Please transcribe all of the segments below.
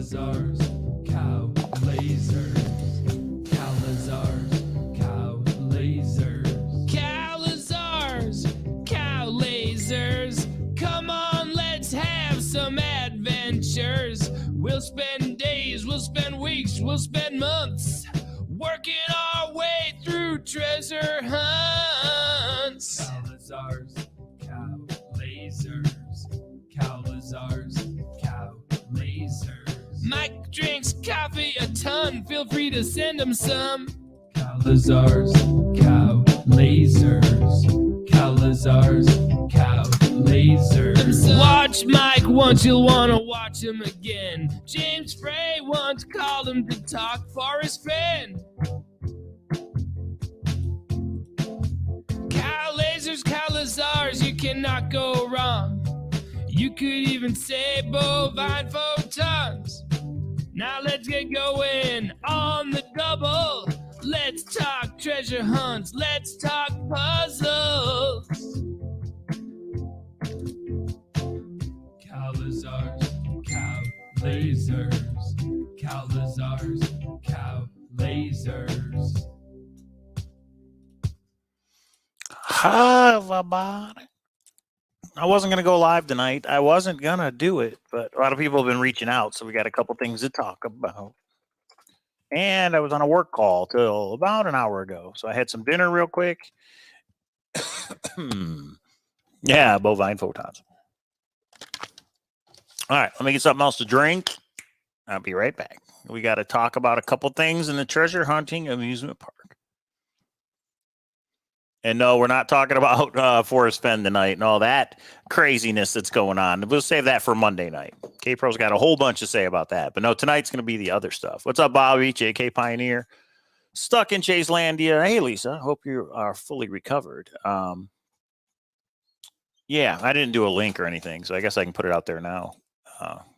Cowlazars, Cowlazars, Cowlazars, Cowlazars. Cowlazars, Cowlazars. Come on, let's have some adventures. We'll spend days, we'll spend weeks, we'll spend months working our way through treasure hunts. Cowlazars, Cowlazars, Cowlazars, Cowlazars. Mike drinks coffee a ton, feel free to send him some. Cowlazars, Cowlazars, Cowlazars, Cowlazars. Watch Mike once, you'll want to watch him again. James Frey once called him to talk Forrest Fenn. Cowlazars, Cowlazars, you cannot go wrong. You could even say bovine photons. Now let's get going on the double. Let's talk treasure hunts. Let's talk puzzles. Cowlazars, Cowlazars, Cowlazars, Cowlazars. Hi, everybody. I wasn't going to go live tonight. I wasn't going to do it, but a lot of people have been reaching out, so we got a couple things to talk about. And I was on a work call till about an hour ago, so I had some dinner real quick. Yeah, bovine photons. All right, let me get something else to drink. I'll be right back. We got to talk about a couple things in the treasure hunting amusement park. And no, we're not talking about Forrest Fenn tonight and all that craziness that's going on. We'll save that for Monday night. K-Pro's got a whole bunch to say about that. But no, tonight's going to be the other stuff. What's up, Bobby? JK Pioneer. Stuck in Chaselandia. Hey, Lisa. Hope you are fully recovered. Yeah, I didn't do a link or anything, so I guess I can put it out there now.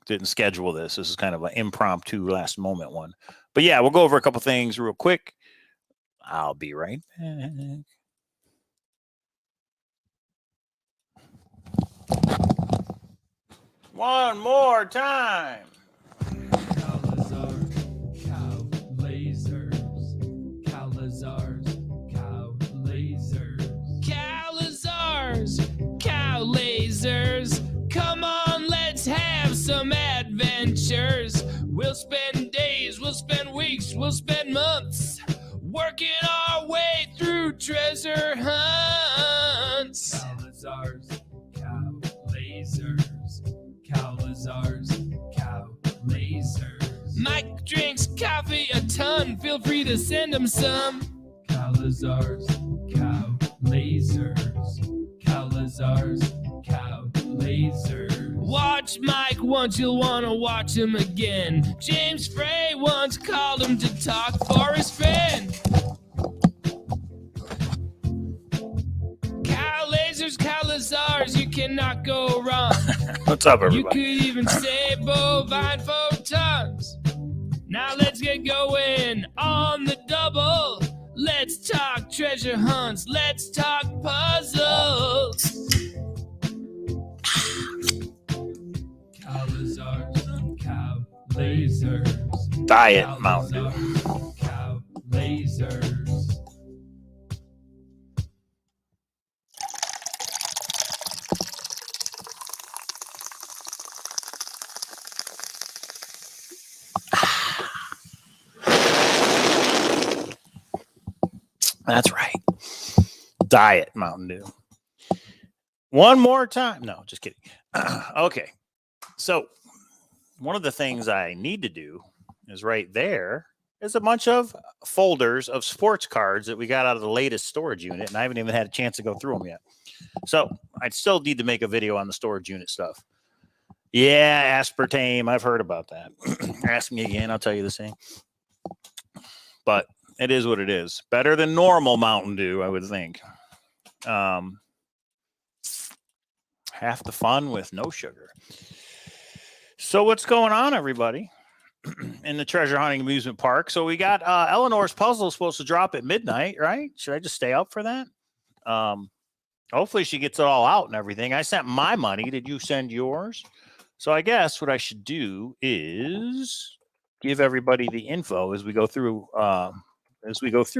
Didn't schedule this. This is kind of an impromptu last moment one. But yeah, we'll go over a couple things real quick. I'll be right back. One more time. Cowlazars, Cowlazars, Cowlazars, Cowlazars. Cowlazars, Cowlazars. Come on, let's have some adventures. We'll spend days, we'll spend weeks, we'll spend months working our way through treasure hunts. Cowlazars, Cowlazars, Cowlazars, Cowlazars. Mike drinks coffee a ton, feel free to send him some. Cowlazars, Cowlazars, Cowlazars, Cowlazars. Watch Mike once, you'll want to watch him again. James Frey once called him to talk Forrest Fenn. Cowlazars, Cowlazars, you cannot go wrong. What's up, everybody? You could even say bovine photons. Now let's get going on the double. Let's talk treasure hunts. Let's talk puzzles. Cowlazars, Cowlazars. Diet Mountain Dew. Cowlazars. That's right. Diet Mountain Dew. One more time. No, just kidding. Okay. So one of the things I need to do is right there is a bunch of folders of sports cards that we got out of the latest storage unit, and I haven't even had a chance to go through them yet. So I still need to make a video on the storage unit stuff. Yeah, aspartame. I've heard about that. Ask me again. I'll tell you the same. But it is what it is. Better than normal Mountain Dew, I would think. Half the fun with no sugar. So what's going on, everybody, in the treasure hunting amusement park? So we got Eleanor's puzzle supposed to drop at midnight, right? Should I just stay up for that? Hopefully she gets it all out and everything. I sent my money. Did you send yours? So I guess what I should do is give everybody the info as we go through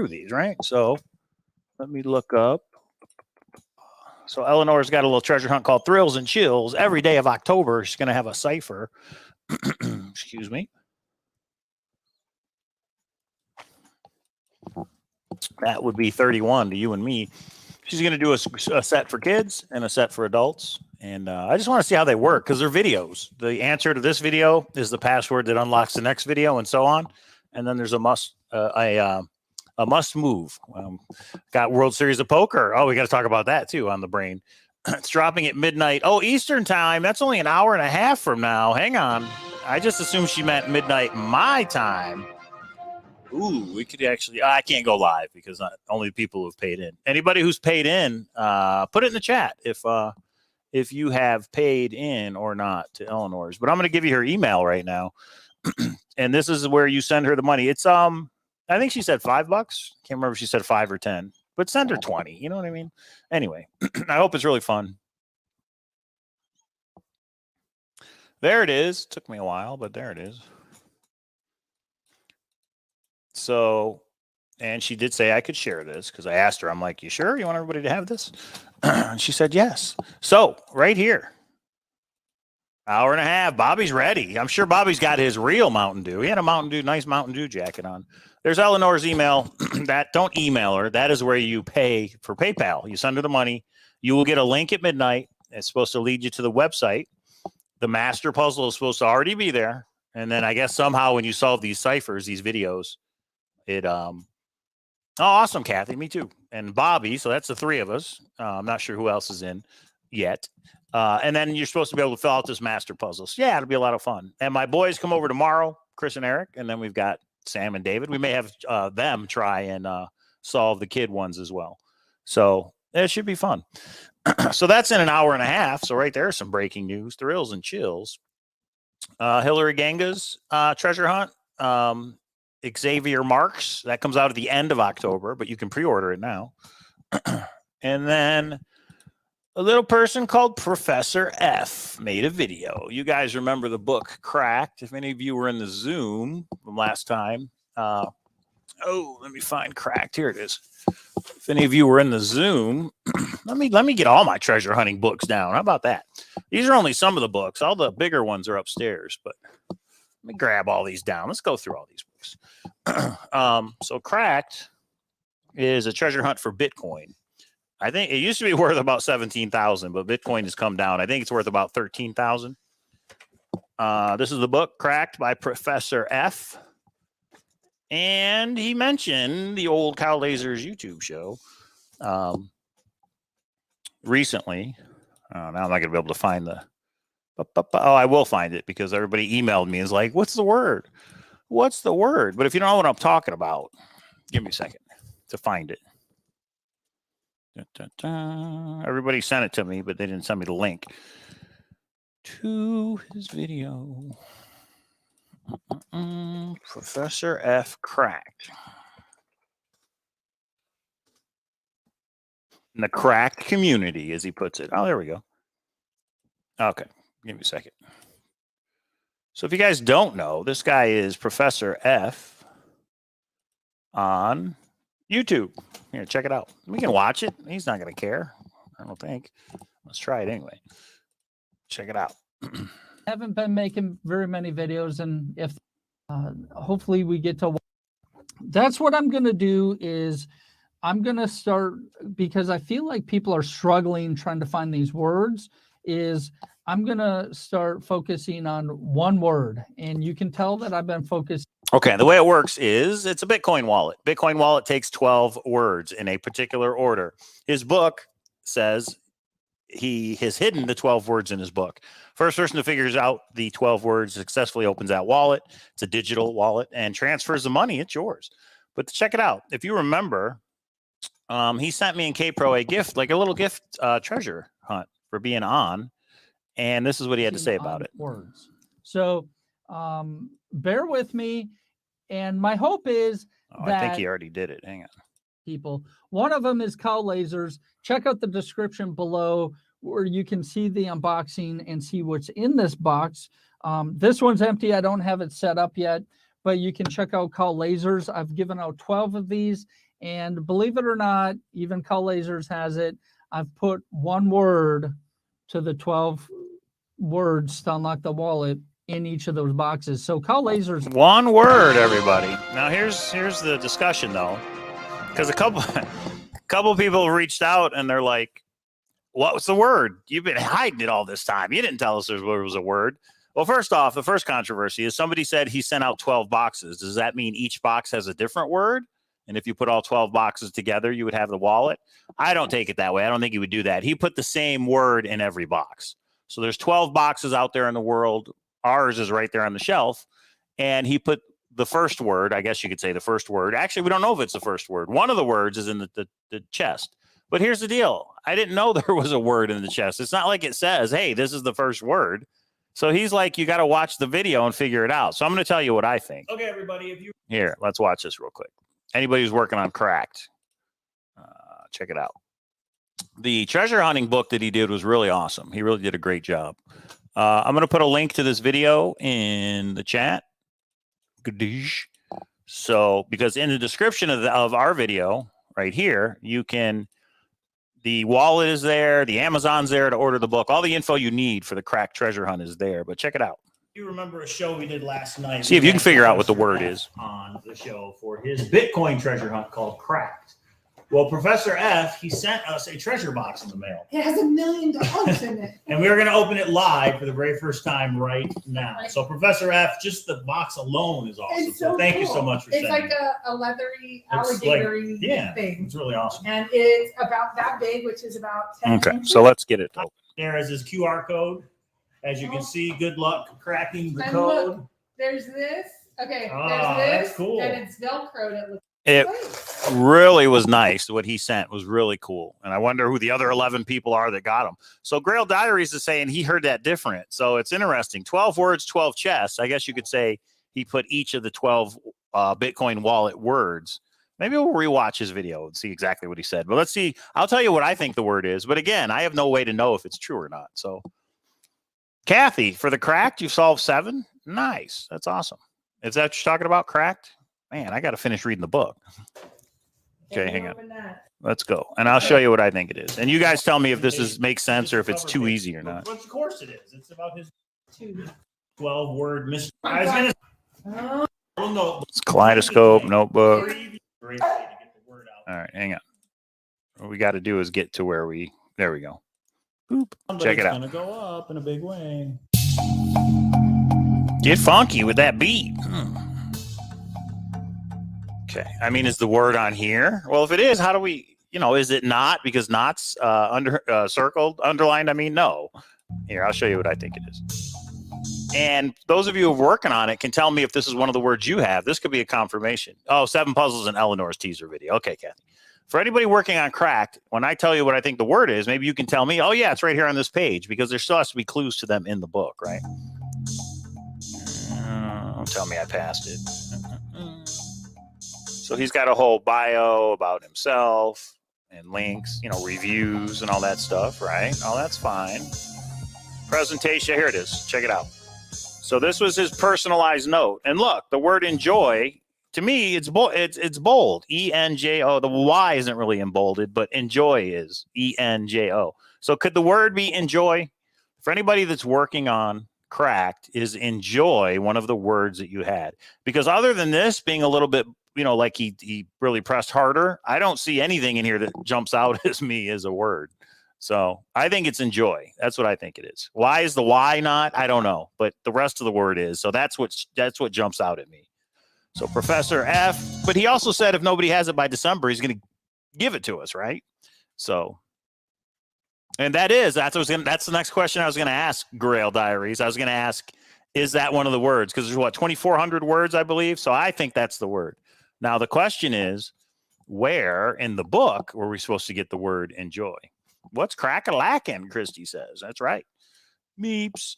these, right? So let me look up. So Eleanor's got a little treasure hunt called Thrills and Chills. Every day of October, she's going to have a cipher. Excuse me. That would be 31 to you and me. She's going to do a set for kids and a set for adults. And I just want to see how they work because they're videos. The answer to this video is the password that unlocks the next video and so on. And then there's a must move. Got World Series of Poker. Oh, we got to talk about that too on the brain. It's dropping at midnight. Oh, Eastern time. That's only an hour and a half from now. Hang on. I just assumed she meant midnight my time. Ooh, we could actually. I can't go live because only people who've paid in. Anybody who's paid in, put it in the chat if you have paid in or not to Eleanor's. But I'm going to give you her email right now, and this is where you send her the money. It's I think she said $5. Can't remember if she said 5 or 10, but send her 20. You know what I mean? Anyway, I hope it's really fun. There it is. Took me a while, but there it is. So, and she did say I could share this because I asked her, I'm like, you sure you want everybody to have this? And she said, yes. So right here, hour and a half, Bobby's ready. I'm sure Bobby's got his real Mountain Dew. He had a nice Mountain Dew jacket on. There's Eleanor's email. Don't email her. That is where you pay for PayPal. You send her the money. You will get a link at midnight. It's supposed to lead you to the website. The master puzzle is supposed to already be there. And then I guess somehow when you solve these ciphers, these videos, oh, awesome, Kathy. Me too. And Bobby. So that's the three of us. I'm not sure who else is in yet. And then you're supposed to be able to fill out this master puzzle. So yeah, it'll be a lot of fun. And my boys come over tomorrow, Chris and Eric. And then we've got Sam and David. We may have them try and solve the kid ones as well. So it should be fun. So that's in an hour and a half. So right there, some breaking news, thrills and chills. Hillary Ganga's treasure hunt. Xavier Marks, that comes out at the end of October, but you can pre-order it now. And then a little person called Professor F made a video. You guys remember the book Cracked. If any of you were in the Zoom from last time. Let me find Cracked. Here it is. If any of you were in the Zoom, let me get all my treasure hunting books down. How about that? These are only some of the books. All the bigger ones are upstairs, but let me grab all these down. Let's go through all these books. So Cracked is a treasure hunt for Bitcoin. I think it used to be worth about 17,000, but Bitcoin has come down. I think it's worth about 13,000. This is the book Cracked by Professor F. And he mentioned the old Cowlazars YouTube show recently. Now I'm not going to be able to find the. Oh, I will find it because everybody emailed me and is like, what's the word? What's the word? But if you don't know what I'm talking about, give me a second to find it. Everybody sent it to me, but they didn't send me the link to his video. Professor F. Cracked. In the cracked community, as he puts it. Oh, there we go. Okay. Give me a second. So if you guys don't know, this guy is Professor F on YouTube. Here, check it out. We can watch it. He's not going to care, I don't think. Let's try it anyway. Check it out. Haven't been making very many videos, and if hopefully we get to. That's what I'm going to do is I'm going to start, because I feel like people are struggling trying to find these words, is I'm going to start focusing on one word, and you can tell that I've been focused. Okay, the way it works is it's a Bitcoin wallet. Bitcoin wallet takes 12 words in a particular order. His book says he has hidden the 12 words in his book. First person who figures out the 12 words successfully opens that wallet. It's a digital wallet and transfers the money. It's yours. But check it out. If you remember, he sent me and K-Pro a gift, like a little gift treasure hunt for being on. And this is what he had to say about it. Words. So bear with me. And my hope is that I think he already did it. Hang on. People. One of them is Cowlazars. Check out the description below where you can see the unboxing and see what's in this box. This one's empty. I don't have it set up yet, but you can check out Cowlazars. I've given out 12 of these, and believe it or not, even Cowlazars has it. I've put one word to the 12 words to unlock the wallet in each of those boxes. So Cowlazars. One word, everybody. Now here's the discussion though, because a couple people reached out and they're like, "What was the word? You've been hiding it all this time. You didn't tell us there was a word." Well, first off, the first controversy is somebody said he sent out 12 boxes. Does that mean each box has a different word? And if you put all 12 boxes together, you would have the wallet? I don't take it that way. I don't think he would do that. He put the same word in every box. So there's 12 boxes out there in the world. Ours is right there on the shelf. And he put the first word, I guess you could say the first word. Actually, we don't know if it's the first word. One of the words is in the chest. But here's the deal. I didn't know there was a word in the chest. It's not like it says, hey, this is the first word. So he's like, you got to watch the video and figure it out. So I'm going to tell you what I think. Okay, everybody. Here, let's watch this real quick. Anybody who's working on Cracked, check it out. The treasure hunting book that he did was really awesome. He really did a great job. I'm going to put a link to this video in the chat. So, because in the description of our video right here, the wallet is there, the Amazon's there to order the book. All the info you need for the Cracked treasure hunt is there, but check it out. You remember a show we did last night. See if you can figure out what the word is. On the show for his Bitcoin treasure hunt called Cracked. Well, Professor F, he sent us a treasure box in the mail. It has $1 million in it. And we are going to open it live for the very first time right now. So, Professor F, just the box alone is awesome. So thank you so much for sending it. It's like a leathery, alligatory thing. It's really awesome. And it's about that big, which is about 10 inches. Okay, so let's get it open. There is his QR code. As you can see, good luck cracking the code. Look, there's this. Okay, there's this. That's cool. And it's Velcroed. It really was nice. What he sent was really cool. And I wonder who the other 11 people are that got them. So Grail Diaries is saying he heard that different. So it's interesting. 12 words, 12 chests. I guess you could say he put each of the 12 Bitcoin wallet words. Maybe we'll rewatch his video and see exactly what he said. But let's see. I'll tell you what I think the word is. But again, I have no way to know if it's true or not. So Kathy, for the Cracked, you've solved 7. Nice. That's awesome. Is that what you're talking about, Cracked? Man, I got to finish reading the book. Okay, hang on. Let's go. And I'll show you what I think it is. And you guys tell me if this makes sense or if it's too easy or not. Of course it is. It's about his 12-word mystery. It's Kaleidoscope, notebook. All right, hang on. What we got to do is get to where there we go. Boop. Check it out. It's going to go up in a big way. Get funky with that beat. Okay. I mean, is the word on here? Well, if it is, how do we, is it not? Because not's circled, underlined. I mean, no. Here, I'll show you what I think it is. And those of you who are working on it can tell me if this is one of the words you have. This could be a confirmation. Oh, 7 puzzles in Eleanor's teaser video. Okay, Kathy. For anybody working on Cracked, when I tell you what I think the word is, maybe you can tell me, oh, yeah, it's right here on this page, because there still has to be clues to them in the book, right? Don't tell me I passed it. So he's got a whole bio about himself and links, reviews and all that stuff, right? Oh, that's fine. Presentation. Here it is. Check it out. So this was his personalized note. And look, the word enjoy, to me, it's bold. E-N-J-O. The Y isn't really embolded, but enjoy is E-N-J-O. So could the word be enjoy? For anybody that's working on Cracked, is enjoy one of the words that you had? Because other than this being a little bit, like he really pressed harder, I don't see anything in here that jumps out as me as a word. So I think it's enjoy. That's what I think it is. Why is the Y not? I don't know, but the rest of the word is. So that's what jumps out at me. So Professor F, but he also said if nobody has it by December, he's going to give it to us, right? So, and that's the next question I was going to ask Grail Diaries. I was going to ask, is that one of the words? Because there's 2,400 words, I believe. So I think that's the word. Now the question is, where in the book were we supposed to get the word enjoy? What's crack-a-lackin', Christy says. That's right. Meeps.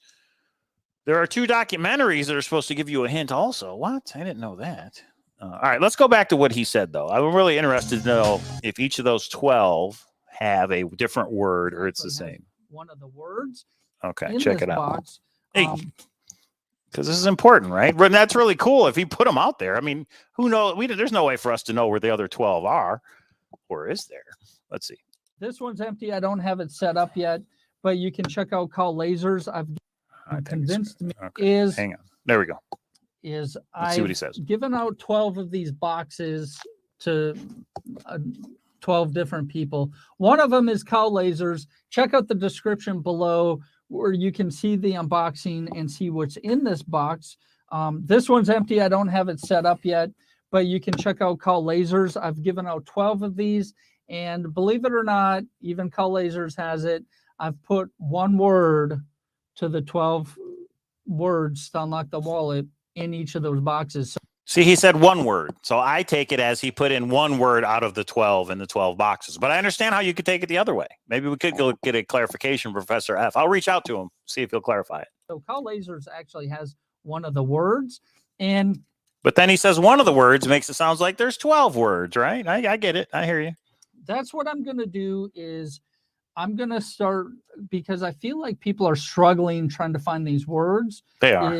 There are 2 documentaries that are supposed to give you a hint also. What? I didn't know that. All right, let's go back to what he said, though. I'm really interested to know if each of those 12 have a different word or it's the same. one of the words Okay, in check this it out. box. Hey, because this is important, right? But that's really cool if he put them out there. I mean, who knows? There's no way for us to know where the other 12 are. Or is there? Let's see. This one's empty. I don't have it set up yet, but you can check out Cowlazars. I'm convinced me is hang on. There we go. Let's see what he says. Given out 12 of these boxes to 12 different people. One of them is Cowlazars. Check out the description below where you can see the unboxing and see what's in this box. This one's empty. I don't have it set up yet, but you can check out Cowlazars. I've given out 12 of these, and believe it or not, even Cowlazars has it. I've put one word to the 12 words to unlock the wallet in each of those boxes. See, he said one word. So I take it as he put in one word out of the 12 in the 12 boxes. But I understand how you could take it the other way. Maybe we could go get a clarification from Professor F. I'll reach out to him, see if he'll clarify it. So Cowlazars actually has one of the words. But then he says one of the words makes it sound like there's 12 words, right? I get it. I hear you. That's what I'm going to do is I'm going to start, because I feel like people are struggling trying to find these words. They are.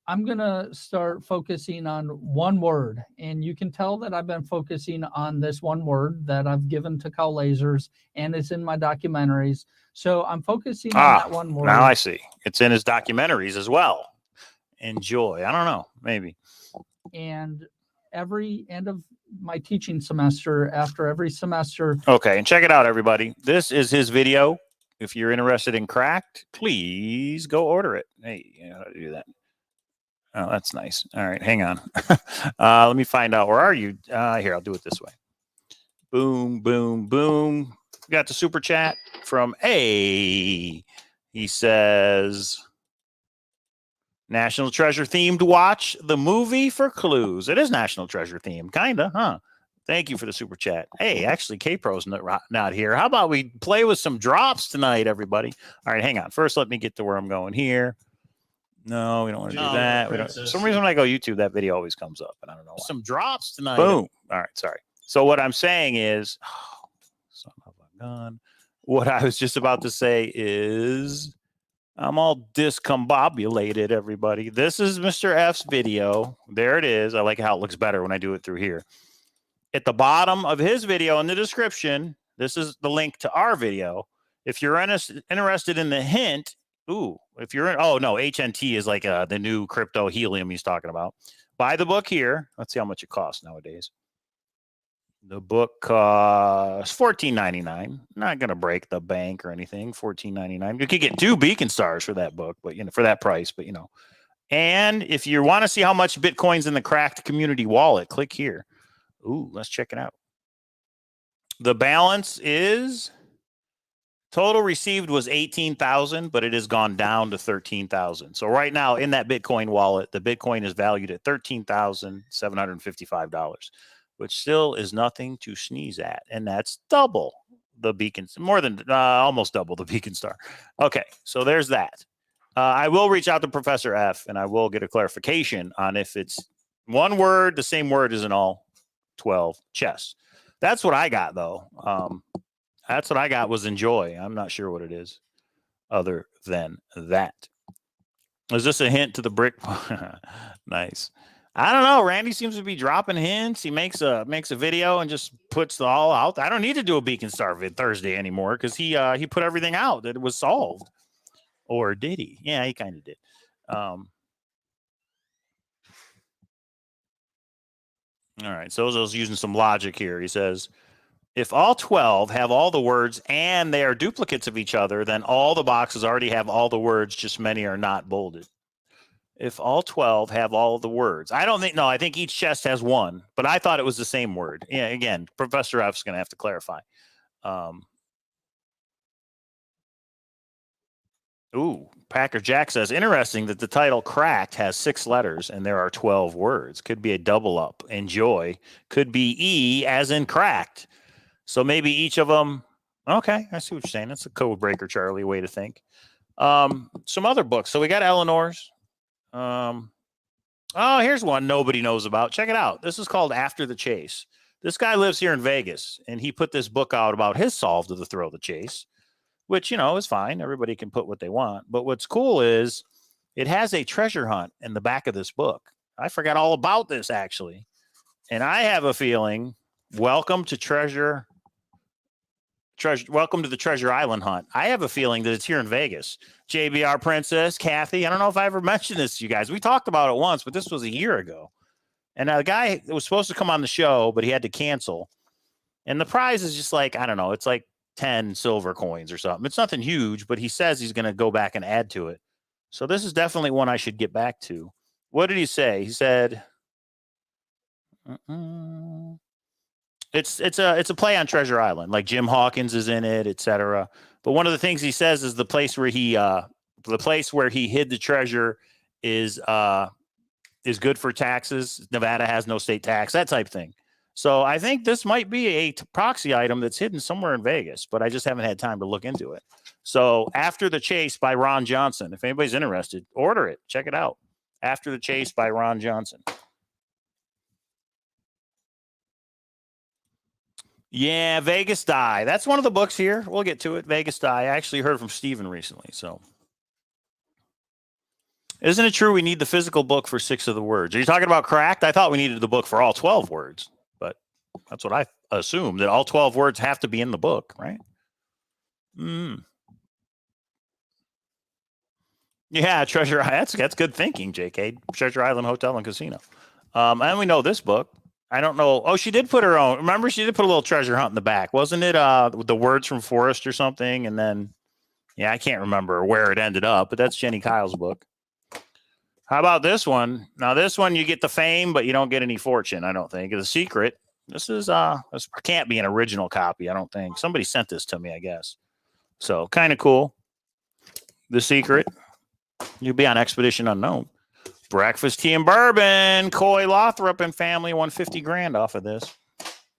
I'm going to start focusing on one word. And you can tell that I've been focusing on this one word that I've given to Cowlazars, and it's in my documentaries. So I'm focusing on that one word. Now I see. It's in his documentaries as well. Enjoy. I don't know. Maybe. And every end of my teaching semester, after every semester. Okay. And check it out, everybody. This is his video. If you're interested in Cracked, please go order it. Hey, you know how to do that. Oh, that's nice. All right, hang on. Let me find out. Where are you? Here, I'll do it this way. Boom, boom, boom. We got the super chat from A. He says, National Treasure themed watch the movie for clues. It is National Treasure themed, kind of, huh? Thank you for the super chat. Hey, actually, K-Pro's not here. How about we play with some drops tonight, everybody? All right, hang on. First, let me get to where I'm going here. No, we don't want to do that. For some reason, when I go YouTube, that video always comes up, and I don't know why. Some drops tonight. Boom. All right, sorry. So what I'm saying is, son of a gun. What I was just about to say is, I'm all discombobulated, everybody. This is Mr. F's video. There it is. I like how it looks better when I do it through here. At the bottom of his video in the description, this is the link to our video. If you're interested in the hint, if you're in, HNT is like the new crypto helium he's talking about. Buy the book here. Let's see how much it costs nowadays. The book costs $14.99. Not gonna break the bank or anything. $14.99. You could get 2 Beacon Stars for that book, but for that price. But and if you want to see how much Bitcoin's in the Cracked community wallet, click here. Let's check it out. The balance is. Total received was 18,000, but it has gone down to 13,000. So right now in that Bitcoin wallet, the Bitcoin is valued at $13,755, which still is nothing to sneeze at. And that's double the Beacon, more than almost double the Beacon Star. Okay, so there's that. I will reach out to Professor F, and I will get a clarification on if it's one word, the same word as in all 12 chess. That's what I got, though. That's what I got was enjoy. I'm not sure what it is other than that. Is this a hint to the brick? Nice. I don't know. Randy seems to be dropping hints. He makes a video and just puts it all out. I don't need to do a Beacon Star vid Thursday anymore because he put everything out that it was solved. Or did he? Yeah, he kind of did. All right. So Zozo's using some logic here. He says, if all 12 have all the words and they are duplicates of each other, then all the boxes already have all the words, just many are not bolded. If all 12 have all the words. I think each chest has one, but I thought it was the same word. Yeah, again, Professor F's going to have to clarify. Packer Jack says, interesting that the title Cracked has 6 letters and there are 12 words. Could be a double up. Enjoy. Could be E as in cracked. So maybe each of them. Okay, I see what you're saying. That's a code breaker, Charlie, way to think. Some other books. So we got Eleanor's. Here's one nobody knows about. Check it out. This is called After the Chase. This guy lives here in Vegas, and he put this book out about his solve to the thrill of the chase. which, you know, is fine. Everybody can put what they want. But what's cool is it has a treasure hunt in the back of this book. I forgot all about this, actually. And I have a feeling, welcome to the Treasure Island hunt. I have a feeling that it's here in Vegas. JBR Princess, Kathy. I don't know if I ever mentioned this to you guys. We talked about it once, but this was a year ago. And a guy was supposed to come on the show, but he had to cancel. And the prize is just like, I don't know, it's like 10 silver coins or something. It's nothing huge, but he says he's going to go back and add to it. So this is definitely one I should get back to. What did he say? He said, it's a play on Treasure Island, like Jim Hawkins is in it, etc. But one of the things he says is the place where he hid the treasure is good for taxes. Nevada has no state tax, that type thing. So I think this might be a proxy item that's hidden somewhere in Vegas, but I just haven't had time to look into it. So After the Chase by Ron Johnson. If anybody's interested, order it. Check it out. After the Chase by Ron Johnson. Yeah, Vegas Die. That's one of the books here. We'll get to it. Vegas Die. I actually heard from Steven recently. So, isn't it true we need the physical book for 6 of the words? Are you talking about Cracked? I thought we needed the book for all 12 words, but that's what I assumed, that all 12 words have to be in the book, right? Yeah, Treasure Island. That's good thinking, JK. Treasure Island Hotel and Casino. And we know this book. I don't know. Oh, she did put her own. Remember, she did put a little treasure hunt in the back. Wasn't it with the words from Forrest or something? And then, yeah, I can't remember where it ended up, but that's Jenny Kyle's book. How about this one? Now, this one, you get the fame, but you don't get any fortune, I don't think. The Secret. This can't be an original copy, I don't think. Somebody sent this to me, I guess. So, kind of cool. The Secret. You'll be on Expedition Unknown. Breakfast, Tea, and Bourbon. Coy Lothrop and family won $50,000 off of this.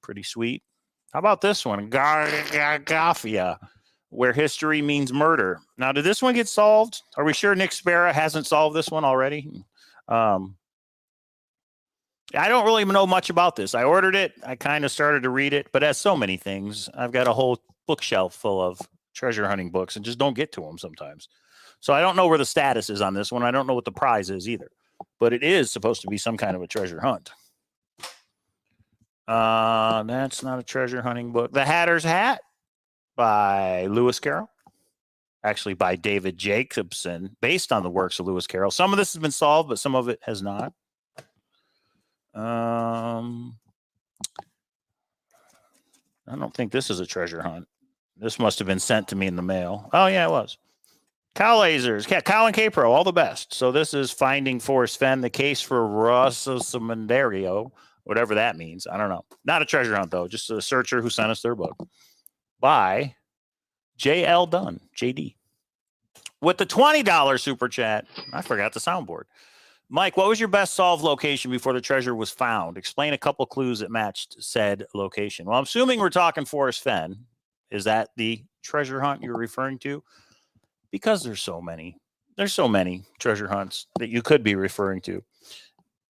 Pretty sweet. How about this one? Gargafia, Where History Means Murder. Now, did this one get solved? Are we sure Nick Sparrow hasn't solved this one already? I don't really know much about this. I ordered it. I kind of started to read it, but as so many things, I've got a whole bookshelf full of treasure hunting books and just don't get to them sometimes. So I don't know where the status is on this one. I don't know what the prize is either. But it is supposed to be some kind of a treasure hunt. That's not a treasure hunting book. The Hatter's Hat by Lewis Carroll. Actually by David Jacobson, based on the works of Lewis Carroll. Some of this has been solved, but some of it has not. I don't think this is a treasure hunt. This must have been sent to me in the mail. Oh, yeah, it was. Cowlazars, Cow and K-Pro, all the best. So this is Finding Forrest Fenn, the case for Rosso-Semendario, whatever that means. I don't know. Not a treasure hunt, though. Just a searcher who sent us their book. By J.L. Dunn, J.D. With the $20 super chat, I forgot the soundboard. Mike, what was your best solved location before the treasure was found? Explain a couple clues that matched said location. Well, I'm assuming we're talking Forrest Fenn. Is that the treasure hunt you're referring to? Because there's so many treasure hunts that you could be referring to.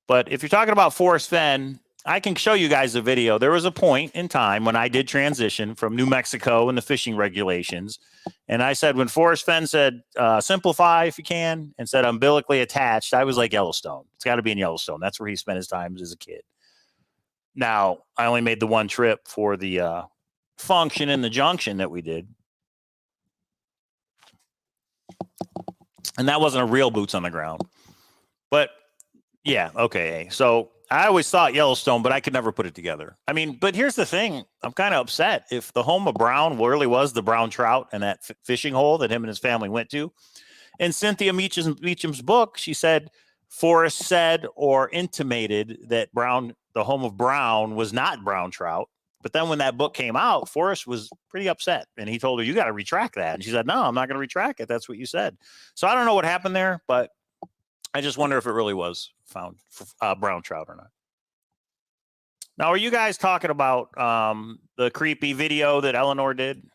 But if you're talking about Forrest Fenn, I can show you guys a video. There was a point in time when I did transition from New Mexico and the fishing regulations. And I said, when Forrest Fenn said, simplify if you can, and said umbilically attached, I was like Yellowstone. It's got to be in Yellowstone. That's where he spent his time as a kid. Now, I only made the one trip for the function in the junction that we did. And that wasn't a real boots on the ground. But yeah, okay. So I always thought Yellowstone, but I could never put it together. I mean, but here's the thing. I'm kind of upset. If the home of Brown really was the brown trout and that fishing hole that him and his family went to. In Cynthia Meacham's book, she said Forrest said or intimated that the home of Brown was not brown trout. But then when that book came out, Forrest was pretty upset. And he told her, you got to retract that. And she said, no, I'm not going to retract it. That's what you said. So I don't know what happened there, but I just wonder if it really was found brown trout or not. Now, are you guys talking about the creepy video that Eleanor did?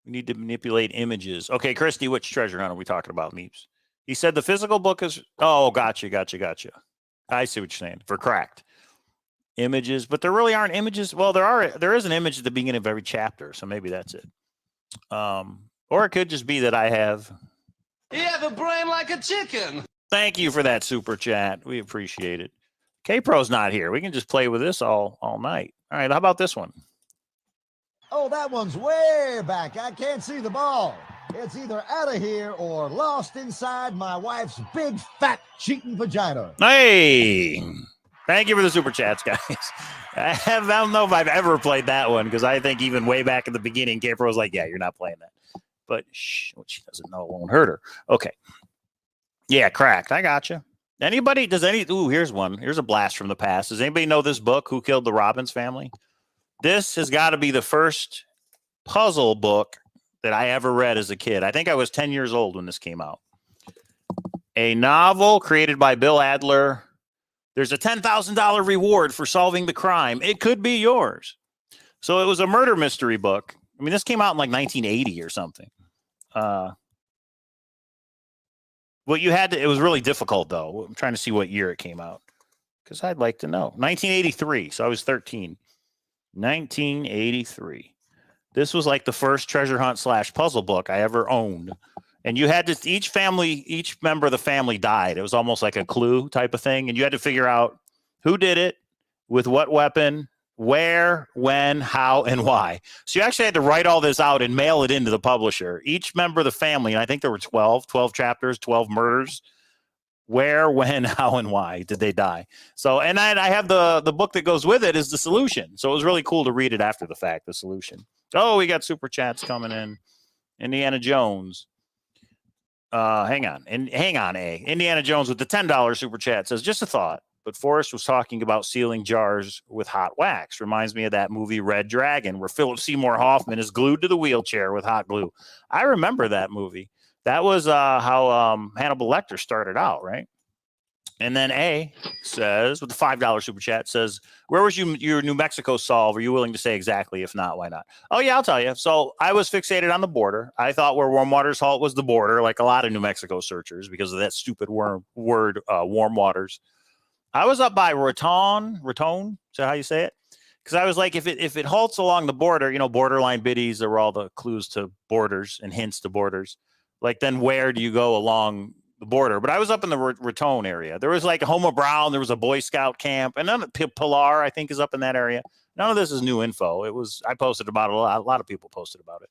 We need to manipulate images. Okay, Christy, which treasure hunt are we talking about, Meeps? He said the physical book is... Oh, gotcha. I see what you're saying. For Cracked. Images, but there really aren't images. Well, there is an image at the beginning of every chapter, so maybe that's it. Or it could just be that I have. You have a brain like a chicken. Thank you for that super chat. We appreciate it. K-Pro's not here. We can just play with this all night. All right, how about this one? Oh, that one's way back. I can't see the ball. It's either out of here or lost inside my wife's big, fat, cheating vagina. Hey, thank you for the super chats, guys. I don't know if I've ever played that one because I think even way back in the beginning, K-Pro was like, yeah, you're not playing that. But what she doesn't know won't hurt her. Okay. Yeah, cracked. I got you. Anybody, here's one. Here's a blast from the past. Does anybody know this book, Who Killed the Robbins Family? This has got to be the first puzzle book that I ever read as a kid. I think I was 10 years old when this came out. A novel created by Bill Adler. There's a $10,000 reward for solving the crime. It could be yours. So it was a murder mystery book. I mean, this came out in like 1980 or something. Well, it was really difficult, though. I'm trying to see what year it came out because I'd like to know. 1983. So I was 13. 1983. This was like the first treasure hunt / puzzle book I ever owned. And you had to, each member of the family died. It was almost like a Clue type of thing. And you had to figure out who did it, with what weapon, where, when, how, and why. So you actually had to write all this out and mail it into the publisher. Each member of the family, and I think there were 12 chapters, 12 murders. Where, when, how, and why did they die? So, and I have the book that goes with it is the solution. So it was really cool to read it after the fact, the solution. Oh, we got super chats coming in. Indiana Jones. Hang on, A. Indiana Jones with the $10 super chat says, just a thought, but Forrest was talking about sealing jars with hot wax. Reminds me of that movie Red Dragon, where Philip Seymour Hoffman is glued to the wheelchair with hot glue. I remember that movie. That was how Hannibal Lecter started out, right? And then A says, with the $5 super chat, says, where was your New Mexico solve? Are you willing to say exactly? If not, why not? Oh, yeah, I'll tell you. So I was fixated on the border. I thought where Warm Waters Halt was the border, like a lot of New Mexico searchers, because of that stupid word, Warm Waters. I was up by Raton. Is that how you say it? Because I was like, if it halts along the border, borderline biddies are all the clues to borders and hints to borders. Like, then where do you go along the border? But I was up in the Raton area. There was like a Homer Brown. There was a Boy Scout camp. And then Pilar, I think, is up in that area. None of this is new info. I posted about it a lot. A lot of people posted about it.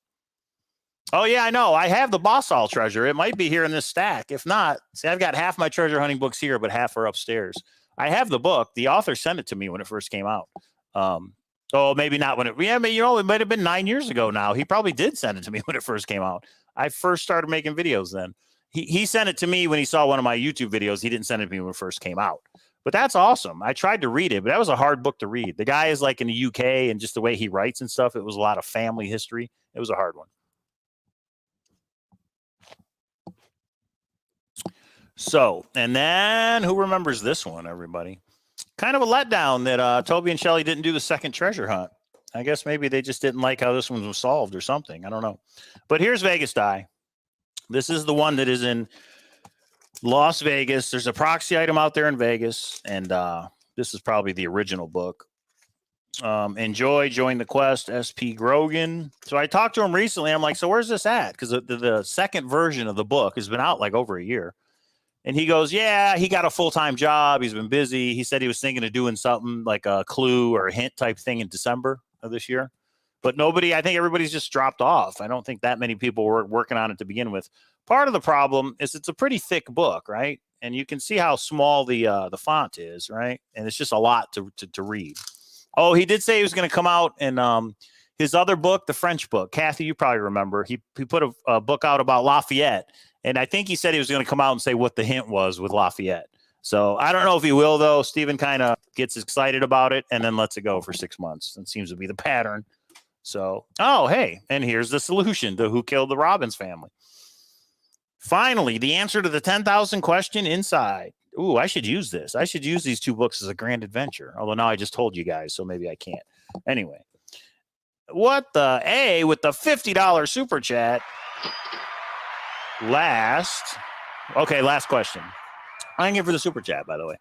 Oh, yeah, I know. I have the Bossall treasure. It might be here in this stack. If not, see, I've got half my treasure hunting books here, but half are upstairs. I have the book. The author sent it to me when it first came out. So maybe not when it might have been 9 years ago now. He probably did send it to me when it first came out. I first started making videos then. He sent it to me when he saw one of my YouTube videos. He didn't send it to me when it first came out. But that's awesome. I tried to read it, but that was a hard book to read. The guy is like in the UK, and just the way he writes and stuff, it was a lot of family history. It was a hard one. So, and then who remembers this one, everybody? Kind of a letdown that Toby and Shelley didn't do the second treasure hunt. I guess maybe they just didn't like how this one was solved or something. I don't know. But here's Vegas Die. This is the one that is in Las Vegas. There's a proxy item out there in Vegas, and this is probably the original book. Join the quest, SP Grogan. So I talked to him recently. I'm like, so where's this at? Because the second version of the book has been out like over a year. And he goes, yeah, he got a full-time job. He's been busy. He said he was thinking of doing something like a clue or a hint type thing in December of this year. But I think everybody's just dropped off. I don't think that many people were working on it to begin with. Part of the problem is it's a pretty thick book, right? And you can see how small the font is, right? And it's just a lot to read. Oh, he did say he was going to come out and his other book, the French book. Kathy, you probably remember. He put a book out about Lafayette. And I think he said he was going to come out and say what the hint was with Lafayette. So I don't know if he will, though. Stephen kind of gets excited about it and then lets it go for 6 months. That seems to be the pattern. So, oh, hey, and here's the solution to Who Killed the Robbins Family. Finally, the answer to the 10,000 question inside. Ooh, I should use this. I should use these two books as a grand adventure. Although now I just told you guys, so maybe I can't. Anyway, what the A with the $50 super chat. Last question. I'm here for the super chat, by the way.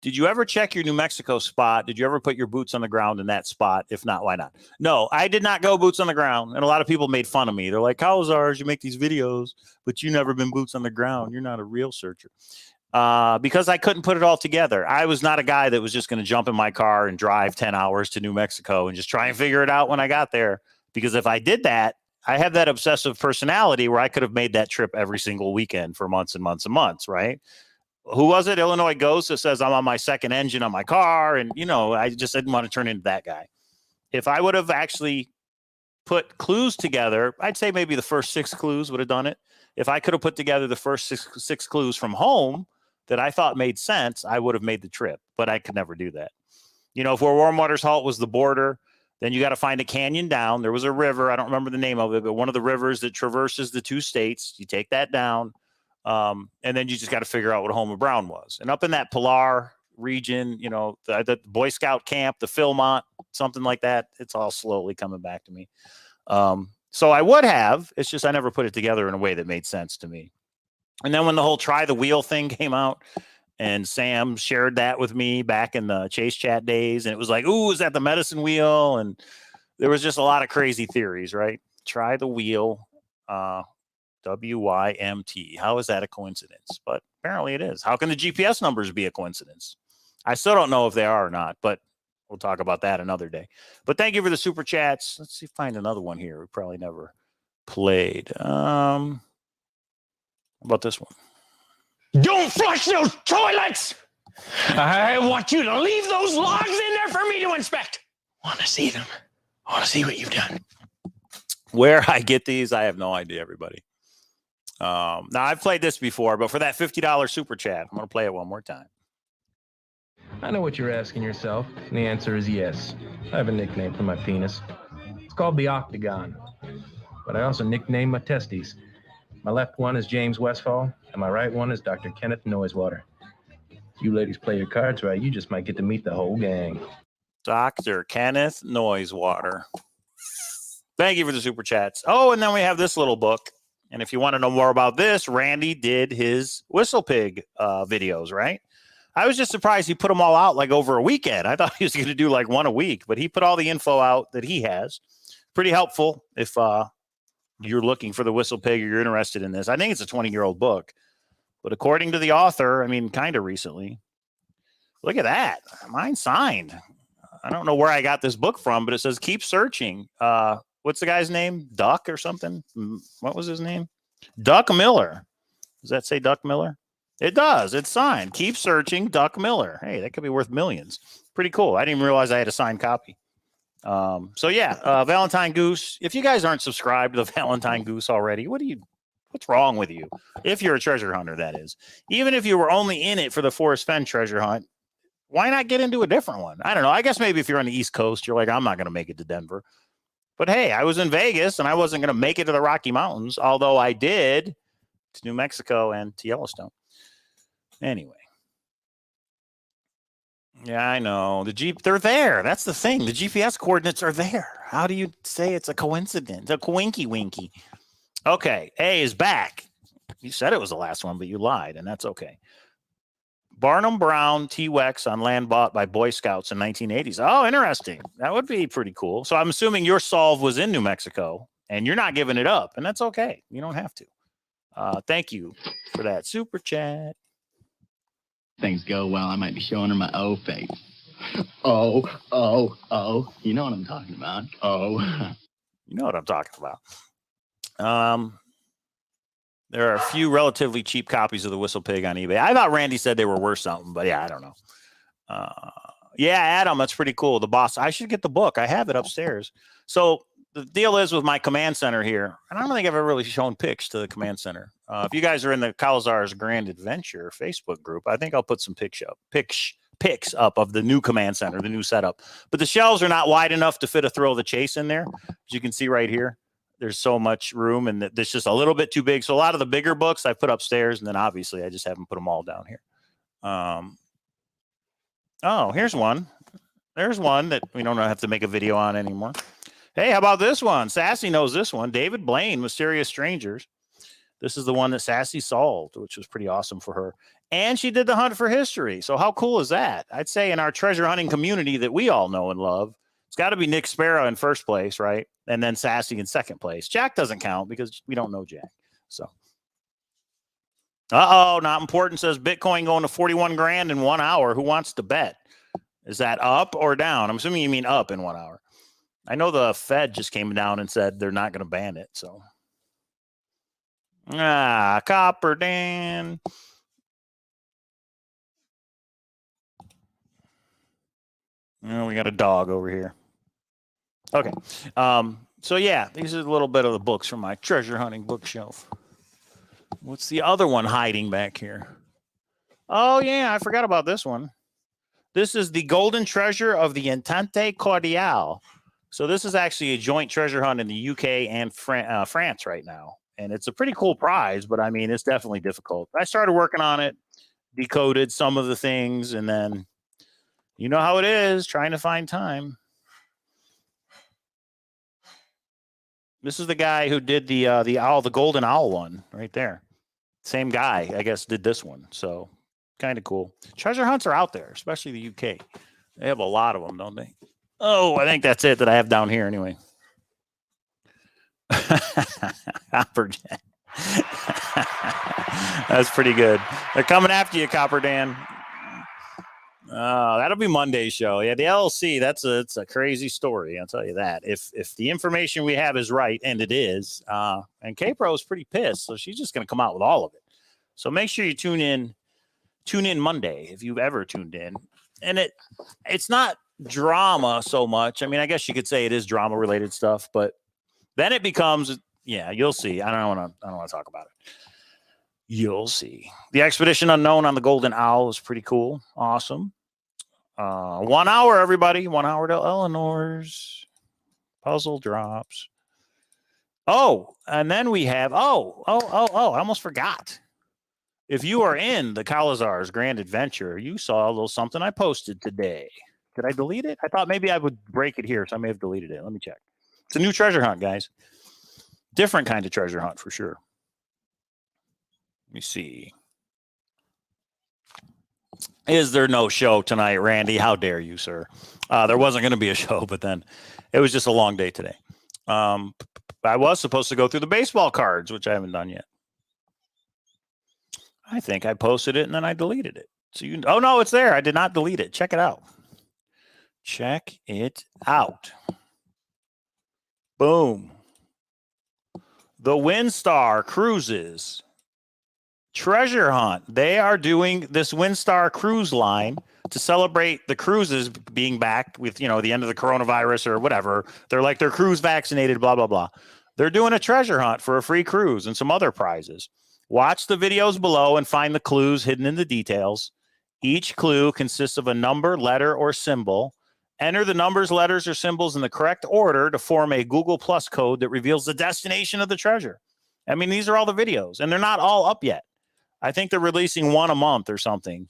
Did you ever check your New Mexico spot? Did you ever put your boots on the ground in that spot? If not, why not? No, I did not go boots on the ground. And a lot of people made fun of me. They're like, Cowlazars, you make these videos, but you never been boots on the ground. You're not a real searcher. Because I couldn't put it all together. I was not a guy that was just going to jump in my car and drive 10 hours to New Mexico and just try and figure it out when I got there. Because if I did that, I have that obsessive personality where I could have made that trip every single weekend for months and months and months, right? Who was it? Illinois Ghost that says I'm on my second engine on my car. And, you know, I just didn't want to turn into that guy. If I would have actually put clues together, I'd say maybe the first 6 clues would have done it. If I could have put together the first six clues from home that I thought made sense, I would have made the trip. But I could never do that. You know, if where Warm Waters Halt was the border, then you got to find a canyon down. There was a river. I don't remember the name of it, but one of the rivers that traverses the 2 states. You take that down. And then you just got to figure out what Homer Brown was. And up in that Pilar region, you know, the Boy Scout camp, the Philmont, something like that. It's all slowly coming back to me. So I would have, it's just I never put it together in a way that made sense to me. And then when the whole try the wheel thing came out and Sam shared that with me back in the Chase Chat days, and it was like, ooh, is that the medicine wheel? And there was just a lot of crazy theories, right? Try the wheel. WYMT. How is that a coincidence? But apparently it is. How can the GPS numbers be a coincidence? I still don't know if they are or not, but we'll talk about that another day. But thank you for the super chats. Let's see, find another one here. We probably never played. How about this one? Don't flush those toilets! I want you to leave those logs in there for me to inspect. Want to see them? I want to see what you've done. Where I get these, I have no idea, everybody. Now, I've played this before, but for that $50 super chat, I'm going to play it one more time. I know what you're asking yourself, and the answer is yes. I have a nickname for my penis. It's called the Octagon, but I also nickname my testes. My left one is James Westfall, and my right one is Dr. Kenneth Noisewater. If you ladies play your cards right, you just might get to meet the whole gang. Dr. Kenneth Noisewater. Thank you for the super chats. Oh, and then we have this little book. And if you want to know more about this, Randy did his Whistle Pig videos, right? I was just surprised he put them all out like over a weekend. I thought he was going to do like one a week, but he put all the info out that he has. Pretty helpful if you're looking for the Whistle Pig or you're interested in this. I think it's a 20-year-old book. But according to the author, I mean, kind of recently. Look at that. Mine's signed. I don't know where I got this book from, but it says, keep searching. What's the guy's name? Duck or something? What was his name? Duck Miller. Does that say Duck Miller? It does. It's signed. Keep searching, Duck Miller. Hey, that could be worth millions. Pretty cool. I didn't even realize I had a signed copy. So yeah, Valentine Goose. If you guys aren't subscribed to the Valentine Goose already, what's wrong with you? If you're a treasure hunter, that is. Even if you were only in it for the Forrest Fenn treasure hunt, why not get into a different one? I don't know. I guess maybe if you're on the East Coast, you're like, I'm not going to make it to Denver. But hey, I was in Vegas and I wasn't going to make it to the Rocky Mountains, although I did to New Mexico and to Yellowstone. Anyway. Yeah, I know. They're there. That's the thing. The GPS coordinates are there. How do you say it's a coincidence? A winky winky. Okay, A is back. You said it was the last one, but you lied, and that's okay. Barnum Brown T-Wex on land bought by Boy Scouts in 1980s. Oh, interesting. That would be pretty cool. So I'm assuming your solve was in New Mexico, and you're not giving it up, and that's okay. You don't have to. Thank you for that super chat. Things go well, I might be showing her my O face. Oh. You know what I'm talking about. Oh. You know what I'm talking about. There are a few relatively cheap copies of the Whistle Pig on eBay. I thought Randy said they were worth something, but yeah, I don't know. Yeah, Adam, that's pretty cool. The boss. I should get the book. I have it upstairs. So the deal is with my command center here, and I don't think I've ever really shown pics to the command center. If you guys are in the Cowlazars Grand Adventure Facebook group, I think I'll put some pics up of the new command center, the new setup. But the shelves are not wide enough to fit a Thrill of the Chase in there. As you can see right here, there's so much room, and it's just a little bit too big. So a lot of the bigger books I put upstairs, and then obviously I just haven't put them all down here. Oh, here's one. There's one that we don't have to make a video on anymore. Hey, how about this one? Sassy knows this one. David Blaine, Mysterious Strangers. This is the one that Sassy solved, which was pretty awesome for her. And she did the hunt for history. So how cool is that? I'd say in our treasure hunting community that we all know and love, it's got to be Nick Sparrow in first place, right? And then Sassy in second place. Jack doesn't count because we don't know Jack. So, not important. Says Bitcoin going to 41 grand in 1 hour. Who wants to bet? Is that up or down? I'm assuming you mean up in 1 hour. I know the Fed just came down and said they're not going to ban it. So, Copper Dan. Oh, we got a dog over here. Okay. So yeah, these are a little bit of the books from my treasure hunting bookshelf. What's the other one hiding back here? Oh yeah, I forgot about this one. This is the golden treasure of the Entente Cordiale. So this is actually a joint treasure hunt in the UK and France right now. And it's a pretty cool prize, but I mean, it's definitely difficult. I started working on it, decoded some of the things, and then you know how it is, trying to find time. This is the guy who did the golden owl one right there. Same guy, I guess, did this one. So kind of cool. Treasure hunts are out there, especially the UK. They have a lot of them, don't they? Oh, I think that's it that I have down here anyway. Copper Dan. That's pretty good. They're coming after you, Copper Dan. That'll be Monday's show. Yeah, the LLC, it's a crazy story, I'll tell you that. If the information we have is right, and it is, and K-Pro is pretty pissed, so she's just going to come out with all of it. So make sure you tune in Monday if you've ever tuned in. And it's not drama so much. I mean, I guess you could say it is drama related stuff, but then it becomes, yeah, you'll see. I don't want to talk about it. You'll see. The Expedition Unknown on the Golden Owl is pretty cool. Awesome. 1 hour, everybody. 1 hour to Eleanor's puzzle drops. Oh, and then we have, I almost forgot. If you are in the Cowlazars Grand Adventure, you saw a little something I posted today. Did I delete it? I thought maybe I would break it here, so I may have deleted it. Let me check. It's a new treasure hunt, guys. Different kind of treasure hunt for sure. Let me see. Is there no show tonight, Randy? How dare you, sir? There wasn't going to be a show, but then it was just a long day today. I was supposed to go through the baseball cards, which I haven't done yet. I think I posted it and then I deleted it. So oh no, it's there. I did not delete it. Check it out. Check it out. Boom. The Windstar Cruises treasure hunt. They are doing this Windstar cruise line to celebrate the cruises being back with, the end of the coronavirus or whatever. They're cruise vaccinated, blah, blah, blah. They're doing a treasure hunt for a free cruise and some other prizes. Watch the videos below and find the clues hidden in the details. Each clue consists of a number, letter, or symbol. Enter the numbers, letters, or symbols in the correct order to form a Google Plus code that reveals the destination of the treasure. I mean, these are all the videos, and they're not all up yet. I think they're releasing one a month or something.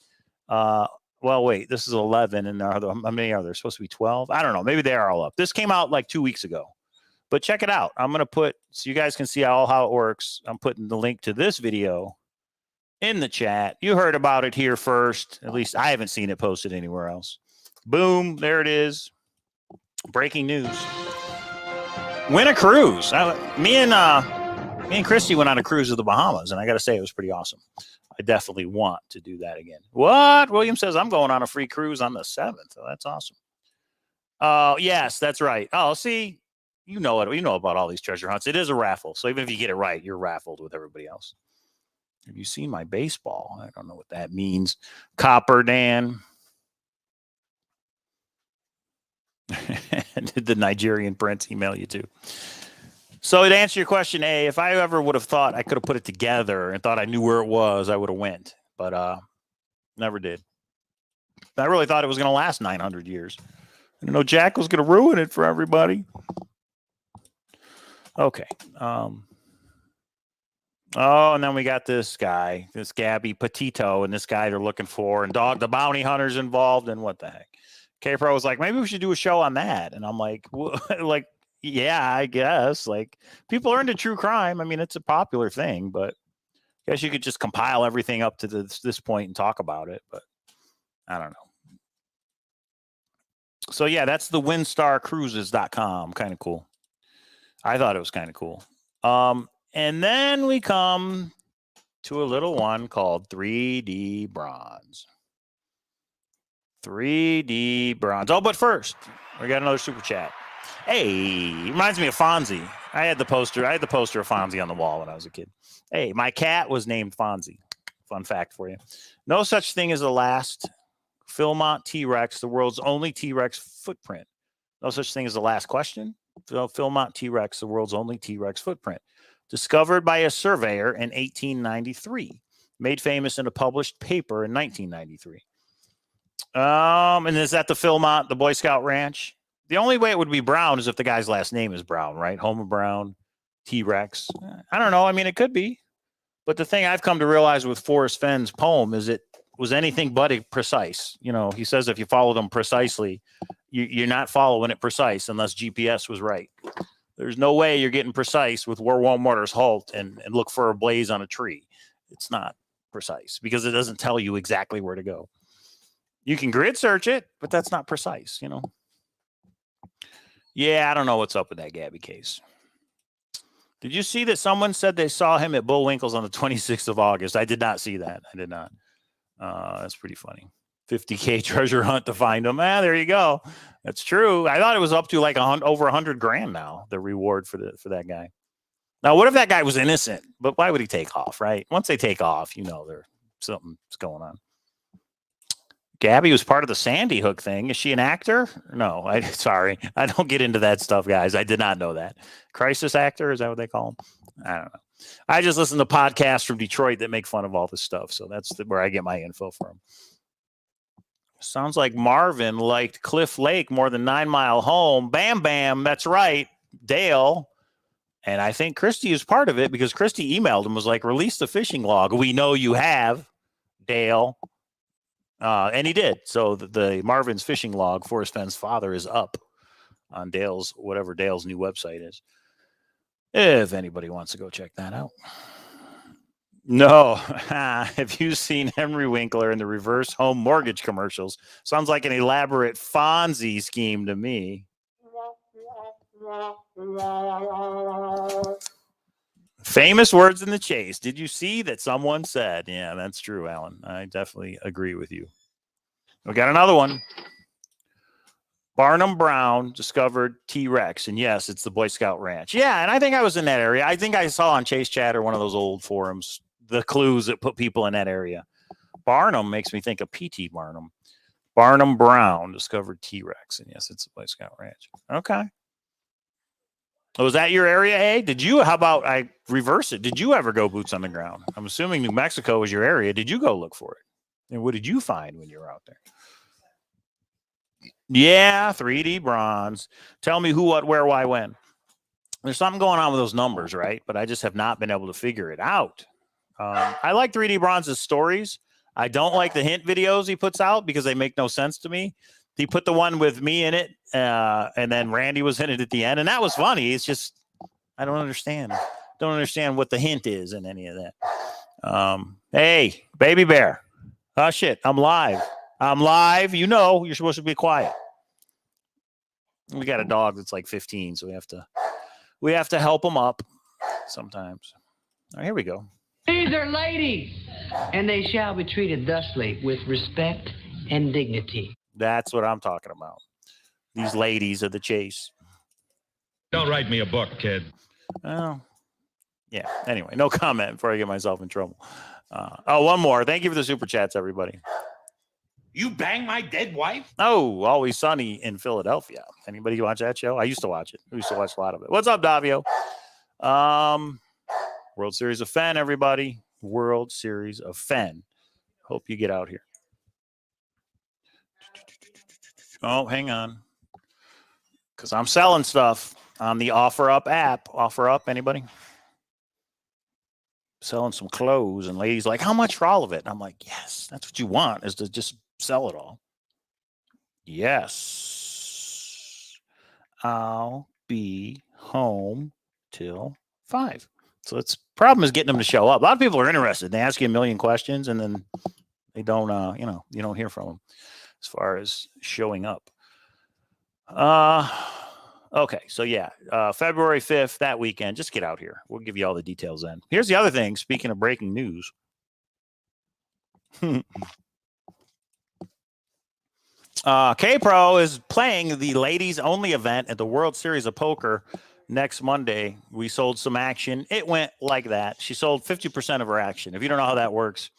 Well, wait, this is 11, and how many are there? Supposed to be 12? I don't know. Maybe they are all up. This came out like 2 weeks ago. But check it out. I'm going to put, so you guys can see how it works. I'm putting the link to this video in the chat. You heard about it here first. At least I haven't seen it posted anywhere else. Boom. There it is. Breaking news. Win a cruise. Me and Christy went on a cruise to the Bahamas, and I got to say it was pretty awesome. I definitely want to do that again. What? William says I'm going on a free cruise on the 7th. Oh, that's awesome. Yes, that's right. Oh, see, you know it. You know about all these treasure hunts. It is a raffle. So even if you get it right, you're raffled with everybody else. Have you seen my baseball? I don't know what that means. Copper Dan. Did the Nigerian prince email you too? So to answer your question, A, if I ever would have thought I could have put it together and thought I knew where it was, I would have went. But never did. I really thought it was going to last 900 years. I didn't know Jack was going to ruin it for everybody. Okay. Oh, and then we got this guy, this Gabby Petito, and this guy they're looking for, and the bounty hunter's involved, and what the heck? K-Pro was like, maybe we should do a show on that. And I'm like, yeah, I guess. Like, people are into true crime. I mean, it's a popular thing, but Guess you could just compile everything up to this point and talk about it, but I don't know. So yeah, that's the WindstarCruises.com. Kind of cool. I thought it was kind of cool. And then we come to a little one called 3D Bronze. 3D Bronze. Oh, but first, we got another super chat. Hey, reminds me of Fonzie. I had the poster of Fonzie on the wall when I was a kid. Hey, my cat was named Fonzie. Fun fact for you. No such thing as the last Philmont T-Rex, the world's only T-Rex footprint. No such thing as the last question. Philmont T-Rex, the world's only T-Rex footprint. Discovered by a surveyor in 1893. Made famous in a published paper in 1993. And is that the Philmont, the Boy Scout Ranch? The only way it would be Brown is if the guy's last name is Brown, right? Homer Brown, T-Rex. I don't know. I mean, it could be. But the thing I've come to realize with Forrest Fenn's poem is it was anything but precise. You know, he says if you follow them precisely, you're not following it precise unless GPS was right. There's no way you're getting precise with where one mortars halt and look for a blaze on a tree. It's not precise because it doesn't tell you exactly where to go. You can grid search it, but that's not precise, you know. Yeah, I don't know what's up with that Gabby case. Did you see that someone said they saw him at Bullwinkle's on the 26th of August? I did not see that. I did not. That's pretty funny. 50K treasure hunt to find him. There you go. That's true. I thought it was up to like over $100,000 now, the reward for that guy. Now, what if that guy was innocent? But why would he take off, right? Once they take off, you know, there's something's going on. Gabby was part of the Sandy Hook thing. Is she an actor? No, sorry. I don't get into that stuff, guys. I did not know that. Crisis actor, is that what they call them? I don't know. I just listen to podcasts from Detroit that make fun of all this stuff. So that's where I get my info from. Sounds like Marvin liked Cliff Lake more than 9 Mile Home. Bam, bam. That's right. Dale. And I think Christy is part of it because Christy emailed him, was like, release the fishing log. We know you have, Dale. And he did. So the Marvin's fishing log, Forrest Fenn's father, is up on whatever Dale's new website is. If anybody wants to go check that out. No. Have you seen Henry Winkler in the reverse home mortgage commercials? Sounds like an elaborate Fonzie scheme to me. Famous words in the chase. Did you see that someone said? Yeah, that's true, Alan. I definitely agree with you. We got another one. Barnum Brown discovered T-Rex. And yes, it's the Boy Scout Ranch. Yeah, and I think I was in that area. I think I saw on Chase Chat or one of those old forums the clues that put people in that area. Barnum makes me think of P.T. Barnum. Barnum Brown discovered T-Rex. And yes, it's the Boy Scout Ranch. Okay. Was that your area, A? How about I reverse it? Did you ever go boots on the ground? I'm assuming New Mexico was your area. Did you go look for it? And what did you find when you were out there? Yeah, 3D Bronze. Tell me who, what, where, why, when. There's something going on with those numbers, right? But I just have not been able to figure it out. I like 3D Bronze's stories. I don't like the hint videos he puts out because they make no sense to me. He put the one with me in it, and then Randy was in it at the end, and that was funny. It's just I don't understand. Don't understand what the hint is in any of that. Hey, baby bear. Oh, shit. I'm live. I'm live. You know, you're supposed to be quiet. We got a dog that's like 15, so we have to help him up sometimes. Right, here we go. These are ladies, and they shall be treated thusly with respect and dignity. That's what I'm talking about. These ladies of the chase. Don't write me a book, kid. Oh, yeah. Anyway, no comment before I get myself in trouble. One more. Thank you for the super chats, everybody. You bang my dead wife? Oh, Always Sunny in Philadelphia. Anybody watch that show? I used to watch it. I used to watch a lot of it. What's up, Davio? World Series of Fenn, everybody. World Series of Fenn. Hope you get out here. Oh, hang on. Because I'm selling stuff on the OfferUp app. OfferUp, anybody? Selling some clothes, and ladies like, how much for all of it? And I'm like, yes, that's what you want, is to just sell it all. Yes. I'll be home till 5. So it's problem is getting them to show up. A lot of people are interested. They ask you a million questions, and then they don't, you know, you don't hear from them as far as showing up. Okay, so yeah, February 5th, that weekend. Just get out here. We'll give you all the details then. Here's the other thing. Speaking of breaking news. K-Pro is playing the ladies only event at the World Series of Poker next Monday. We sold some action. It went like that. She sold 50% of her action. If you don't know how that works,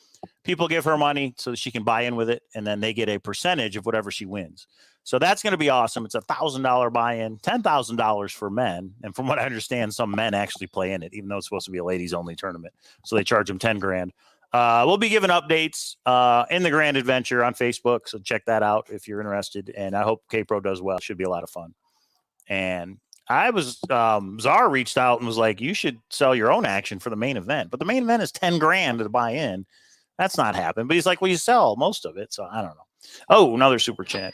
people give her money so that she can buy in with it, and then they get a percentage of whatever she wins. So that's going to be awesome. It's $1,000 buy-in, $10,000 for men. And from what I understand, some men actually play in it, even though it's supposed to be a ladies only tournament. So they charge them 10 grand. We'll be giving updates in the Grand Adventure on Facebook. So check that out if you're interested. And I hope K-Pro does well. It should be a lot of fun. And I was, Czar reached out and was like, you should sell your own action for the main event. But the main event is 10 grand to buy in. That's not happening. But he's like, well, you sell most of it. So I don't know. Oh, another super chat.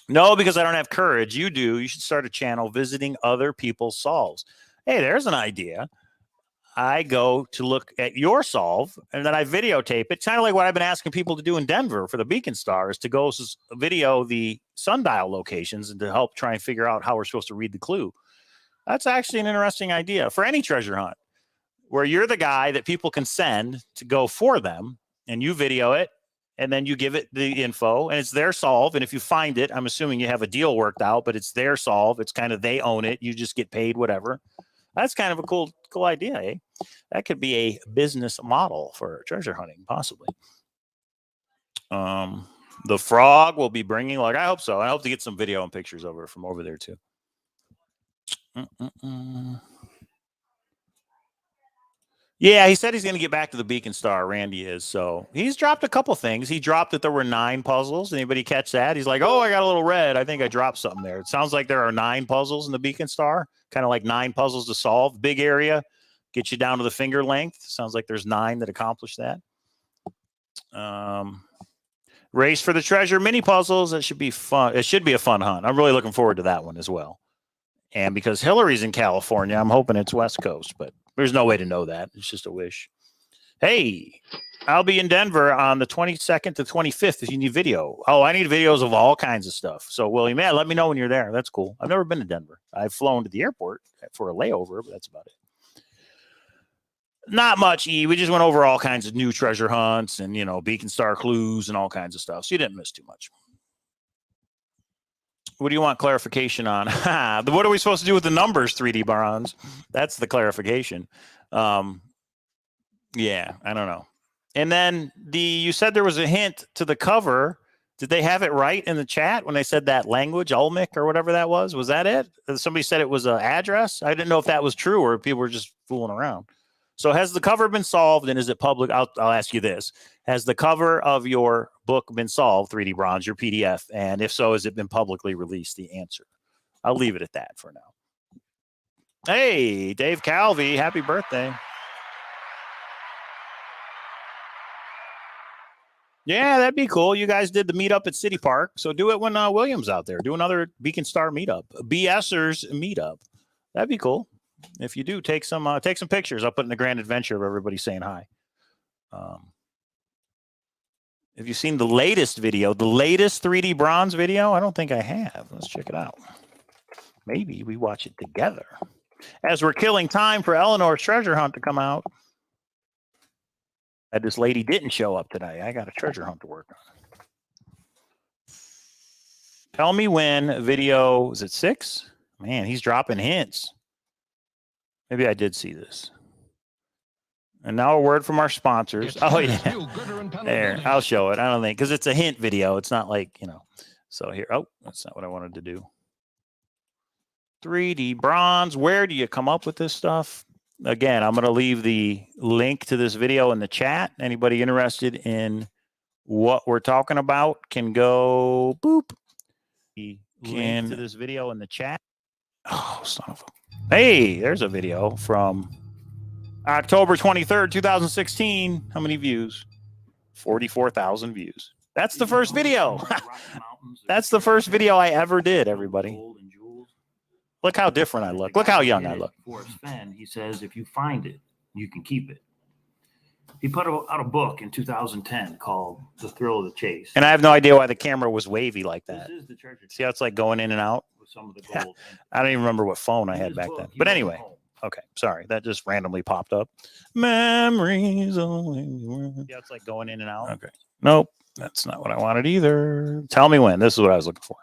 No, because I don't have courage. You do. You should start a channel visiting other people's solves. Hey, there's an idea. I go to look at your solve, and then I videotape it. Kind of like what I've been asking people to do in Denver for the Beacon Stars, to go video the sundial locations and to help try and figure out how we're supposed to read the clue. That's actually an interesting idea for any treasure hunt, where you're the guy that people can send to go for them, and you video it, and then you give it the info, and it's their solve. And if you find it, I'm assuming you have a deal worked out, but it's their solve. It's kind of, they own it. You just get paid whatever. That's kind of a cool idea, eh? That could be a business model for treasure hunting, possibly. The frog will be bringing, like, I hope so. I hope to get some video and pictures from over there too. Yeah, he said he's going to get back to the Beacon Star. Randy is. So he's dropped a couple things. He dropped that there were 9 puzzles. Anybody catch that? He's like, oh, I got a little red. I think I dropped something there. It sounds like there are 9 puzzles in the Beacon Star, kind of like 9 puzzles to solve. Big area, get you down to the finger length. Sounds like there's 9 that accomplish that. Race for the treasure mini puzzles. That should be fun. It should be a fun hunt. I'm really looking forward to that one as well. And because Hillary's in California, I'm hoping it's West Coast, but there's no way to know that. It's just a wish. Hey, I'll be in Denver on the 22nd to 25th if you need video. Oh, I need videos of all kinds of stuff. So, William, yeah, let me know when you're there. That's cool. I've never been to Denver. I've flown to the airport for a layover, but that's about it. Not much, E. We just went over all kinds of new treasure hunts and, you know, Beacon Star clues and all kinds of stuff. So you didn't miss too much. What do you want clarification on? What are we supposed to do with the numbers, 3D Bronze? That's the clarification. Yeah, I don't know. And then you said there was a hint to the cover. Did they have it right in the chat when they said that language, Olmec or whatever that was? Was that it? Somebody said it was an address. I didn't know if that was true or if people were just fooling around. So has the cover been solved, and is it public? I'll ask you this. Has the cover of your book been solved, 3D Bronze, your PDF? And if so, has it been publicly released? The answer. I'll leave it at that for now. Hey, Dave Calvi, happy birthday. Yeah, that'd be cool. You guys did the meetup at City Park, so do it when William's out there. Do another Beacon Star meetup, BSers meetup. That'd be cool. If you do, take some pictures. I'll put in the Grand Adventure of everybody saying hi. Have you seen the latest video, the latest 3D Bronze video? I don't think I have. Let's check it out. Maybe we watch it together as we're killing time for Eleanor's treasure hunt to come out. This lady didn't show up today. I got a treasure hunt to work on. Tell me when video, is it 6? Man, he's dropping hints. Maybe I did see this. And now a word from our sponsors. Oh, yeah. There, I'll show it. I don't think, because it's a hint video. It's not like, you know. So here, oh, that's not what I wanted to do. 3D Bronze. Where do you come up with this stuff? Again, I'm going to leave the link to this video in the chat. Anybody interested in what we're talking about can go boop. Link to this video in the chat. Oh, son of a... Hey, there's a video from October 23rd, 2016. How many views? 44,000 views. That's the first video. That's the first video I ever did, everybody. Look how different I look. Look how young I look. Forrest Fenn, he says, if you find it, you can keep it. He put out a book in 2010 called The Thrill of the Chase. And I have no idea why the camera was wavy like that. This is the treasure See how it's like going in and out? with some of the gold. I don't even remember what phone I had back then. But anyway, okay, sorry. That just randomly popped up. Memories. Yeah, it's like going in and out. Okay. Nope, that's not what I wanted either. Tell me when. This is what I was looking for.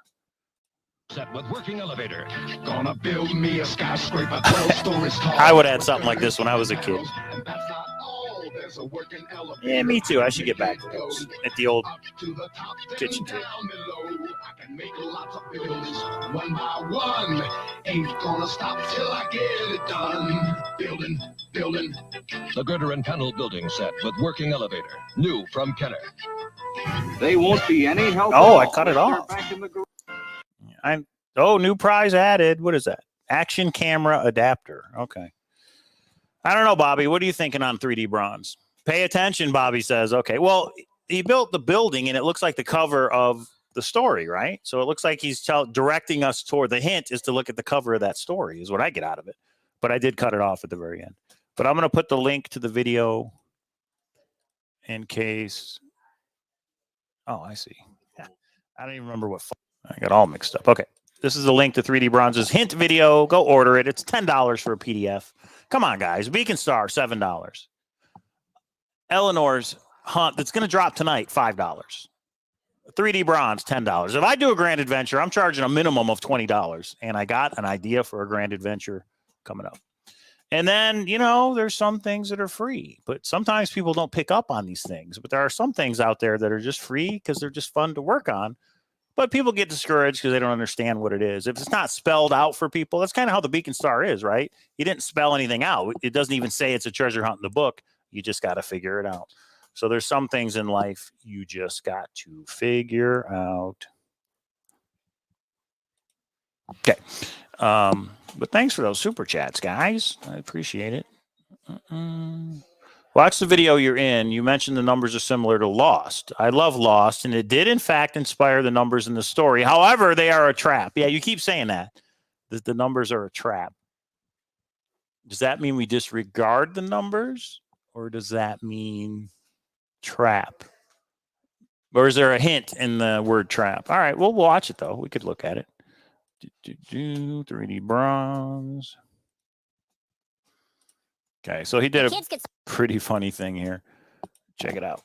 Set with working elevator. Gonna build me a skyscraper 12 stories tall. I would have had something like this when I was a kid. Yeah, me too. I should get back to those at the old kitchen table. I can make lots of buildings one by one. Ain't gonna stop till I get it done. Building. The girder and panel building set with working elevator. New from Kenner. They won't be any help. Oh, I cut it off. New prize added. What is that? Action camera adapter. Okay. I don't know, Bobby. What are you thinking on 3D bronze? Pay attention, Bobby says. Okay. Well, he built the building, and it looks like the cover of the story, right? So it looks like he's directing us toward the hint is to look at the cover of that story is what I get out of it. But I did cut it off at the very end. But I'm going to put the link to the video in case. Oh, I see. Yeah. I don't even remember what. I got all mixed up. Okay. This is a link to 3D Bronze's hint video. Go order it. It's $10 for a PDF. Come on, guys. Beacon Star, $7. Eleanor's Hunt, that's going to drop tonight, $5. 3D Bronze, $10. If I do a Grand Adventure, I'm charging a minimum of $20. And I got an idea for a Grand Adventure coming up. And then, there's some things that are free. But sometimes people don't pick up on these things. But there are some things out there that are just free because they're just fun to work on. But people get discouraged because they don't understand what it is. If it's not spelled out for people, that's kind of how the Beacon Star is, right? He didn't spell anything out. It doesn't even say it's a treasure hunt in the book. You just got to figure it out. So there's some things in life you just got to figure out. Okay. But thanks for those super chats, guys. I appreciate it. Watch the video you're in. You mentioned the numbers are similar to Lost. I love Lost, and it did, in fact, inspire the numbers in the story. However, they are a trap. Yeah, you keep saying that. The numbers are a trap. Does that mean we disregard the numbers, or does that mean trap? Or is there a hint in the word trap? All right, we'll watch it, though. We could look at it. 3D Bronze. Okay, so he did a pretty funny thing here. Check it out.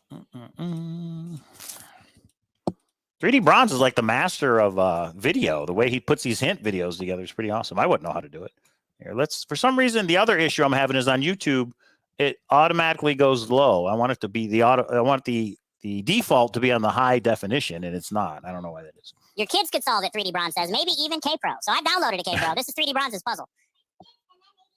3D Bronze is like the master of video. The way he puts these hint videos together is pretty awesome. I wouldn't know how to do it. Here, for some reason, the other issue I'm having is on YouTube, it automatically goes low. I want it to be I want the default to be on the high definition, and it's not. I don't know why that is. Your kids could solve it, 3D Bronze says. Maybe even K-Pro. So I downloaded a K-Pro. This is 3D Bronze's puzzle.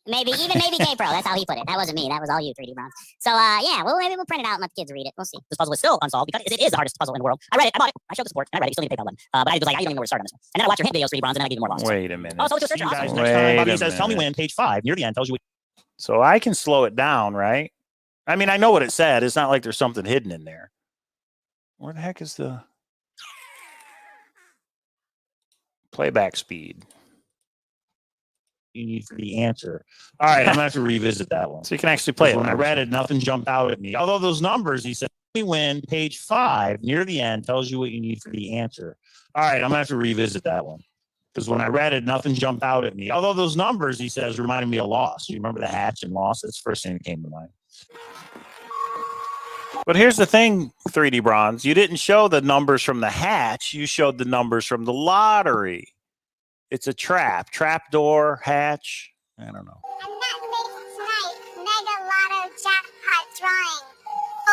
Maybe K-Pro. That's how he put it. That wasn't me. That was all you, 3D Bronze. So, yeah, well, maybe we'll print it out and let the kids read it. We'll see. This puzzle is still unsolved because it is the hardest puzzle in the world. I read it. I bought it. I showed the support. And I read it. You still need a PayPal button. But I was like, I don't even know where to start on this one. And then I watched your hint videos, 3D Bronze, and then I gave you more lost. Wait a minute. Oh, so it's a search. Guys, awesome. next time, Bobby says, tell me when. Page 5, near the end, tells you what. So I can slow it down, right? I mean, I know what it said. It's not like there's something hidden in there. Where the heck is the playback speed? You need the answer. All right, I'm going to have to revisit that one. So you can actually play it. When I read it, nothing jumped out at me. Although those numbers, he said, "Tell me when," page 5, near the end, tells you what you need for the answer. All right, I'm going to have to revisit that one. Because when I read it, nothing jumped out at me. Although those numbers, he says, reminded me of Lost. You remember the hatch and Lost? That's the first thing that came to mind. But here's the thing, 3D Bronze. You didn't show the numbers from the hatch. You showed the numbers from the lottery. It's a trap. Trap door, hatch. I don't know. I'm not making tonight. Mega Lotto jackpot drawing.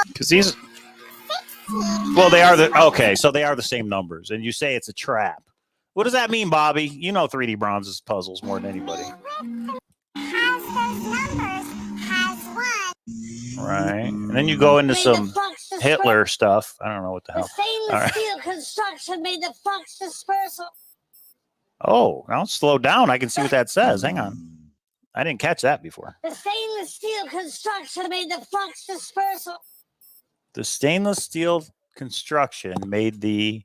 Because these... Well, they are okay, so they are the same numbers. And you say it's a trap. What does that mean, Bobby? You know 3D Bronze's puzzles more than anybody. Has those numbers, has one. Right. And then you go into some Hitler stuff. I don't know what the hell. Stainless steel construction made the Fox dispersal. Oh, now slow down. I can see what that says. Hang on. I didn't catch that before. The stainless steel construction made the Fox dispersal. The stainless steel construction made the...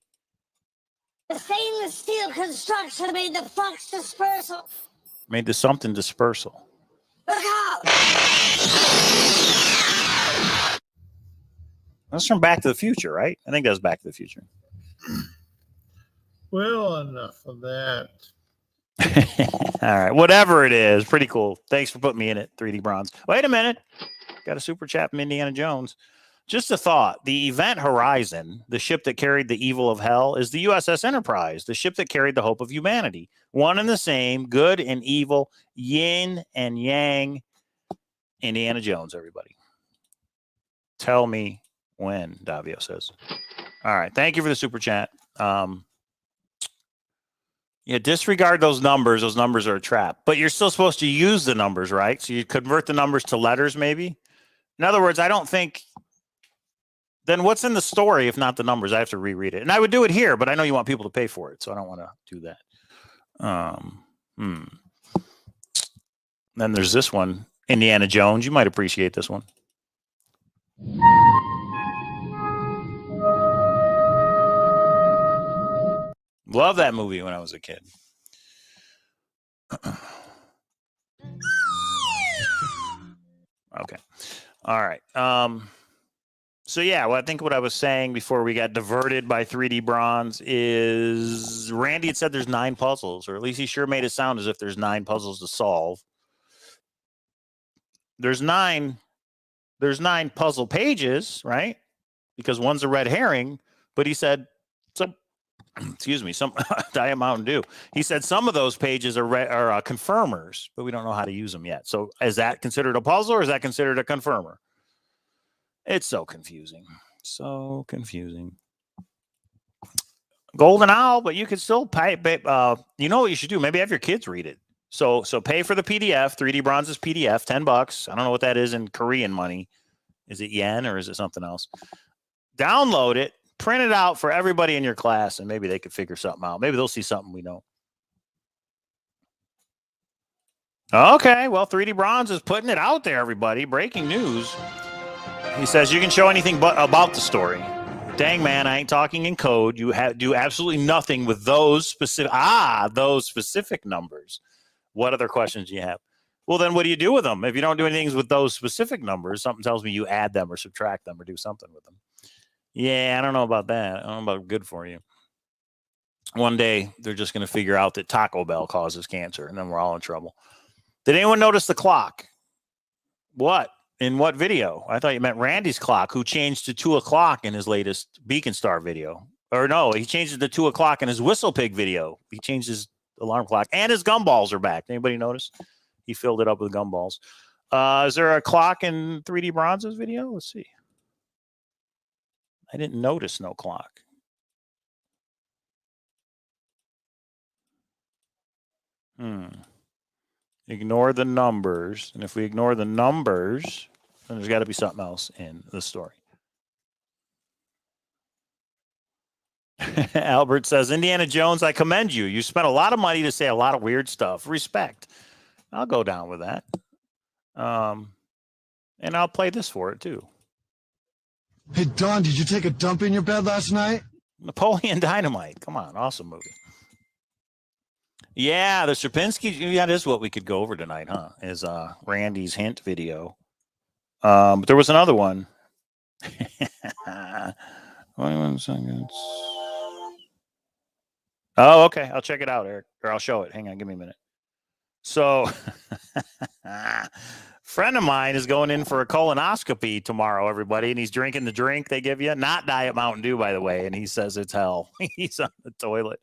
The stainless steel construction made the Fox dispersal. Made the something dispersal. That's from Back to the Future, right? I think that was Back to the Future. Well, enough of that. All right. Whatever it is. Pretty cool. Thanks for putting me in it, 3D Bronze. Wait a minute. Got a super chat from Indiana Jones. Just a thought. The Event Horizon, the ship that carried the evil of hell, is the USS Enterprise, the ship that carried the hope of humanity. One and the same, good and evil, yin and yang. Indiana Jones, everybody. Tell me when, Davio says. All right. Thank you for the super chat. Yeah, disregard those numbers. Those numbers are a trap. But you're still supposed to use the numbers, right? So you convert the numbers to letters, maybe? In other words, I don't think... Then what's in the story if not the numbers? I have to reread it. And I would do it here, but I know you want people to pay for it, so I don't want to do that. Then there's this one, Indiana Jones. You might appreciate this one. Love that movie when I was a kid. Okay. All right. So yeah, well, I think what I was saying before we got diverted by 3D Bronze is Randy had said there's 9 puzzles, or at least he sure made it sound as if there's 9 puzzles to solve. There's 9 puzzle pages, right? Because one's a red herring, but he said some Diet Mountain Dew. He said some of those pages are confirmers, but we don't know how to use them yet. So is that considered a puzzle or is that considered a confirmer? It's so confusing. So confusing. Golden Owl, but you could still pay. You know what you should do? Maybe have your kids read it. So pay for the PDF, 3D Bronze's PDF, $10. I don't know what that is in Korean money. Is it yen or is it something else? Download it, print it out for everybody in your class, and maybe they could figure something out. Maybe they'll see something we don't. Okay, well, 3D Bronze is putting it out there, everybody. Breaking news. He says you can show anything but about the story. Dang, man, I ain't talking in code. You do absolutely nothing with those specific numbers. What other questions do you have? Well, then what do you do with them? If you don't do anything with those specific numbers, something tells me you add them or subtract them or do something with them. Yeah, I don't know about that. I don't know about good for you. One day, they're just going to figure out that Taco Bell causes cancer, and then we're all in trouble. Did anyone notice the clock? What? In what video? I thought you meant Randy's clock, who changed to 2 o'clock in his latest Beacon Star video. Or no, he changed it to 2 o'clock in his Whistle Pig video. He changed his alarm clock. And his gumballs are back. Anybody notice? He filled it up with gumballs. Is there a clock in 3D Bronze's video? Let's see. I didn't notice no clock. Ignore the numbers. And if we ignore the numbers, then there's got to be something else in the story. Albert says, Indiana Jones, I commend you. You spent a lot of money to say a lot of weird stuff. Respect. I'll go down with that. And I'll play this for it, too. Hey, Don, did you take a dump in your bed last night? Napoleon Dynamite. Come on. Awesome movie. Yeah, the Sierpinski. Yeah, that is what we could go over tonight, huh? Is Randy's hint video. But there was another one. 21 seconds. Oh, okay. I'll check it out, Eric. Or I'll show it. Hang on. Give me a minute. So, friend of mine is going in for a colonoscopy tomorrow, everybody, and he's drinking the drink they give you. Not Diet Mountain Dew, by the way, and he says it's hell. He's on the toilet.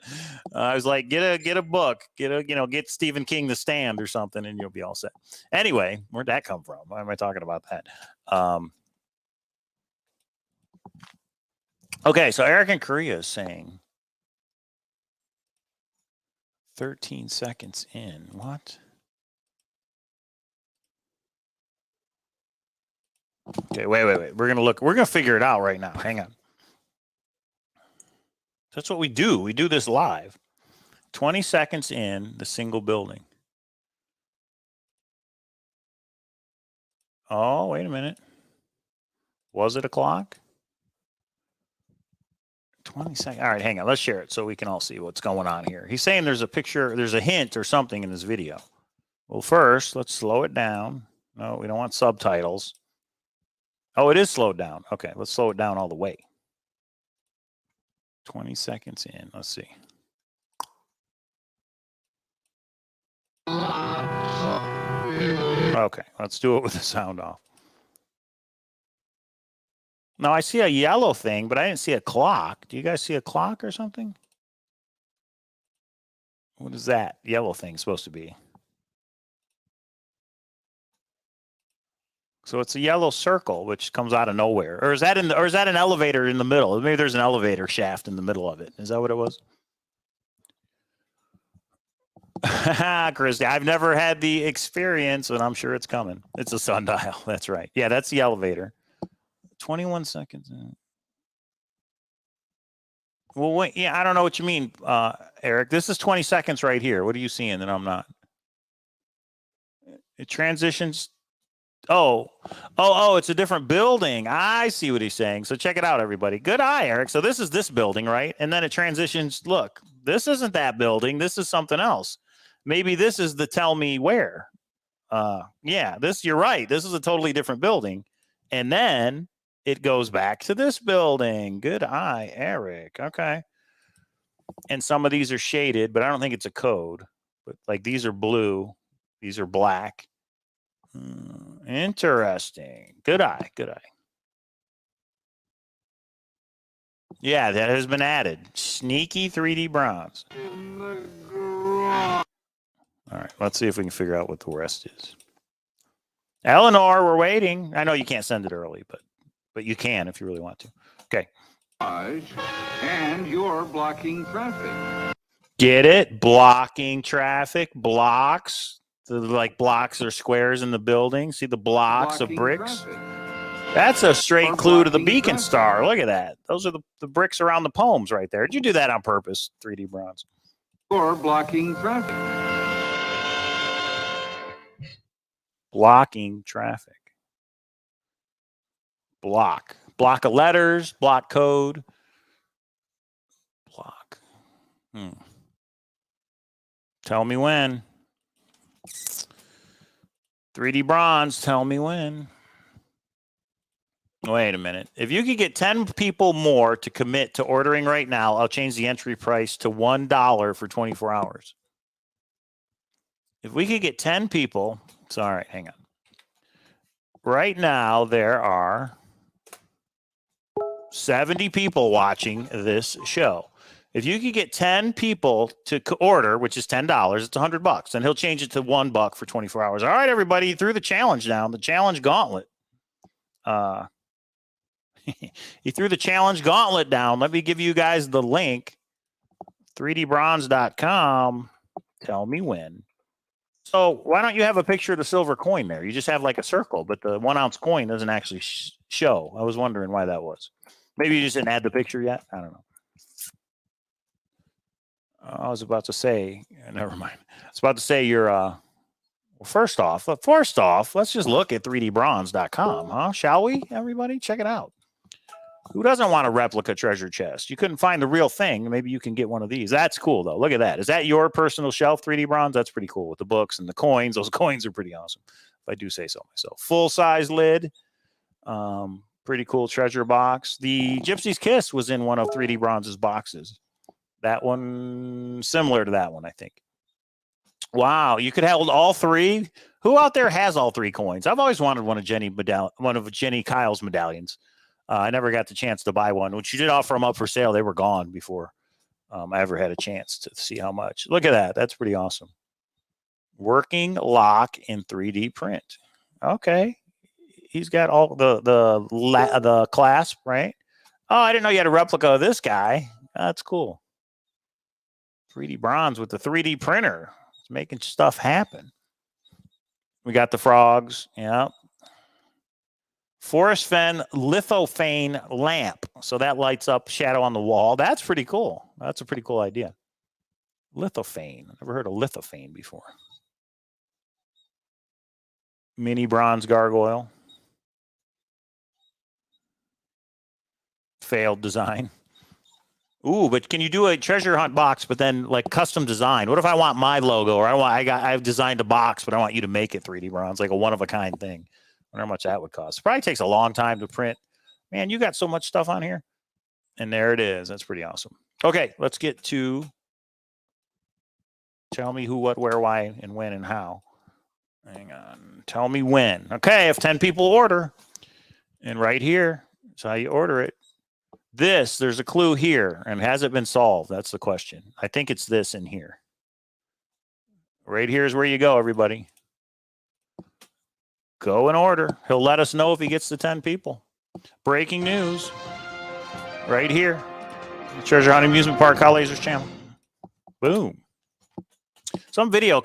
I was like, get a book. Get Stephen King The Stand or something, and you'll be all set. Anyway, where'd that come from? Why am I talking about that? Okay, so Eric in Korea is saying 13 seconds in. What? Okay, wait. We're going to look. We're going to figure it out right now. Hang on. That's what we do. We do this live. 20 seconds in the single building. Oh, wait a minute. Was it a clock? 20 seconds. All right, hang on. Let's share it so we can all see what's going on here. He's saying there's a picture, there's a hint or something in this video. Well, first, let's slow it down. No, we don't want subtitles. Oh, it is slowed down. Okay, let's slow it down all the way. 20 seconds in. Let's see. Okay, let's do it with the sound off. Now, I see a yellow thing, but I didn't see a clock. Do you guys see a clock or something? What is that yellow thing supposed to be? So it's a yellow circle which comes out of nowhere. Or is that or is that an elevator in the middle? Maybe there's an elevator shaft in the middle of it. Is that what it was? Christy, I've never had the experience, but I'm sure it's coming. It's a sundial. That's right. Yeah, that's the elevator. 21 seconds. Well, wait, yeah, I don't know what you mean, Eric. This is 20 seconds right here. What are you seeing that I'm not? It transitions. Oh, it's a different building. I see what he's saying. So check it out, everybody. Good eye, Eric. So this is this building, right? And then it transitions. Look, this isn't that building. This is something else. Maybe this is the tell me where. Yeah, you're right. This is a totally different building. And then it goes back to this building. Good eye, Eric. Okay. And some of these are shaded, but I don't think it's a code. But like these are blue. These are black. Interesting. Good eye. Good eye. Yeah, that has been added. Sneaky 3D bronze. All right, let's see if we can figure out what the rest is. Eleanor, we're waiting. I know you can't send it early, but you can if you really want to. Okay. And you're blocking traffic. Get it? Blocking traffic. Blocks. Like blocks or squares in the building. See the blocks of bricks? Traffic. That's a straight clue to the beacon traffic. Star. Look at that. Those are the bricks around the poems right there. Did you do that on purpose, 3D bronze? Or blocking traffic. Blocking traffic. Block. Block of letters. Block code. Block. Tell me when. 3D bronze, tell me when. Wait a minute. If you could get 10 people more to commit to ordering right now, I'll change the entry price to $1 for 24 hours. If we could get 10 people, it's all right, hang on. Right now, there are 70 people watching this show. If you could get 10 people to order, which is $10, it's $100, and he'll change it to $1 for 24 hours. All right, everybody, he threw the challenge down, the challenge gauntlet. He threw the challenge gauntlet down. Let me give you guys the link. 3dbronze.com. Tell me when. So why don't you have a picture of the silver coin there? You just have like a circle, but the 1 ounce coin doesn't actually show. I was wondering why that was. Maybe you just didn't add the picture yet. I don't know. I was about to say, never mind. I was about to say you're, well, first off, let's just look at 3dbronze.com, huh? Shall we, everybody? Check it out. Who doesn't want a replica treasure chest? You couldn't find the real thing. Maybe you can get one of these. That's cool, though. Look at that. Is that your personal shelf, 3D bronze? That's pretty cool with the books and the coins. Those coins are pretty awesome, if I do say so myself. Full-size lid. Pretty cool treasure box. The Gypsy's Kiss was in one of 3D bronze's boxes. That one, similar to that one, I think. Wow, you could hold all three. Who out there has all three coins? I've always wanted one of Jenny Kyle's medallions. I never got the chance to buy one. When she did offer them up for sale, they were gone before I ever had a chance to see how much. Look at that. That's pretty awesome. Working lock in 3D print. Okay. He's got all the clasp, right? Oh, I didn't know you had a replica of this guy. That's cool. 3D bronze with the 3D printer. It's making stuff happen. We got the frogs. Yeah. Forrest Fenn lithophane lamp. So that lights up shadow on the wall. That's pretty cool. That's a pretty cool idea. Lithophane. Never heard of lithophane before. Mini bronze gargoyle. Failed design. Ooh, but can you do a treasure hunt box, but then like custom design? What if I want my logo, or I've designed a box, but I want you to make it 3D bronze, like a one of a kind thing? I wonder how much that would cost. It probably takes a long time to print. Man, you got so much stuff on here. And there it is. That's pretty awesome. Okay, let's get to tell me who, what, where, why, and when, and how. Hang on. Tell me when. Okay, if 10 people order, and right here is how you order it. There's a clue here, and has it been solved? That's the question. I think it's this in here. Right here is where you go, everybody. Go and order. He'll let us know if he gets to 10 people. Breaking news. Right here. Treasure Hunt Amusement Park Cowlazars channel. Boom. Some video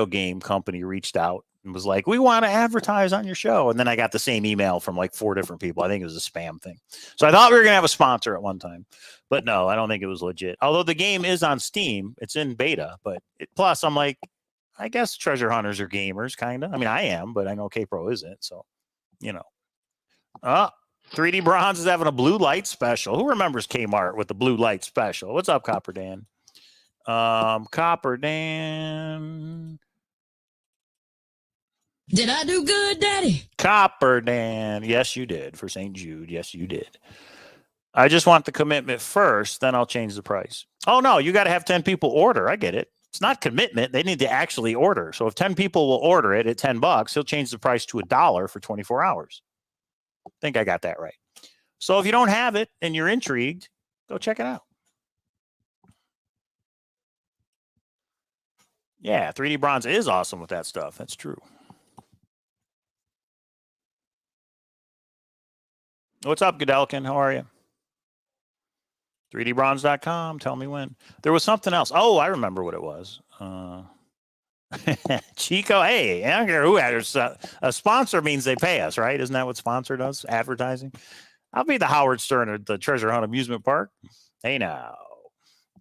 game company reached out and was like, we want to advertise on your show. And then I got the same email from like 4 different people. I think it was a spam thing. So I thought we were going to have a sponsor at one time. But no, I don't think it was legit. Although the game is on Steam. It's in beta. But plus, I'm like, I guess treasure hunters are gamers, kind of. I mean, I am, but I know K-Pro isn't. So, you know. 3D Bronze is having a blue light special. Who remembers Kmart with the blue light special? What's up, Copper Dan? Copper Dan. Did I do good, Daddy? Copper Dan. Yes, you did. For St. Jude. Yes, you did. I just want the commitment first, then I'll change the price. Oh, no, you got to have 10 people order. I get it. It's not commitment. They need to actually order. So if 10 people will order it at $10, he'll change the price to $1 for 24 hours. I think I got that right. So if you don't have it and you're intrigued, go check it out. Yeah, 3D Bronze is awesome with that stuff. That's true. What's up, Godelkin? How are you? 3dbronze.com. Tell me when. There was something else. Oh, I remember what it was. Chico, hey, I don't care who has a sponsor means they pay us, right? Isn't that what sponsor does? Advertising. I'll be the Howard Stern at the Treasure Hunt Amusement Park. Hey, now.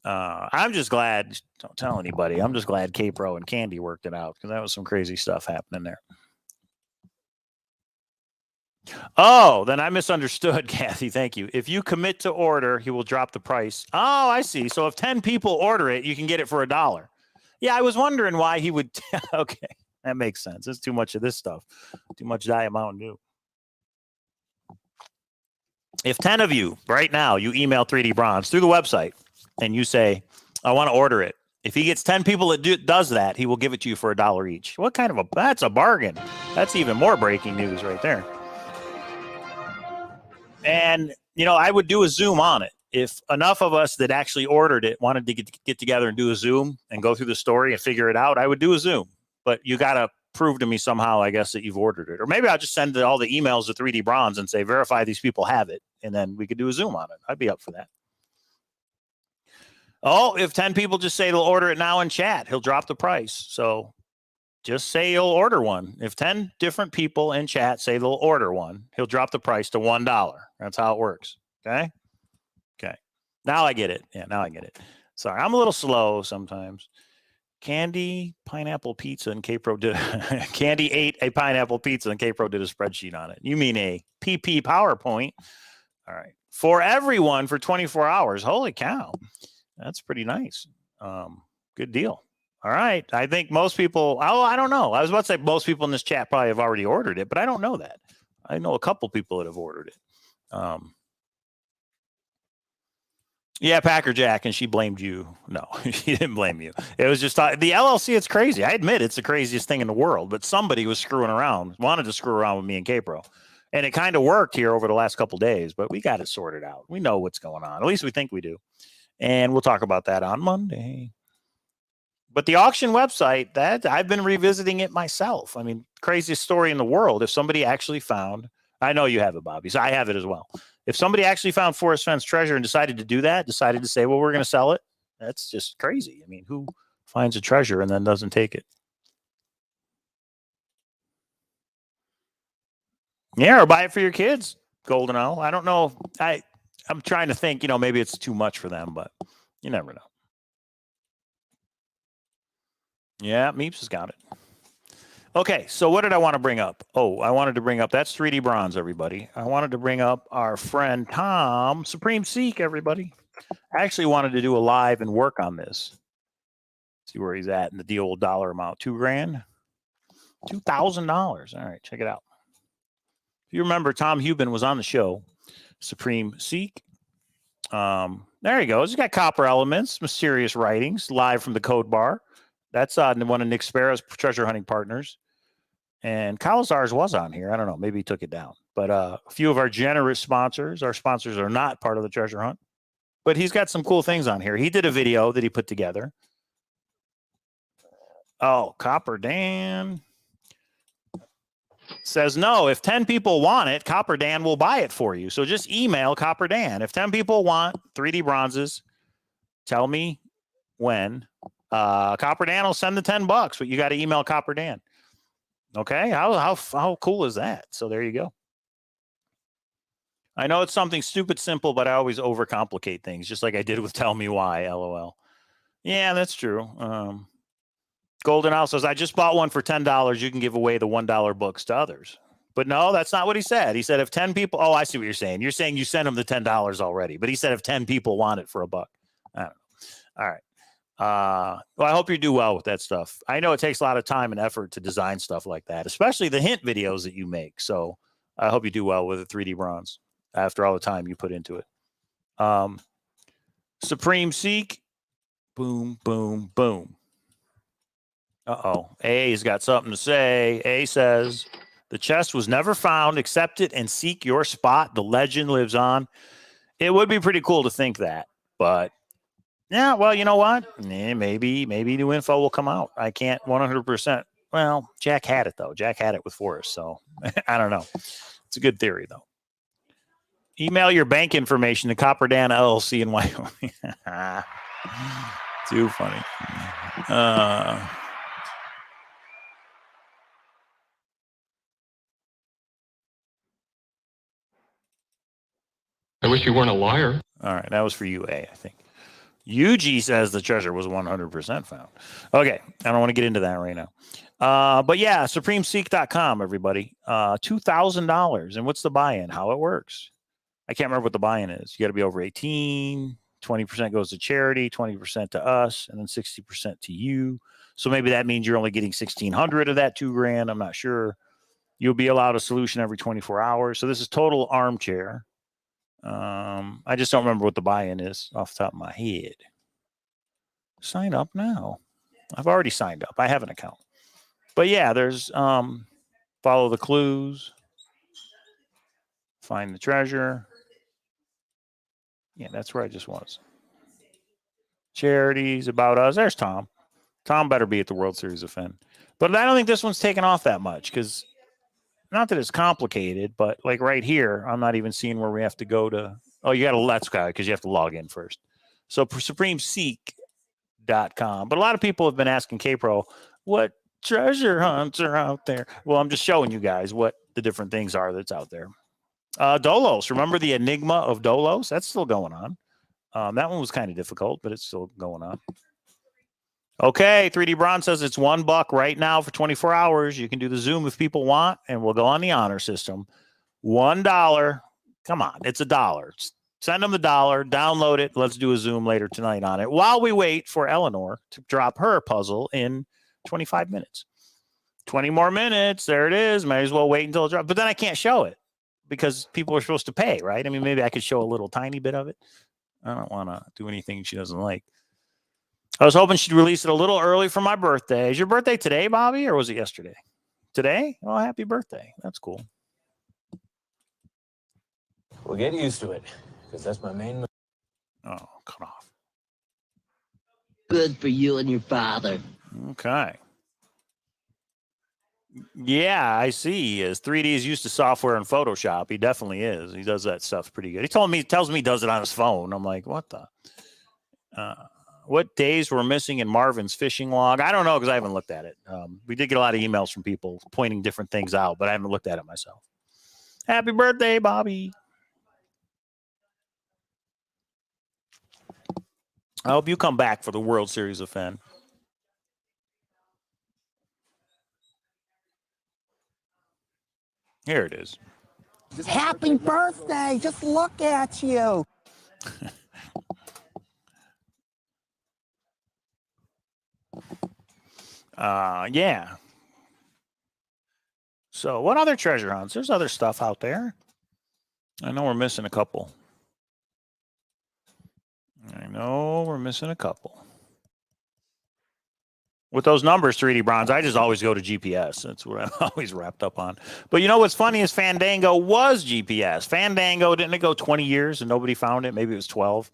I'm just glad. Don't tell anybody. I'm just glad K-Pro and Candy worked it out because that was some crazy stuff happening there. Oh, then I misunderstood, Kathy. Thank you. If you commit to order, he will drop the price. Oh, I see. So if 10 people order it, you can get it for $1. Yeah, I was wondering why he would. Okay, that makes sense. It's too much of this stuff. Too much Diet Mountain Dew. If 10 of you right now, you email 3D Bronze through the website and you say, I want to order it. If he gets 10 people that does that, he will give it to you for $1 each. What kind of that's a bargain. That's even more breaking news right there. And, you know, I would do a Zoom on it. If enough of us that actually ordered it wanted to get together and do a Zoom and go through the story and figure it out, I would do a Zoom. But you got to prove to me somehow, I guess, that you've ordered it. Or maybe I'll just send all the emails to 3D Bronze and say, verify these people have it. And then we could do a Zoom on it. I'd be up for that. Oh, if 10 people just say they'll order it now in chat, he'll drop the price. So just say you'll order one. If 10 different people in chat say they'll order one, he'll drop the price to $1. That's how it works. Okay? Okay. Now I get it. Yeah, now I get it. Sorry, I'm a little slow sometimes. Candy, pineapple pizza, and K-Pro did. Candy ate a pineapple pizza, and K-Pro did a spreadsheet on it. You mean a PP PowerPoint? All right. For everyone for 24 hours. Holy cow. That's pretty nice. Good deal. All right. I think most people, I don't know. I was about to say most people in this chat probably have already ordered it, but I don't know that. I know a couple people that have ordered it. Yeah, Packer Jack, and she blamed you. No, she didn't blame you. It was just the LLC. It's crazy. I admit it's the craziest thing in the world, but somebody was screwing around, wanted to screw around with me and K-Pro. And it kind of worked here over the last couple of days, but we got it sorted out. We know what's going on. At least we think we do. And we'll talk about that on Monday. But the auction website, that I've been revisiting it myself. I mean, craziest story in the world. If somebody actually found, I know you have it, Bobby, so I have it as well. If somebody actually found Forrest Fenn's treasure and decided to do that, decided to say, well, we're going to sell it, that's just crazy. I mean, who finds a treasure and then doesn't take it? Yeah, or buy it for your kids, Golden O. I don't know. I'm trying to think, maybe it's too much for them, but you never know. Yeah, Meeps has got it. Okay, so what did I want to bring up? Oh, I wanted to bring up, that's 3D Bronze, everybody. I wanted to bring up our friend Tom, Supreme Seek, everybody. I actually wanted to do a live and work on this. See where he's at in the old dollar amount. $2,000, $2,000. All right, check it out. If you remember, Tom Hubin was on the show. Supreme Seek. There he goes. He's got copper elements, mysterious writings, live from the code bar. That's one of Nick Sparrow's treasure hunting partners. And Cowlazars was on here. I don't know. Maybe he took it down. But a few of our generous sponsors. Our sponsors are not part of the treasure hunt. But he's got some cool things on here. He did a video that he put together. Oh, Copper Dan says, no, if 10 people want it, Copper Dan will buy it for you. So just email Copper Dan. If 10 people want 3D bronzes, tell me when. Copper Dan will send the $10, but you got to email Copper Dan. Okay, how cool is that? So there you go. I know it's something stupid simple, but I always overcomplicate things, just like I did with Tell Me Why, LOL. Yeah, that's true. Golden Owl says, I just bought one for $10. You can give away the $1 books to others. But no, that's not what he said. He said if 10 people, oh, I see what you're saying. You're saying you sent him the $10 already, but he said if 10 people want it for $1. I don't know. All right. Well, I hope you do well with that stuff. I know it takes a lot of time and effort to design stuff like that, especially the hint videos that you make. So I hope you do well with the 3D bronze after all the time you put into it. Supreme Seek. Boom, boom, boom. Uh-oh. A's got something to say. A says, the chest was never found. Accept it and seek your spot. The legend lives on. It would be pretty cool to think that, but yeah, well, you know what? Maybe new info will come out. I can't 100%. Well, Jack had it, though. Jack had it with Forrest, so I don't know. It's a good theory, though. Email your bank information to Copper Dan LLC in Wyoming. Too funny. I wish you weren't a liar. All right, that was for you, A, I think. UG says the treasure was 100% found. Okay, I don't want to get into that right now. But yeah, supremeseek.com, everybody. $2,000. And what's the buy-in? How it works? I can't remember what the buy-in is. You got to be over 18. 20% goes to charity, 20% to us, and then 60% to you. So maybe that means you're only getting $1,600 of that $2,000. I'm not sure. You'll be allowed a solution every 24 hours. So this is total armchair. I just don't remember what the buy-in is off the top of my head. Sign up now. I've already signed up. I have an account. But yeah, there's follow the clues, find the treasure. Yeah, that's where I just was. Charities, about us. There's Tom. Tom better be at the World Series of Fenn. But I don't think this one's taken off that much because not that it's complicated, but like right here, I'm not even seeing where we have to go to. Oh, you got to Let's Go because you have to log in first. So supremeseek.com. But a lot of people have been asking K-Pro, what treasure hunts are out there? Well, I'm just showing you guys what the different things are that's out there. Dolos. Remember the Enigma of Dolos? That's still going on. That one was kind of difficult, but it's still going on. Okay, 3D Bronze says it's $1 right now for 24 hours. You can do the Zoom if people want, and we'll go on the honor system. $1. Come on, it's $1. Send them the $1, download it. Let's do a Zoom later tonight on it while we wait for Eleanor to drop her puzzle in 25 minutes. 20 more minutes. There it is. Might as well wait until it drops. But then I can't show it because people are supposed to pay, right? I mean, maybe I could show a little tiny bit of it. I don't want to do anything she doesn't like. I was hoping she'd release it a little early for my birthday. Is your birthday today, Bobby, or was it yesterday? Today? Oh, happy birthday. That's cool. We'll get used to it, because that's my main... Oh, cut off. Good for you and your father. Okay. Yeah, I see he is. 3D is used to software and Photoshop. He definitely is. He does that stuff pretty good. He tells me he does it on his phone. I'm like, what the... what days were missing in Marvin's fishing log? I don't know because I haven't looked at it. We did get a lot of emails from people pointing different things out, but I haven't looked at it myself. Happy birthday, Bobby. I hope you come back for the World Series of Fenn. Here it is. Happy birthday. Just look at you. Yeah. So what other treasure hunts? There's other stuff out there. I know we're missing a couple. With those numbers, 3D Bronze, I just always go to GPS. That's what I'm always wrapped up on. But you know what's funny is Fandango was GPS. Fandango, didn't it go 20 years and nobody found it? Maybe it was 12.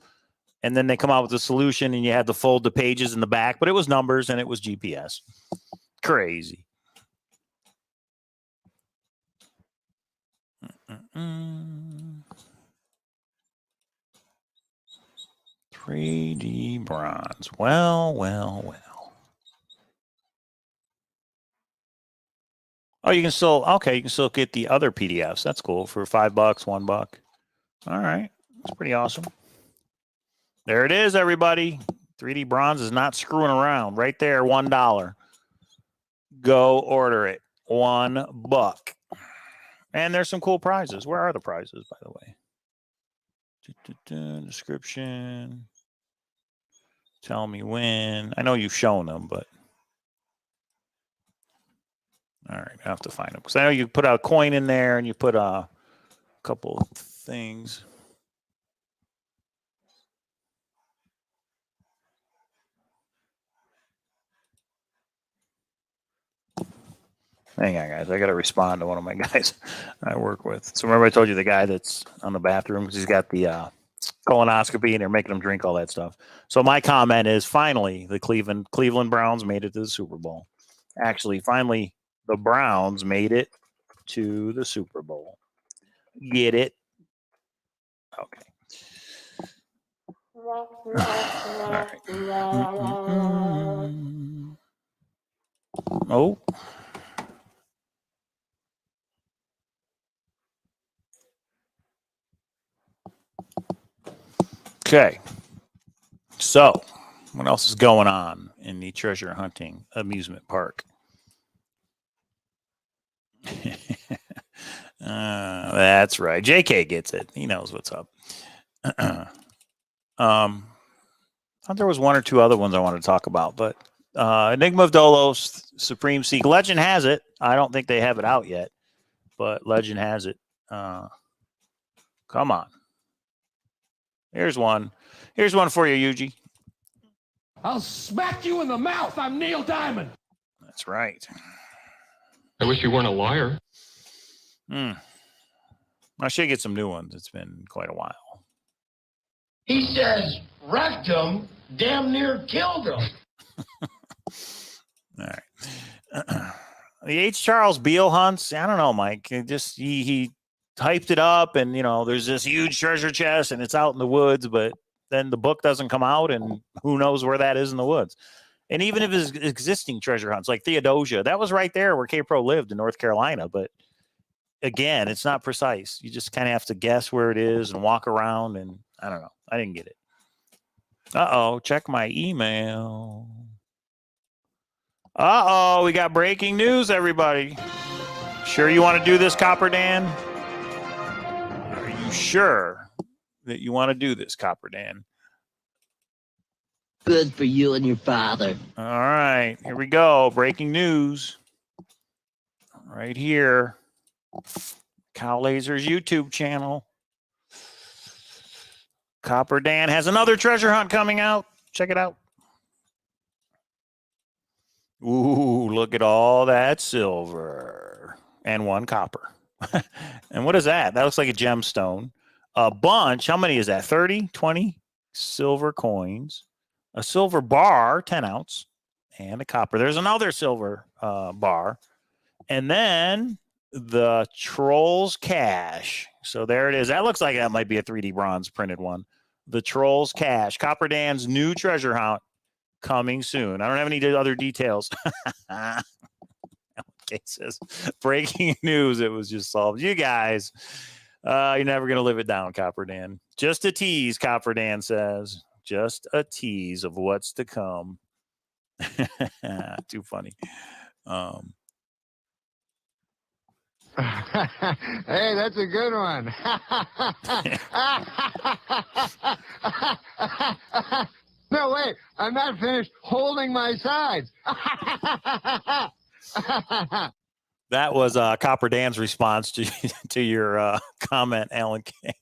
And then they come out with a solution and you had to fold the pages in the back, but it was numbers and it was GPS. Crazy. 3D Bronze. Well. Oh, you can still get the other PDFs. That's cool for $5, $1. All right. That's pretty awesome. There it is, everybody. 3D Bronze is not screwing around. Right there, $1. Go order it. $1. And there's some cool prizes. Where are the prizes, by the way? Description. Tell me when. I know you've shown them, but all right, I have to find them because I know you put a coin in there and you put a couple of things. Hang on, guys. I got to respond to one of my guys I work with. So remember I told you the guy that's on the bathroom because he's got the colonoscopy and they're making him drink all that stuff. So my comment is finally the Cleveland Browns made it to the Super Bowl. Actually, finally the Browns made it to the Super Bowl. Get it? Okay. All right. Oh. Okay. So, what else is going on in the treasure hunting amusement park? That's right. JK gets it. He knows what's up. I thought there was one or two other ones I wanted to talk about, but Enigma of Dolos, Supreme Seek. Legend has it. I don't think they have it out yet, but Legend has it. Come on. Here's one. Here's one for you, Yuji. I'll smack you in the mouth. I'm Neil Diamond. That's right. I wish you weren't a liar. I should get some new ones. It's been quite a while. He says wrecked him, damn near killed him. All right. The H. Charles Beale hunts. I don't know, Mike. He hyped it up, and there's this huge treasure chest, and it's out in the woods. But then the book doesn't come out, and who knows where that is in the woods. And even if it's existing treasure hunts, like Theodosia, that was right there where K-Pro lived in North Carolina. But again, it's not precise. You just kind of have to guess where it is and walk around, and I don't know. I didn't get it. Check my email. We got breaking news, everybody. Sure you want to do this, Copper Dan? Are you sure that you want to do this, Copper Dan? Good for you and your father. All right, here we go. Breaking news. Right here. Cowlazars YouTube channel. Copper Dan has another treasure hunt coming out. Check it out. Ooh, look at all that silver. And 1 copper. And what is that? That looks like a gemstone. A bunch. How many is that? 30, 20 silver coins. A silver bar, 10 ounce. And a copper. There's another silver bar. And then the Trolls Cash. So there it is. That looks like that might be a 3D Bronze printed one. The Trolls Cash. Copper Dan's new treasure hunt coming soon. I don't have any other details. It says breaking news. It was just solved. You guys, you're never going to live it down, Copper Dan. Just a tease, Copper Dan says. Just a tease of what's to come. Too funny. Hey, that's a good one. No, wait, I'm not finished holding my sides. That was Copper Dan's response to your comment, Alan K.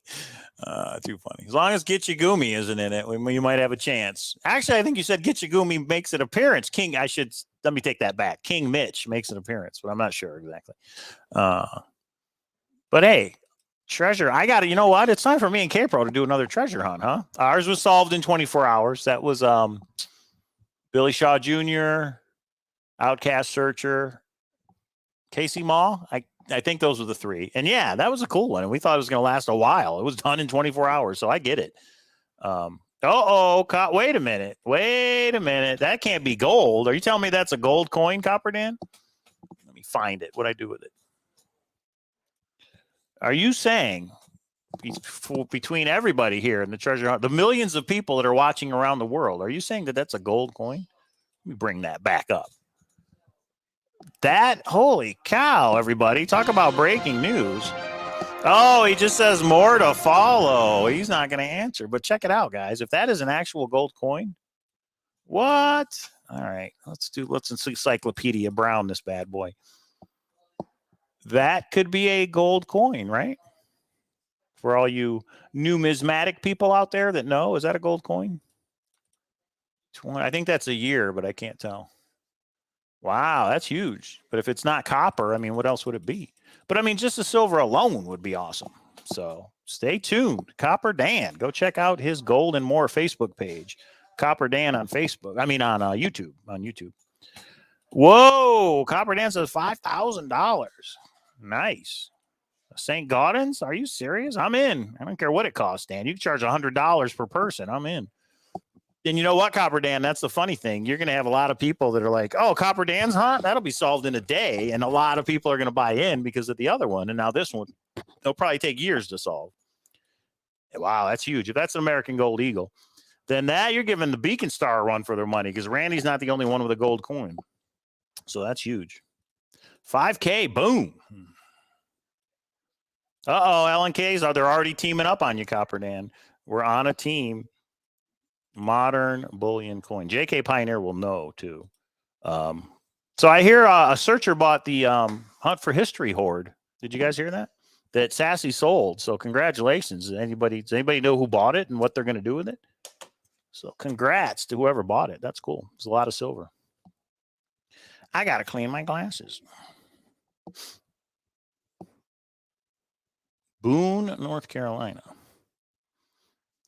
Too funny. As long as Gitchigumi isn't in it, you might have a chance. Actually, I think you said Gitchigumi makes an appearance. Let me take that back. King Mitch makes an appearance, but I'm not sure exactly. But hey, treasure. I got it. You know what? It's time for me and K-Pro to do another treasure hunt, huh? Ours was solved in 24 hours. That was Billy Shaw Jr., Outcast Searcher, Casey Maw. I think those were the three. And yeah, that was a cool one. And we thought it was going to last a while. It was done in 24 hours. So I get it. Wait a minute. That can't be gold. Are you telling me that's a gold coin, Copper Dan? Let me find it. What I do with it? Are you saying between everybody here in the treasure hunt, the millions of people that are watching around the world, are you saying that that's a gold coin? Let me bring that back up. Holy cow, everybody. Talk about breaking news. Oh, he just says more to follow. He's not going to answer, but check it out, guys. If that is an actual gold coin, what? All right, let's Encyclopedia Brown this bad boy. That could be a gold coin, right? For all you numismatic people out there that know, is that a gold coin? I think that's a year, but I can't tell. Wow, that's huge. But if it's not copper, I mean, what else would it be? But I mean, just the silver alone would be awesome. So stay tuned. Copper Dan, go check out his Gold and More Facebook page. Copper Dan on Facebook. I mean, on YouTube. On YouTube. Whoa, Copper Dan says $5,000. Nice. St. Gaudens? Are you serious? I'm in. I don't care what it costs, Dan. You can charge $100 per person. I'm in. And you know what, Copper Dan? That's the funny thing. You're going to have a lot of people that are like, oh, Copper Dan's hunt? That'll be solved in a day. And a lot of people are going to buy in because of the other one. And now this one, it'll probably take years to solve. Wow, that's huge. If that's an American Gold Eagle, then you're giving the Beacon Star a run for their money because Randy's not the only one with a gold coin. So that's huge. 5K, boom. LNKs, they're already teaming up on you, Copper Dan. We're on a team. Modern bullion coin. JK Pioneer will know, too. So I hear a searcher bought the Hunt for History Hoard. Did you guys hear that? That Sassy sold. So congratulations. Does anybody know who bought it and what they're going to do with it? So congrats to whoever bought it. That's cool. It's a lot of silver. I got to clean my glasses. Boone, North Carolina.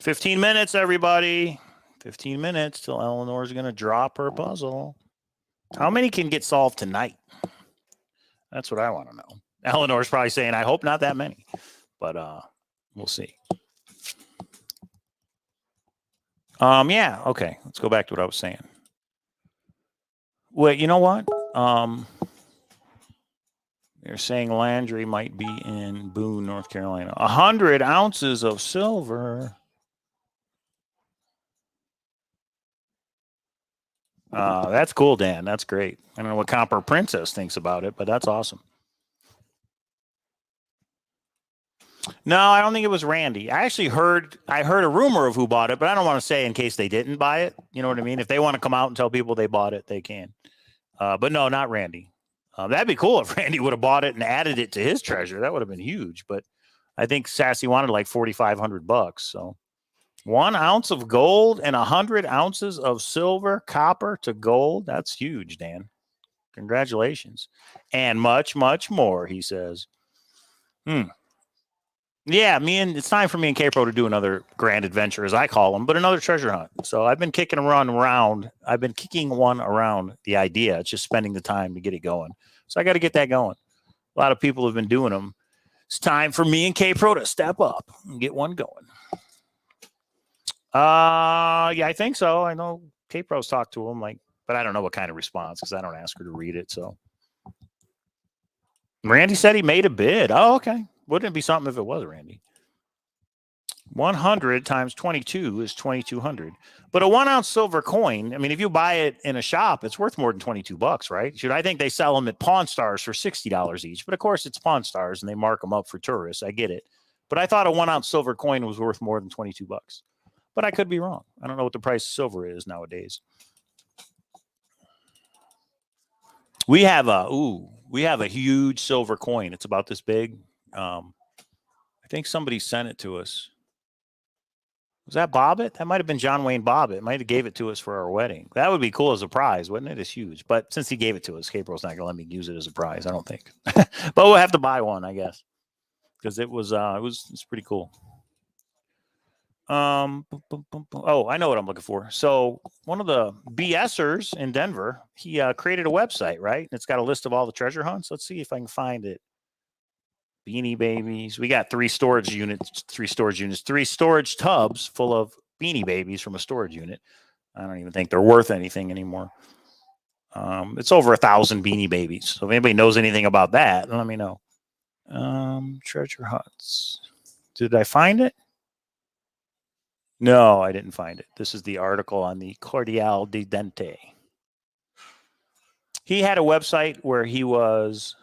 15 minutes, everybody. 15 minutes till Eleanor's going to drop her puzzle. How many can get solved tonight? That's what I want to know. Eleanor's probably saying, I hope not that many. But we'll see. Yeah, okay. Let's go back to what I was saying. Wait, you know what? They're saying Landry might be in Boone, North Carolina. 100 ounces of silver. That's cool, Dan. That's great. I don't know what Copper Princess thinks about it, but that's awesome. No, I don't think it was Randy. I heard a rumor of who bought it, but I don't want to say in case they didn't buy it. You know what I mean? If they want to come out and tell people they bought it, they can. But no, not Randy. That'd be cool if Randy would have bought it and added it to his treasure. That would have been huge. But I think Sassy wanted like $4,500. So 1 ounce of gold and 100 ounces of silver, copper to gold. That's huge, Dan. Congratulations. And much, much more, he says. Yeah, it's time for me and K-Pro to do another grand adventure, as I call them, but another treasure hunt. So I've been kicking one around the idea. It's just spending the time to get it going. So I got to get that going. A lot of people have been doing them. It's time for me and K-Pro to step up and get one going. Yeah, I think so. I know K-Pro's talked to him, but I don't know what kind of response because I don't ask her to read it. So Randy said he made a bid. Oh, okay. Wouldn't it be something if it was Randy? 100 times 22 is 2,200. But a 1 ounce silver coin, I mean, if you buy it in a shop, it's worth more than $22, right? I think they sell them at Pawn Stars for $60 each. But of course, it's Pawn Stars and they mark them up for tourists. I get it. But I thought a 1 ounce silver coin was worth more than $22. But but I could be wrong. I don't know what the price of silver is nowadays. We have a huge silver coin. It's about this big. I think somebody sent it to us. Was that Bobbitt? That might have been John Wayne Bobbitt. Might have gave it to us for our wedding. That would be cool as a prize, wouldn't it? It's huge. But since he gave it to us, Capro's not going to let me use it as a prize, I don't think. But we'll have to buy one, I guess, because it's pretty cool. Oh, I know what I'm looking for. So one of the BSers in Denver, he created a website, right? And it's got a list of all the treasure hunts. Let's see if I can find it. Beanie Babies. We got 3 storage units, 3 storage tubs full of Beanie Babies from a storage unit. I don't even think they're worth anything anymore. It's over 1,000 Beanie Babies. So if anybody knows anything about that, let me know. Treasure hunts. Did I find it? No, I didn't find it. This is the article on the Cordial di Dente. He had a website where he was...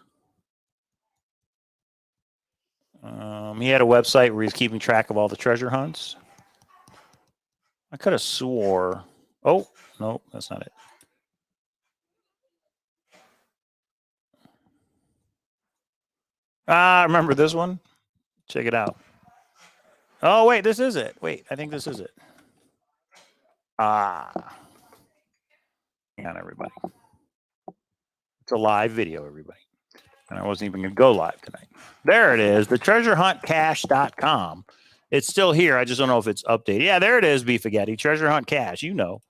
he had a website where he's keeping track of all the treasure hunts. I could have swore. Oh, no, that's not it. I remember this one. Check it out. Oh, wait, this is it. Wait, I think this is it. Hang on, everybody. It's a live video, everybody. And I wasn't even going to go live tonight. There it is, the treasurehuntcache.com. It's still here. I just don't know if it's updated. Yeah, there it is, Beefaghetti. Treasure Hunt Cache. You know.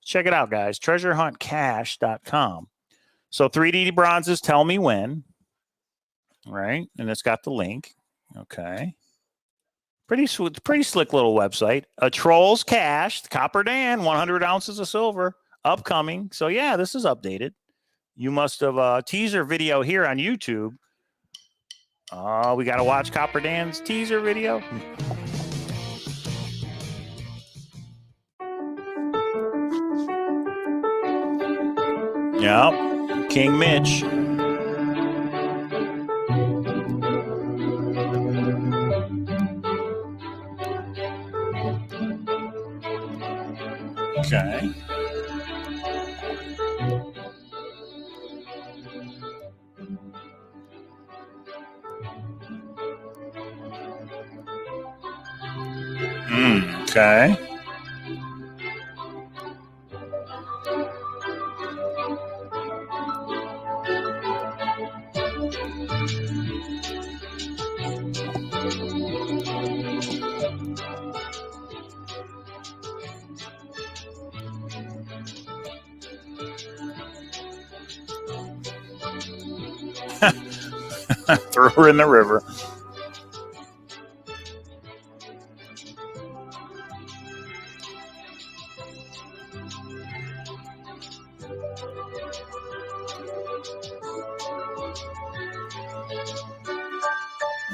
Check it out, guys. Treasurehuntcache.com. So 3D bronzes, tell me when. Right? And it's got the link. Okay. Pretty slick little website. A Trolls Cache, Copper Dan, 100 ounces of silver, upcoming. So, yeah, this is updated. You must have a teaser video here on YouTube. Oh, we got to watch Copper Dan's teaser video. Yep. King Mitch. Okay. Okay. Throw her in the river.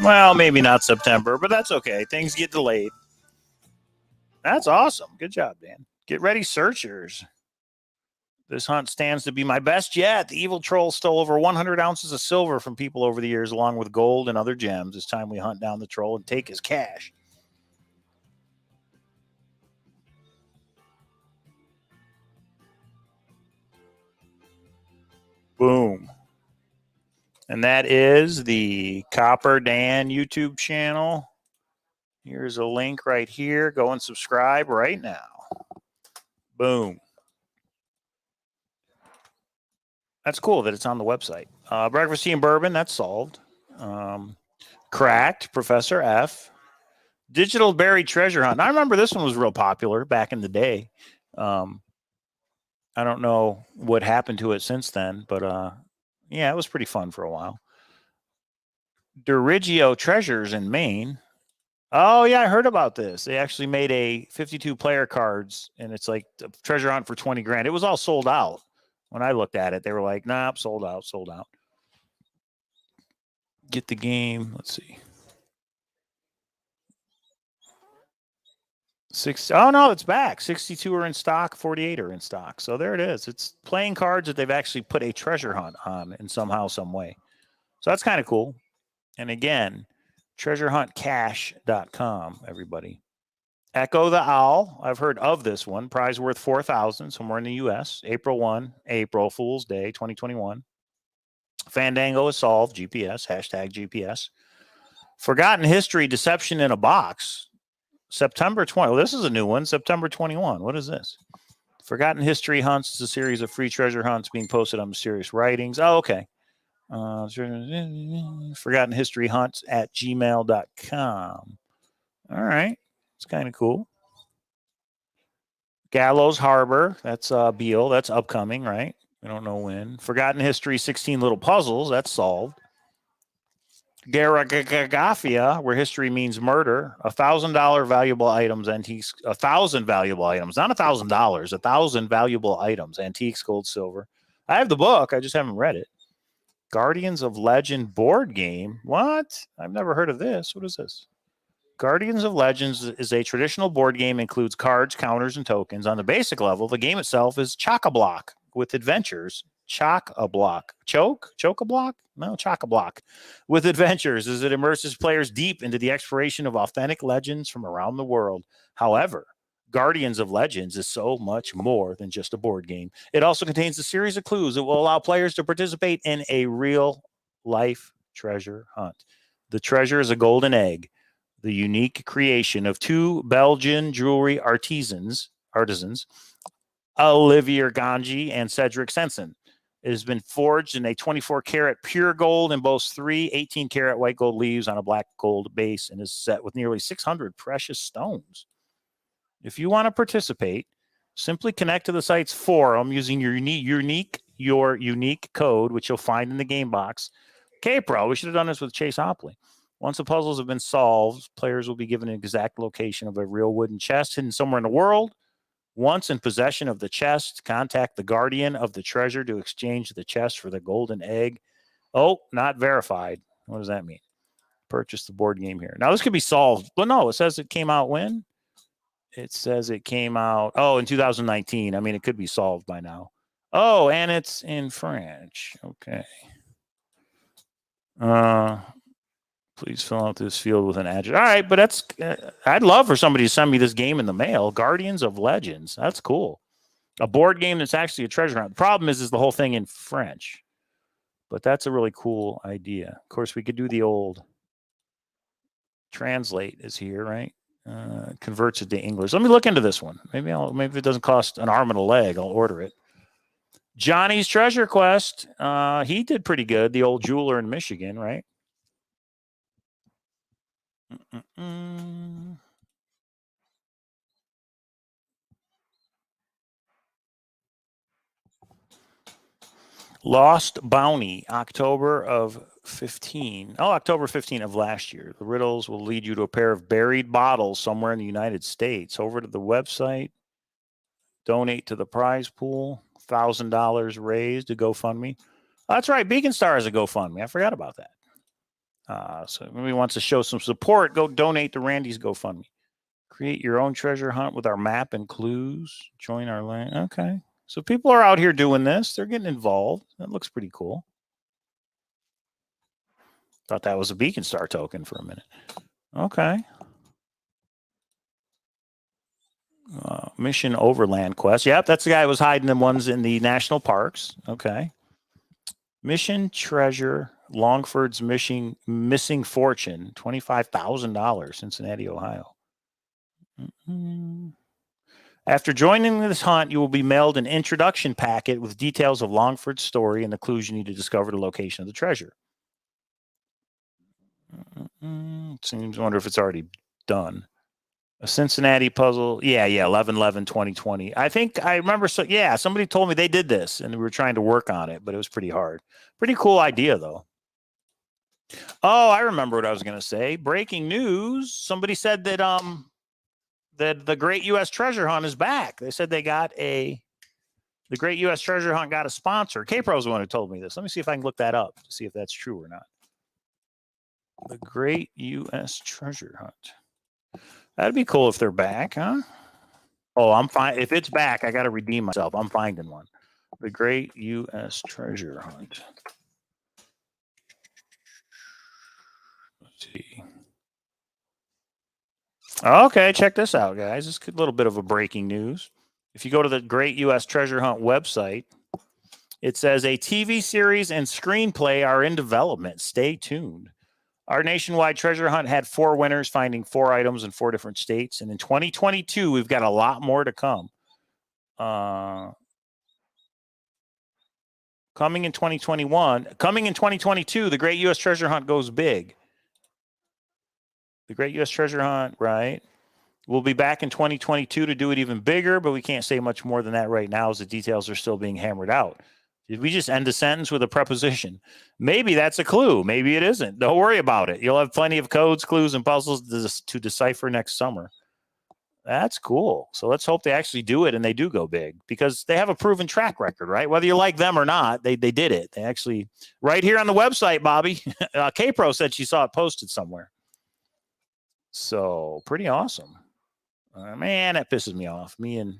Well, maybe not September, but that's okay. Things get delayed. That's awesome. Good job, Dan. Get ready, searchers. This hunt stands to be my best yet. The evil troll stole over 100 ounces of silver from people over the years, along with gold and other gems. It's time we hunt down the troll and take his cash. Boom. And that is the Copper Dan YouTube channel. Here's a link right here. Go and subscribe right now. Boom. That's cool that it's on the website. Breakfast Tea and Bourbon, that's solved. Cracked, Professor F. Digital Buried Treasure Hunt. I remember this one was real popular back in the day. I don't know what happened to it since then, but yeah, it was pretty fun for a while. Dirigio Treasures in Maine. Oh, yeah, I heard about this. They actually made a 52 player cards, and it's like a treasure hunt for 20 grand. It was all sold out. When I looked at it, they were like, nah, sold out, sold out. Get the game. Let's see. Oh, no, it's back. 62 are in stock. 48 are in stock. So there it is. It's playing cards that they've actually put a treasure hunt on in somehow, some way. So that's kind of cool. And again, treasurehuntcache.com, everybody. Echo the Owl. I've heard of this one. Prize worth $4,000 somewhere in the U.S. April 1, April Fool's Day, 2021. Fandango is solved. GPS, hashtag GPS. Forgotten History, Deception in a Box. September 20. Well, this is a new one. September 21. What is this? Forgotten History Hunts is a series of free treasure hunts being posted on Mysterious Writings. Oh, okay. Forgotten History Hunts at gmail.com. All right. It's kind of cool. Gallows Harbor. That's Beale. That's upcoming, right? We don't know when. Forgotten History 16 Little Puzzles. That's solved. Garagafia, where history means murder. $1,000 valuable items, antiques. 1,000 valuable items, not $1,000. 1,000 valuable items, antiques, gold, silver. I have the book. I just haven't read it. Guardians of Legend board game. What? I've never heard of this. What is this? Guardians of Legends is a traditional board game, includes cards, counters, and tokens. On the basic level, the game itself is chock-a-block with adventures. Chock-a-block. Choke-a-block? No, chock-a-block. With adventures as it immerses players deep into the exploration of authentic legends from around the world. However, Guardians of Legends is so much more than just a board game. It also contains a series of clues that will allow players to participate in a real-life treasure hunt. The treasure is a golden egg, the unique creation of two Belgian jewelry artisans, Olivier Ganji and Cedric Sensen. It has been forged in a 24-karat pure gold and boasts three 18-karat white gold leaves on a black gold base and is set with nearly 600 precious stones. If you want to participate, simply connect to the site's forum using your unique code, which you'll find in the game box. K-Pro, we should have done this with Chase Hopley. Once the puzzles have been solved, players will be given an exact location of a real wooden chest hidden somewhere in the world. Once in possession of the chest, contact the guardian of the treasure to exchange the chest for the golden egg. Oh, not verified. What does that mean? Purchase the board game here. Now, this could be solved. But no, it says it came out when? It says it came out, in 2019. I mean, it could be solved by now. Oh, and it's in French. Okay. Please fill out this field with an address. All right, but that's I'd love for somebody to send me this game in the mail. Guardians of Legends. That's cool. A board game that's actually a treasure hunt. The problem is the whole thing in French. But that's a really cool idea. Of course, we could do the old translate is here, right? Converts it to English. Let me look into this one. Maybe if it doesn't cost an arm and a leg, I'll order it. Johnny's Treasure Quest. He did pretty good. The old jeweler in Michigan, right? Lost Bounty, October 15 of last year. The riddles will lead you to a pair of buried bottles somewhere in the United States. Over to the website, donate to the prize pool, $1,000 raised to GoFundMe. That's right, Beacon Star has a GoFundMe. I forgot about that. So if anybody wants to show some support, go donate to Randy's GoFundMe. Create your own treasure hunt with our map and clues. Join our land. Okay. So people are out here doing this. They're getting involved. That looks pretty cool. Thought that was a Beacon Star token for a minute. Okay. Mission Overland Quest. Yep, that's the guy who was hiding the ones in the national parks. Okay. Mission Treasure, Longford's Missing Fortune, $25,000, Cincinnati, Ohio. After joining this hunt, you will be mailed an introduction packet with details of Longford's story and the clues you need to discover the location of the treasure. Seems, I wonder if it's already done. A Cincinnati puzzle. Yeah, 11/11/2020. I think I remember. So yeah, somebody told me they did this and we were trying to work on it, but it was pretty hard. Pretty cool idea though. Oh, I remember what I was going to say. Breaking news. Somebody said that that the Great U.S. Treasure Hunt is back. They said the Great U.S. Treasure Hunt got a sponsor. K-Pro's the one who told me this. Let me see if I can look that up to see if that's true or not. The Great U.S. Treasure Hunt. That'd be cool if they're back, huh? Oh, I'm fine. If it's back, I got to redeem myself. I'm finding one. The Great U.S. Treasure Hunt. Let's see. Okay, check this out, guys. This is a little bit of a breaking news. If you go to the Great U.S. Treasure Hunt website, it says a TV series and screenplay are in development. Stay tuned. Our nationwide treasure hunt had 4 winners, finding 4 items in 4 different states. And in 2022, we've got a lot more to come. Coming in 2022, the Great U.S. Treasure Hunt goes big. The Great U.S. Treasure Hunt, right? We'll be back in 2022 to do it even bigger, but we can't say much more than that right now as the details are still being hammered out. Did we just end the sentence with a preposition? Maybe that's a clue. Maybe it isn't. Don't worry about it. You'll have plenty of codes, clues, and puzzles to decipher next summer. That's cool. So let's hope they actually do it and they do go big, because they have a proven track record, right? Whether you like them or not, they did it. They actually, right here on the website, Bobby, K-Pro said she saw it posted somewhere. So pretty awesome. Man, that pisses me off. Me and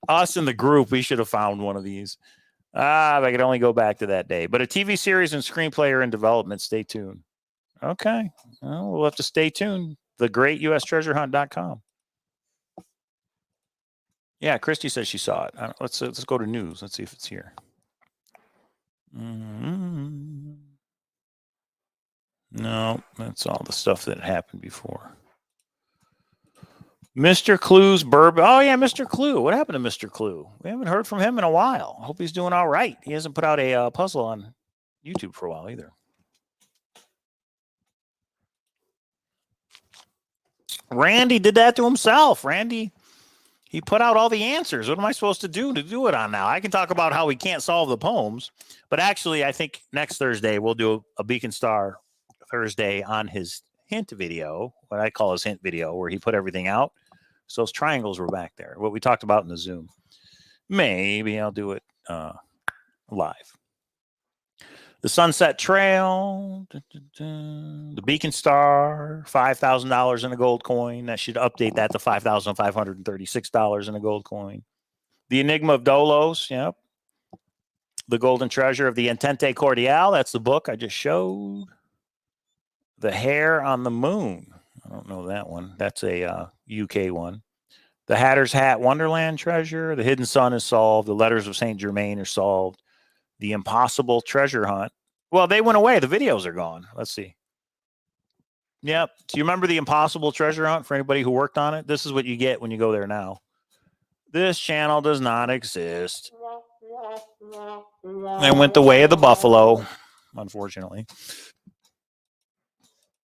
us in the group, we should have found one of these. If I could only go back to that day. But a TV series and screenplay are in development. Stay tuned. Okay. Well, we'll have to stay tuned. TheGreatUSTreasureHunt.com. Yeah, Christy says she saw it. Let's go to news. Let's see if it's here. No, that's all the stuff that happened before. Mr. Clue's bourbon. Oh, yeah, Mr. Clue. What happened to Mr. Clue? We haven't heard from him in a while. I hope he's doing all right. He hasn't put out a puzzle on YouTube for a while either. Randy did that to himself. Randy, he put out all the answers. What am I supposed to do it on now? I can talk about how we can't solve the poems, but actually, I think next Thursday we'll do a Beacon Star Thursday on his hint video, what I call his hint video, where he put everything out. So those triangles were back there, what we talked about in the Zoom. Maybe I'll do it live. The Sunset Trail, the Beacon Star, $5,000 in a gold coin. That should update that to $5,536 in a gold coin. The Enigma of Dolos, yep. The Golden Treasure of the Entente Cordial, that's the book I just showed. The Hare on the Moon. I don't know that one. That's a UK one. The Hatter's Hat Wonderland Treasure. The Hidden Sun is solved. The Letters of St. Germain are solved. The Impossible Treasure Hunt. Well, they went away. The videos are gone. Let's see. Yep. Do you remember the Impossible Treasure Hunt for anybody who worked on it? This is what you get when you go there now. This channel does not exist. They went the way of the buffalo, unfortunately.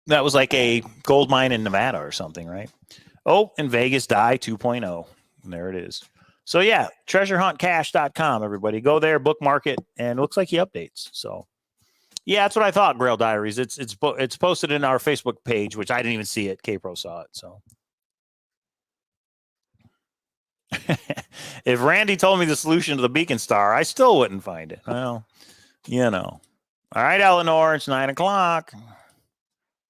That was like a gold mine in Nevada or something, right? Oh, in Vegas, Die 2.0. And there it is. So, yeah, treasurehuntcash.com, everybody. Go there, bookmark it, and it looks like he updates. So, yeah, that's what I thought, Grail Diaries. It's posted in our Facebook page, which I didn't even see it. K-Pro saw it, so. If Randy told me the solution to the Beacon Star, I still wouldn't find it. Well, you know. All right, Eleanor, it's 9 o'clock.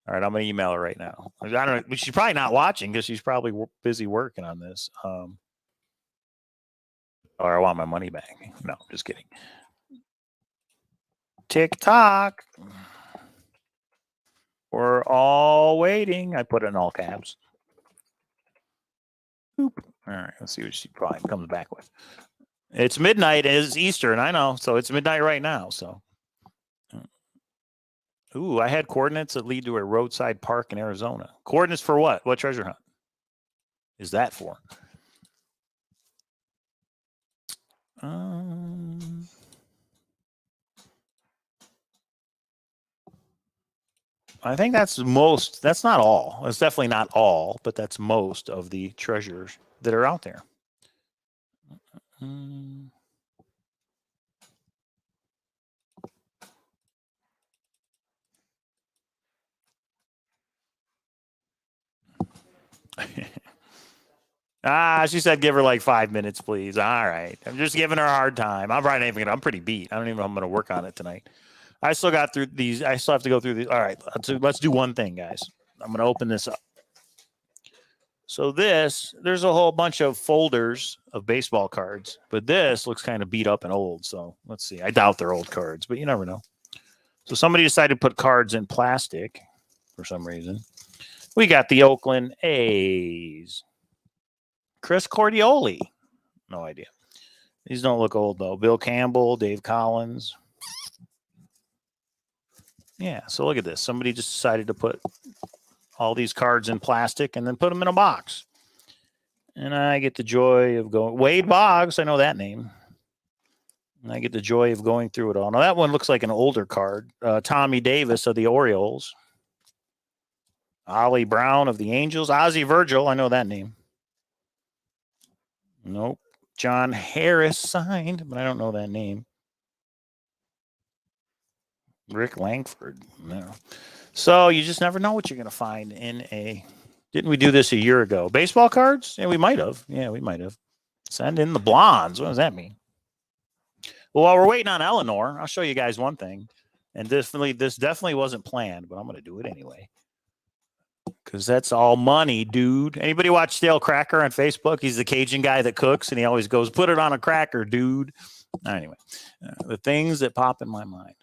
All right, I'm going to email her right now. I don't know. She's probably not watching because she's probably busy working on this. Or I want my money back. No, just kidding. TikTok. We're all waiting. I put it in all caps. Boop. All right, let's see what she probably comes back with. It's midnight. It's Eastern, I know. So it's midnight right now. So. Ooh, I had coordinates that lead to a roadside park in Arizona. Coordinates for what? What treasure hunt is that for? I think that's most. That's not all. It's definitely not all, but that's most of the treasures that are out there. She said give her like 5 minutes, please. All right. I'm just giving her a hard time. I'm pretty beat. I don't even know if I'm going to work on it tonight. I still got through these. I still have to go through these. All right. Let's do one thing, guys. I'm going to open this up. So there's a whole bunch of folders of baseball cards, but this looks kind of beat up and old. So let's see. I doubt they're old cards, but you never know. So somebody decided to put cards in plastic for some reason. We got the Oakland A's. Chris Cordioli. No idea. These don't look old, though. Bill Campbell, Dave Collins. Yeah, so look at this. Somebody just decided to put all these cards in plastic and then put them in a box. And I get the joy of going. Wade Boggs, I know that name. And I get the joy of going through it all. Now, that one looks like an older card. Tommy Davis of the Orioles. Ollie Brown of the Angels. Ozzie Virgil, I know that name. Nope. John Harris signed, but I don't know that name. Rick Langford. No. So you just never know what you're going to find in a... Didn't we do this a year ago? Baseball cards? Yeah, we might have. Yeah, we might have. Send in the blondes. What does that mean? Well, while we're waiting on Eleanor, I'll show you guys one thing. And this definitely wasn't planned, but I'm going to do it anyway. Because that's all money, dude. Anybody watch Stale Cracker on Facebook? He's the Cajun guy that cooks, and he always goes, put it on a cracker, dude. Anyway, the things that pop in my mind.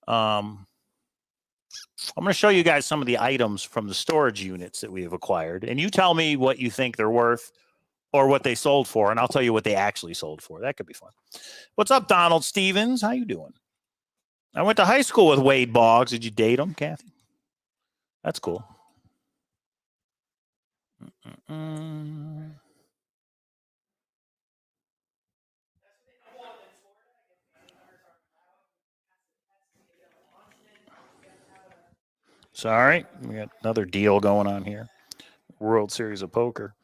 I'm going to show you guys some of the items from the storage units that we have acquired. And you tell me what you think they're worth or what they sold for, and I'll tell you what they actually sold for. That could be fun. What's up, Donald Stevens? How you doing? I went to high school with Wade Boggs. Did you date him, Kathy? That's cool. Sorry, we got another deal going on here. World Series of Poker.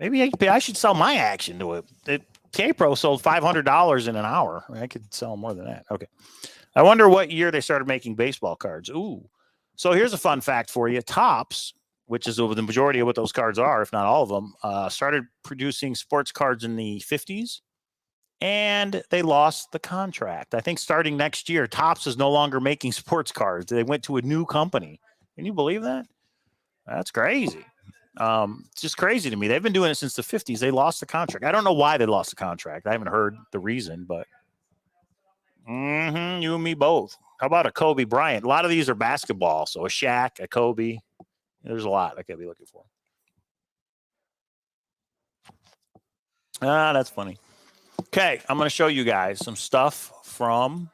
Maybe I should sell my action to it. K-Pro sold $500 in an hour. I could sell more than that. Okay. I wonder what year they started making baseball cards. Ooh. So here's a fun fact for you. Topps, which is the majority of what those cards are, if not all of them, started producing sports cards in the 50s, and they lost the contract. I think starting next year, Topps is no longer making sports cards. They went to a new company. Can you believe that? That's crazy. It's just crazy to me. They've been doing it since the 50s. They lost the contract. I don't know why they lost the contract. I haven't heard the reason, but you and me both. How about a Kobe Bryant? A lot of these are basketball. So a Shaq, a Kobe. There's a lot I could be looking for. That's funny. Okay, I'm going to show you guys some stuff from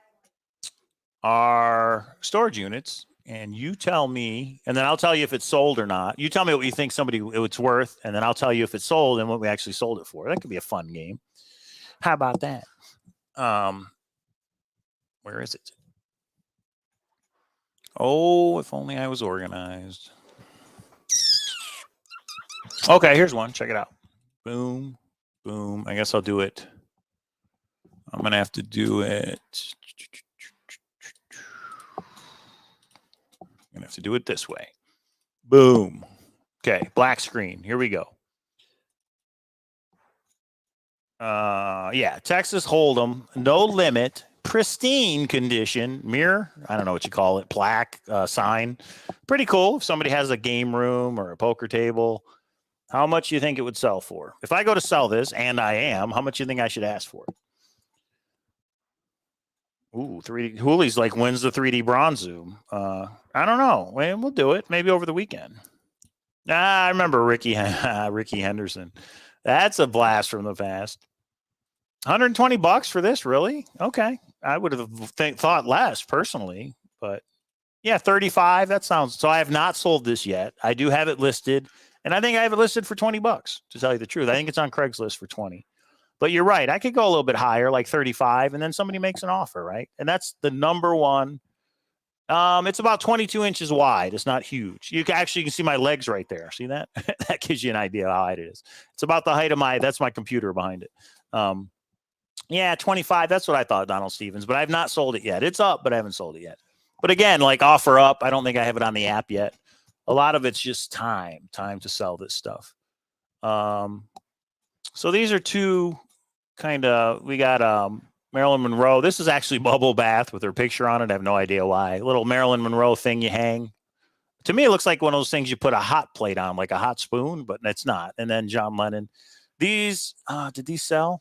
our storage units. And you tell me, and then I'll tell you if it's sold or not. You tell me what you think it's worth, and then I'll tell you if it's sold and what we actually sold it for. That could be a fun game. How about that? Where is it? Oh, if only I was organized. Okay, here's one. Check it out. Boom, boom. I guess I'll do it. I'm going to have to do it. I'm going to have to do it this way. Boom. Okay, black screen. Here we go. Yeah, Texas Hold'em, no limit, pristine condition, mirror, I don't know what you call it, plaque, sign. Pretty cool if somebody has a game room or a poker table. How much do you think it would sell for? If I go to sell this, and I am, how much do you think I should ask for it? Ooh, 3D. Hooley's like wins the 3D bronze zoom. I don't know. We'll do it. Maybe over the weekend. I remember Ricky Henderson. That's a blast from the past. $120 for this, really? Okay. I would have thought less personally, but yeah, 35. That sounds. So I have not sold this yet. I do have it listed, and I think I have it listed for $20. To tell you the truth, I think it's on Craigslist for 20. But you're right. I could go a little bit higher, like 35, and then somebody makes an offer, right? And that's the number one. It's about 22 inches wide. It's not huge. You can see my legs right there. See that? That gives you an idea how wide it is. It's about the height of that's my computer behind it. Yeah, 25. That's what I thought, Donald Stevens. But I have not sold it yet. It's up, but I haven't sold it yet. But again, like offer up. I don't think I have it on the app yet. A lot of it's just time to sell this stuff. So these are two we got Marilyn Monroe. This is actually Bubble Bath with her picture on it. I have no idea why. A little Marilyn Monroe thing you hang. To me, it looks like one of those things you put a hot plate on, like a hot spoon, but it's not. And then John Lennon. These, did these sell?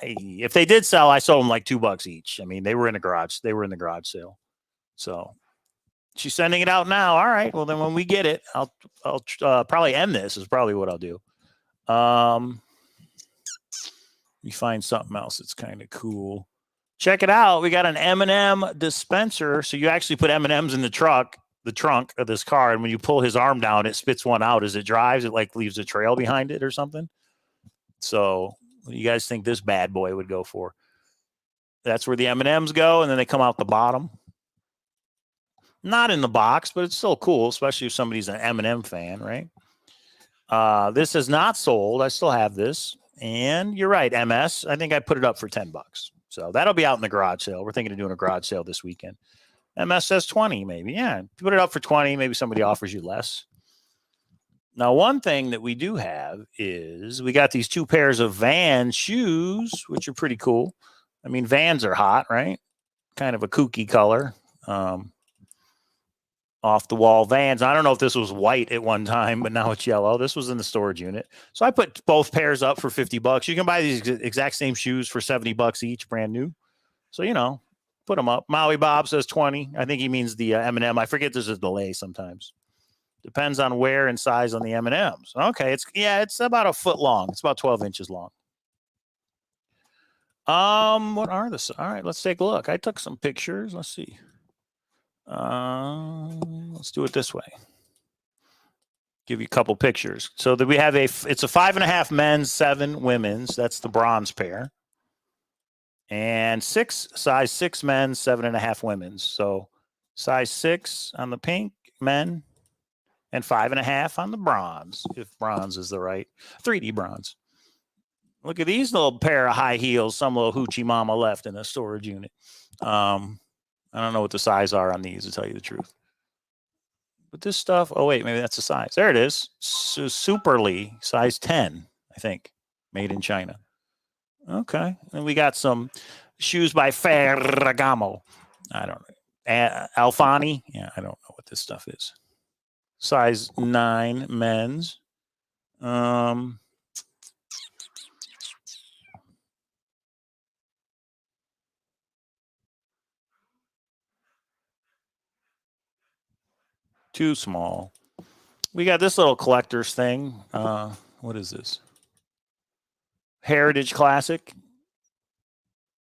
If they did sell, I sold them like $2 each. I mean, they were in the garage. They were in the garage sale. So She's sending it out now. All right. Well, then when we get it, I'll probably end this is probably what I'll do. You find something else that's kind of cool. Check it out. We got an M&M dispenser. So you actually put M&Ms in the trunk of this car. And when you pull his arm down, it spits one out as it drives. It like leaves a trail behind it or something. So what do you guys think this bad boy would go for? That's where the M&Ms go. And then they come out the bottom. Not in the box, but it's still cool, especially if somebody's an M&M fan, right? This is not sold. I still have this. And you're right, MS. I think I put it up for $10. So that'll be out in the garage sale. We're thinking of doing a garage sale this weekend. MS says 20, maybe. Yeah, put it up for 20. Maybe somebody offers you less. Now, one thing that we do have is we got these 2 pairs of Vans shoes, which are pretty cool. I mean, Vans are hot, right? Kind of a kooky color. Off the wall Vans. I don't know if this was white at one time, but now it's yellow. This was in the storage unit. So I put both pairs up for $50. You can buy these exact same shoes for $70 each, brand new. So, you know, put them up. Maui Bob says 20. I think he means the M&M. I forget there's a delay sometimes. Depends on where and size on the M&Ms. Okay, it's about a foot long. It's about 12 inches long. What are this? All right, let's take a look. I took some pictures. Let's see. Let's do it this way. Give you a couple pictures. So that we have it's a 5.5 men's, 7 women's. That's the bronze pair. And size 6 men's, 7.5 women's. So size 6 on the pink men and 5.5 on the bronze, if bronze is the right 3D bronze. Look at these little pair of high heels. Some little hoochie mama left in the storage unit. I don't know what the size are on these, to tell you the truth. But this stuff, oh, wait, maybe that's the size. There it is. Superly, size 10, I think, made in China. Okay. And we got some shoes by Ferragamo. I don't know. Alfani? Yeah, I don't know what this stuff is. Size 9 men's. Too small. We got this little collector's thing. What is this? Heritage Classic.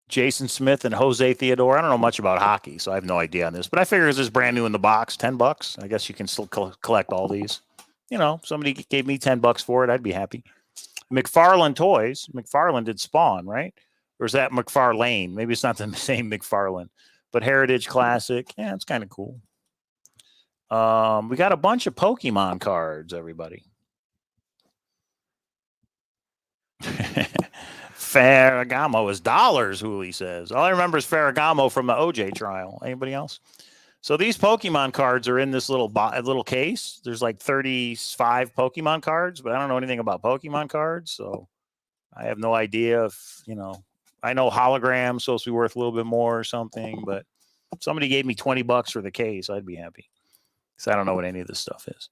Jason Smith and Jose Theodore. I don't know much about hockey, so I have no idea on this. But I figure this is brand new in the box. $10. I guess you can still collect all these. You know, somebody gave me $10 for it. I'd be happy. McFarlane Toys. McFarlane did Spawn, right? Or is that McFarlane? Maybe it's not the same McFarlane. But Heritage Classic. Yeah, it's kind of cool. We got a bunch of Pokemon cards, everybody. Ferragamo is dollars, Hooli says. All I remember is Ferragamo from the OJ trial. Anybody else? So these Pokemon cards are in this little case. There's like 35 Pokemon cards, but I don't know anything about Pokemon cards, so I have no idea if, you know, I know holograms supposed to be worth a little bit more or something, but if somebody gave me $20 for the case, I'd be happy. I don't know what any of this stuff is.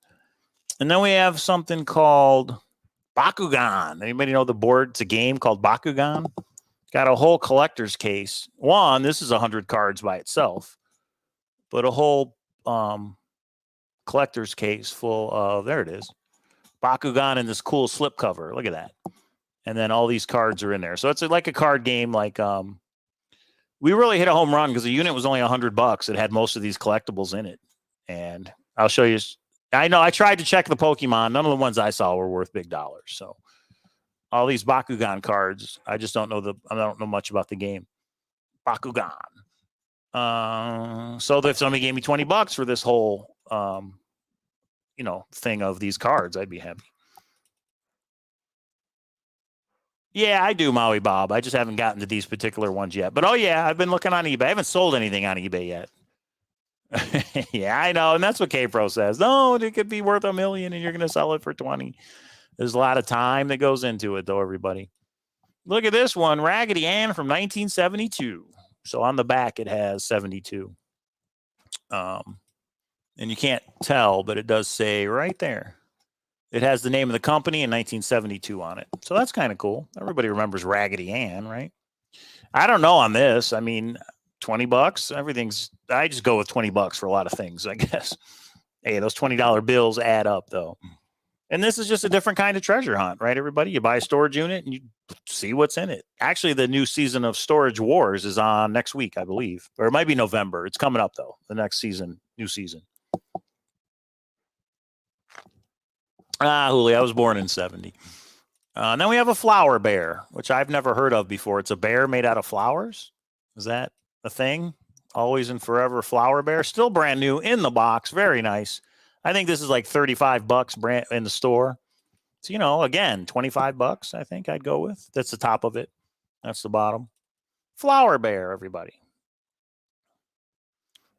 And then we have something called Bakugan. Anybody know the board? It's a game called Bakugan. Got a whole collector's case. One, this is 100 cards by itself, but a whole collector's case full of, there it is, Bakugan in this cool slipcover. Look at that. And then all these cards are in there. So it's like a card game. Like we really hit a home run because the unit was only $100. It had most of these collectibles in it. And I'll show you. I know I tried to check the Pokemon. None of the ones I saw were worth big dollars. So all these Bakugan cards, I just don't know I don't know much about the game. Bakugan. So if somebody gave me $20 for this whole, thing of these cards, I'd be happy. Yeah, I do, Maui Bob. I just haven't gotten to these particular ones yet. But, oh, yeah, I've been looking on eBay. I haven't sold anything on eBay yet. Yeah, I know. And that's what K-Pro says. No, it could be worth $1 million and you're going to sell it for 20. There's a lot of time that goes into it, though, everybody. Look at this one, Raggedy Ann from 1972. So on the back, it has 72. And you can't tell, but it does say right there. It has the name of the company in 1972 on it. So that's kind of cool. Everybody remembers Raggedy Ann, right? I don't know on this. I mean, $20. Everything's, I just go with $20 for a lot of things, I guess. Hey, those $20 bills add up though. And this is just a different kind of treasure hunt, right, everybody? You buy a storage unit and you see what's in it. Actually, the new season of Storage Wars is on next week, I believe. Or it might be November. It's coming up, though, the next season, new season. Julio, I was born in 70. And then we have a flower bear, which I've never heard of before. It's a bear made out of flowers. Is that a thing? Always and forever flower bear. Still brand new in the box. Very nice. I think this is like $35 brand in the store. So, you know, again, $25, I think I'd go with. That's the top of it. That's the bottom. Flower bear, everybody.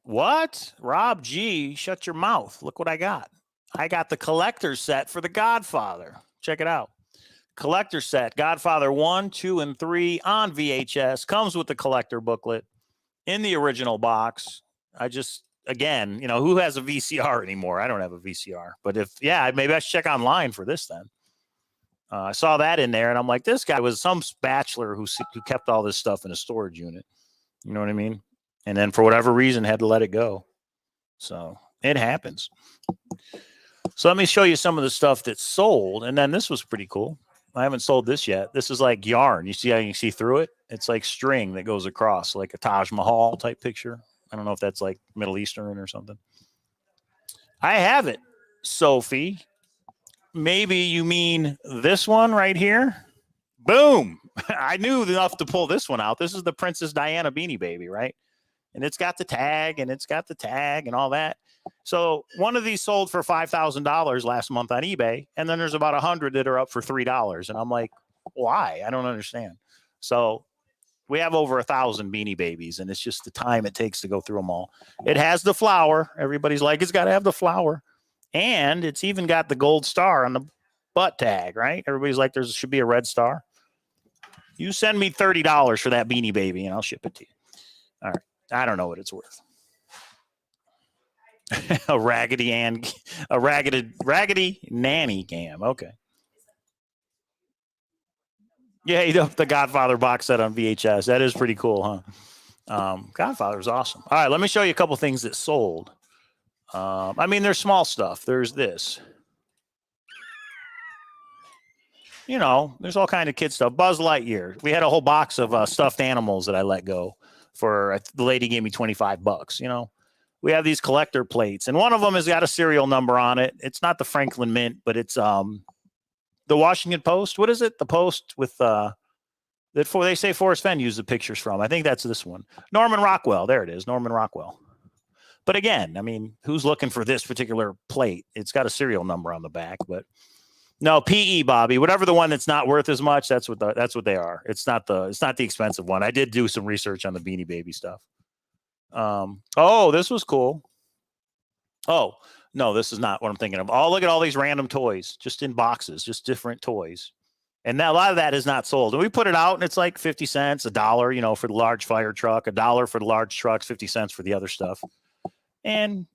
What? Rob G, shut your mouth. Look what I got. I got the collector's set for The Godfather. Check it out. Collector set, Godfather 1, 2, and 3 on VHS. Comes with the collector booklet in the original box. I just, again, you know, who has a VCR anymore? I don't have a VCR. But if, yeah, maybe I should check online for this then. I saw that in there, and I'm like, this guy was some bachelor who kept all this stuff in a storage unit. You know what I mean? And then for whatever reason had to let it go. So it happens. So let me show you some of the stuff that's sold. And then this was pretty cool. I haven't sold this yet. This is like yarn. You see how you can see through it? It's like string that goes across, like a Taj Mahal type picture. I don't know if that's like Middle Eastern or something. I have it, Sophie. Maybe you mean this one right here. Boom. I knew enough to pull this one out. This is the Princess Diana Beanie Baby, right? And it's got the tag and all that. So one of these sold for $5,000 last month on eBay. And then there's about 100 that are up for $3. And I'm like, why? I don't understand. So we have over 1,000 Beanie Babies, and it's just the time it takes to go through them all. It has the flower. Everybody's like, it's got to have the flower. And it's even got the gold star on the butt tag, right? Everybody's like, there should be a red star. You send me $30 for that Beanie Baby, and I'll ship it to you. All right. I don't know what it's worth. a raggedy nanny cam. Okay. Yeah, the Godfather box set on VHS. That is pretty cool, huh? Godfather is awesome. All right, let me show you a couple things that sold. I mean, there's small stuff. There's this. You know, there's all kind of kid stuff. Buzz Lightyear. We had a whole box of stuffed animals that I let go for. The lady gave me $25. You know, we have these collector plates, and one of them has got a serial number on it. It's not the Franklin Mint, but it's the Washington Post. What is it? The Post with they say Forrest Fenn used the pictures from. I think that's this one. Norman Rockwell. There it is. Norman Rockwell. But again, I mean, who's looking for this particular plate? It's got a serial number on the back, but no, PE, Bobby. Whatever the one that's not worth as much, that's what they are. It's not the expensive one. I did do some research on the Beanie Baby stuff. Oh, this was cool. Oh, no, this is not what I'm thinking of. Oh, look at all these random toys, just in boxes, just different toys. And a lot of that is not sold. And we put it out, and it's like 50 cents, $1, you know, for the large fire truck, $1 for the large trucks, 50 cents for the other stuff. And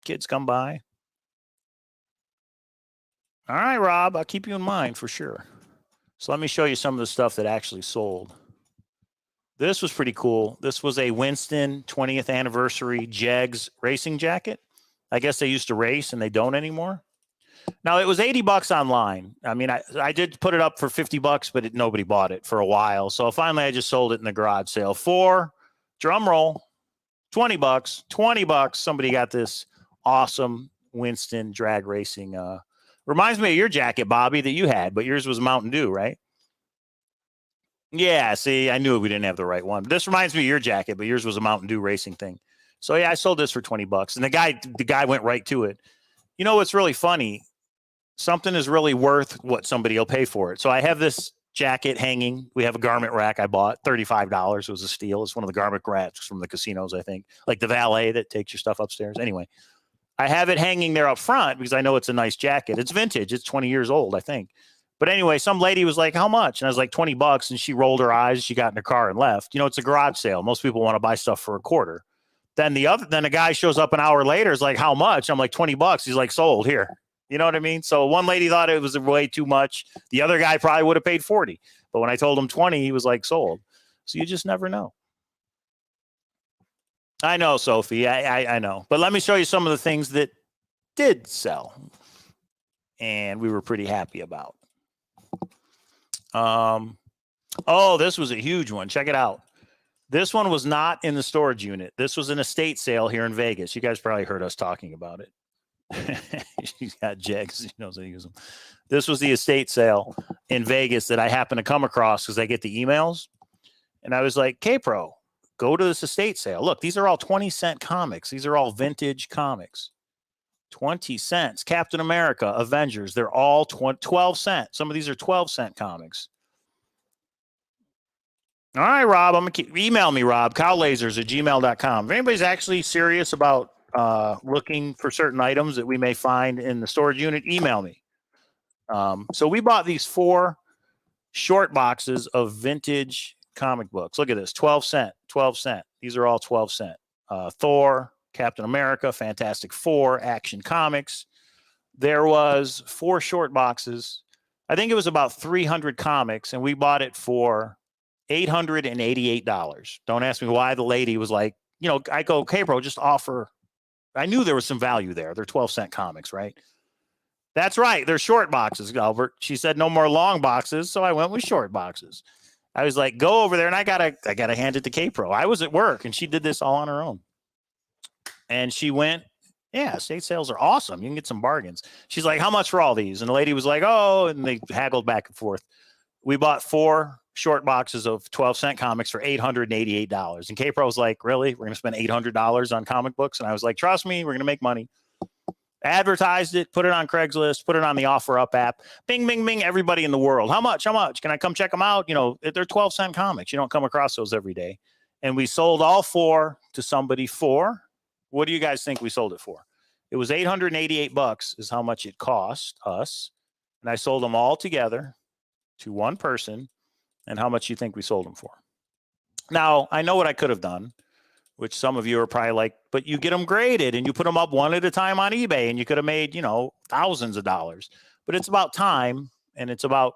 kids come by. All right, Rob, I'll keep you in mind for sure. So let me show you some of the stuff that actually sold. This was pretty cool. This was a Winston 20th anniversary Jegs racing jacket. I guess they used to race and they don't anymore. Now, it was $80 online. I mean, I did put it up for $50, but nobody bought it for a while. So finally, I just sold it in the garage sale for, drum roll, $20. $20. Somebody got this awesome Winston drag racing. Reminds me of your jacket, Bobby, that you had, but yours was Mountain Dew, right? Yeah, see, I knew we didn't have the right one. This reminds me of your jacket, but yours was a Mountain Dew racing thing. So yeah, I sold this for $20, and the guy went right to it. You know what's really funny? Something is really worth what somebody will pay for it. So I have this jacket hanging. We have a garment rack I bought, $35. It was a steal. It's one of the garment racks from the casinos, I think, like the valet that takes your stuff upstairs. Anyway, I have it hanging there up front because I know it's a nice jacket. It's vintage. It's 20 years old, I think. But anyway, some lady was like, how much? And I was like, $20. And she rolled her eyes. She got in her car and left. You know, it's a garage sale. Most people want to buy stuff for $25. Then a guy shows up an hour later. Is like, how much? I'm like, $20. He's like, sold here. You know what I mean? So one lady thought it was way too much. The other guy probably would have paid 40. But when I told him 20, he was like, sold. So you just never know. I know, Sophie. I know. But let me show you some of the things that did sell. And we were pretty happy about. Oh, this was a huge one. Check it out. This one was not in the storage unit. This was an estate sale here in Vegas. You guys probably heard us talking about it. He's got Jags. He knows how to use them. This was the estate sale in Vegas that I happened to come across because I get the emails. And I was like, K-Pro, go to this estate sale. Look, these are all 20-cent comics. These are all vintage comics. 20 cents. Captain America, Avengers, they're all 12 cents. Some of these are 12-cent comics. All right, Rob, I'm going to email me, Rob, cowlazars@gmail.com. If anybody's actually serious about looking for certain items that we may find in the storage unit, email me. So we bought these 4 short boxes of vintage comic books. Look at this, 12 cent, 12 cent. These are all 12 cent. Thor, Captain America, Fantastic Four, Action Comics. There was 4 short boxes. I think it was about 300 comics, and we bought it for $888. Don't ask me why. The lady was like, you know, I go, okay, bro, just offer. I knew there was some value there. They're 12-cent comics, right? That's right. They're short boxes, Albert. She said no more long boxes, so I went with short boxes. I was like, go over there, and I gotta hand it to K-Pro. I was at work, and she did this all on her own. And she went, yeah, estate sales are awesome. You can get some bargains. She's like, how much for all these? And the lady was like, oh, and they haggled back and forth. We bought 4 short boxes of 12-cent comics for $888. And K-Pro was like, really? We're going to spend $800 on comic books? And I was like, trust me, we're going to make money. Advertised it, put it on Craigslist, put it on the OfferUp app. Bing, bing, bing, everybody in the world. How much? How much? Can I come check them out? You know, they're 12-cent comics. You don't come across those every day. And we sold all 4 to somebody for, what do you guys think we sold it for? It was $888 is how much it cost us. And I sold them all together to one person. And how much you think we sold them for? Now, I know what I could have done, which some of you are probably like, but you get them graded and you put them up one at a time on eBay and you could have made, you know, thousands of dollars. But it's about time, and it's about,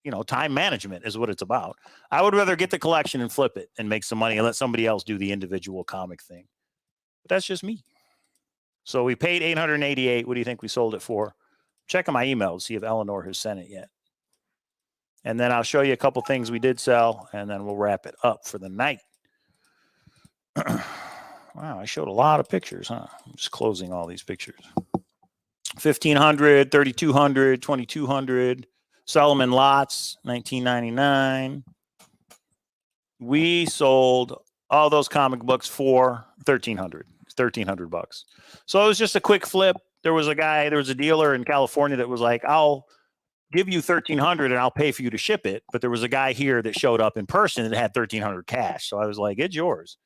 you know, time management is what it's about. I would rather get the collection and flip it and make some money and let somebody else do the individual comic thing. But that's just me. So we paid $888. What do you think we sold it for? Check on my email to see if Eleanor has sent it yet. And then I'll show you a couple things we did sell, and then we'll wrap it up for the night. Wow, I showed a lot of pictures, huh? I'm just closing all these pictures. 1,500, 3,200, 2,200. Solomon Lots, 1999. We sold all those comic books for $1,300 $1,300. So it was just a quick flip. There was a dealer in California that was like, I'll give you $1,300 and I'll pay for you to ship it. But there was a guy here that showed up in person that had $1,300 cash. So I was like, it's yours.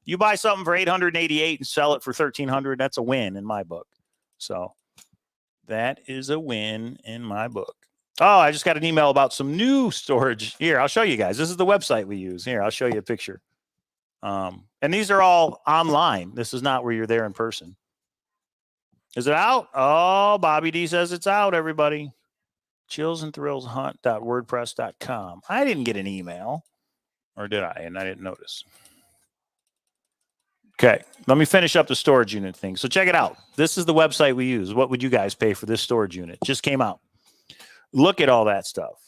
You buy something for $888 and sell it for $1,300. That's a win in my book. So that is a win in my book. Oh, I just got an email about some new storage. Here, I'll show you guys. This is the website we use. Here, I'll show you a picture. And these are all online. This is not where you're there in person. Is it out? Oh, Bobby D says it's out, everybody. chillsandthrillshunt.wordpress.com. I didn't get an email, or did I? And I didn't notice. Okay, let me finish up the storage unit thing. So check it out. This is the website we use. What would you guys pay for this storage unit? Just came out. Look at all that stuff.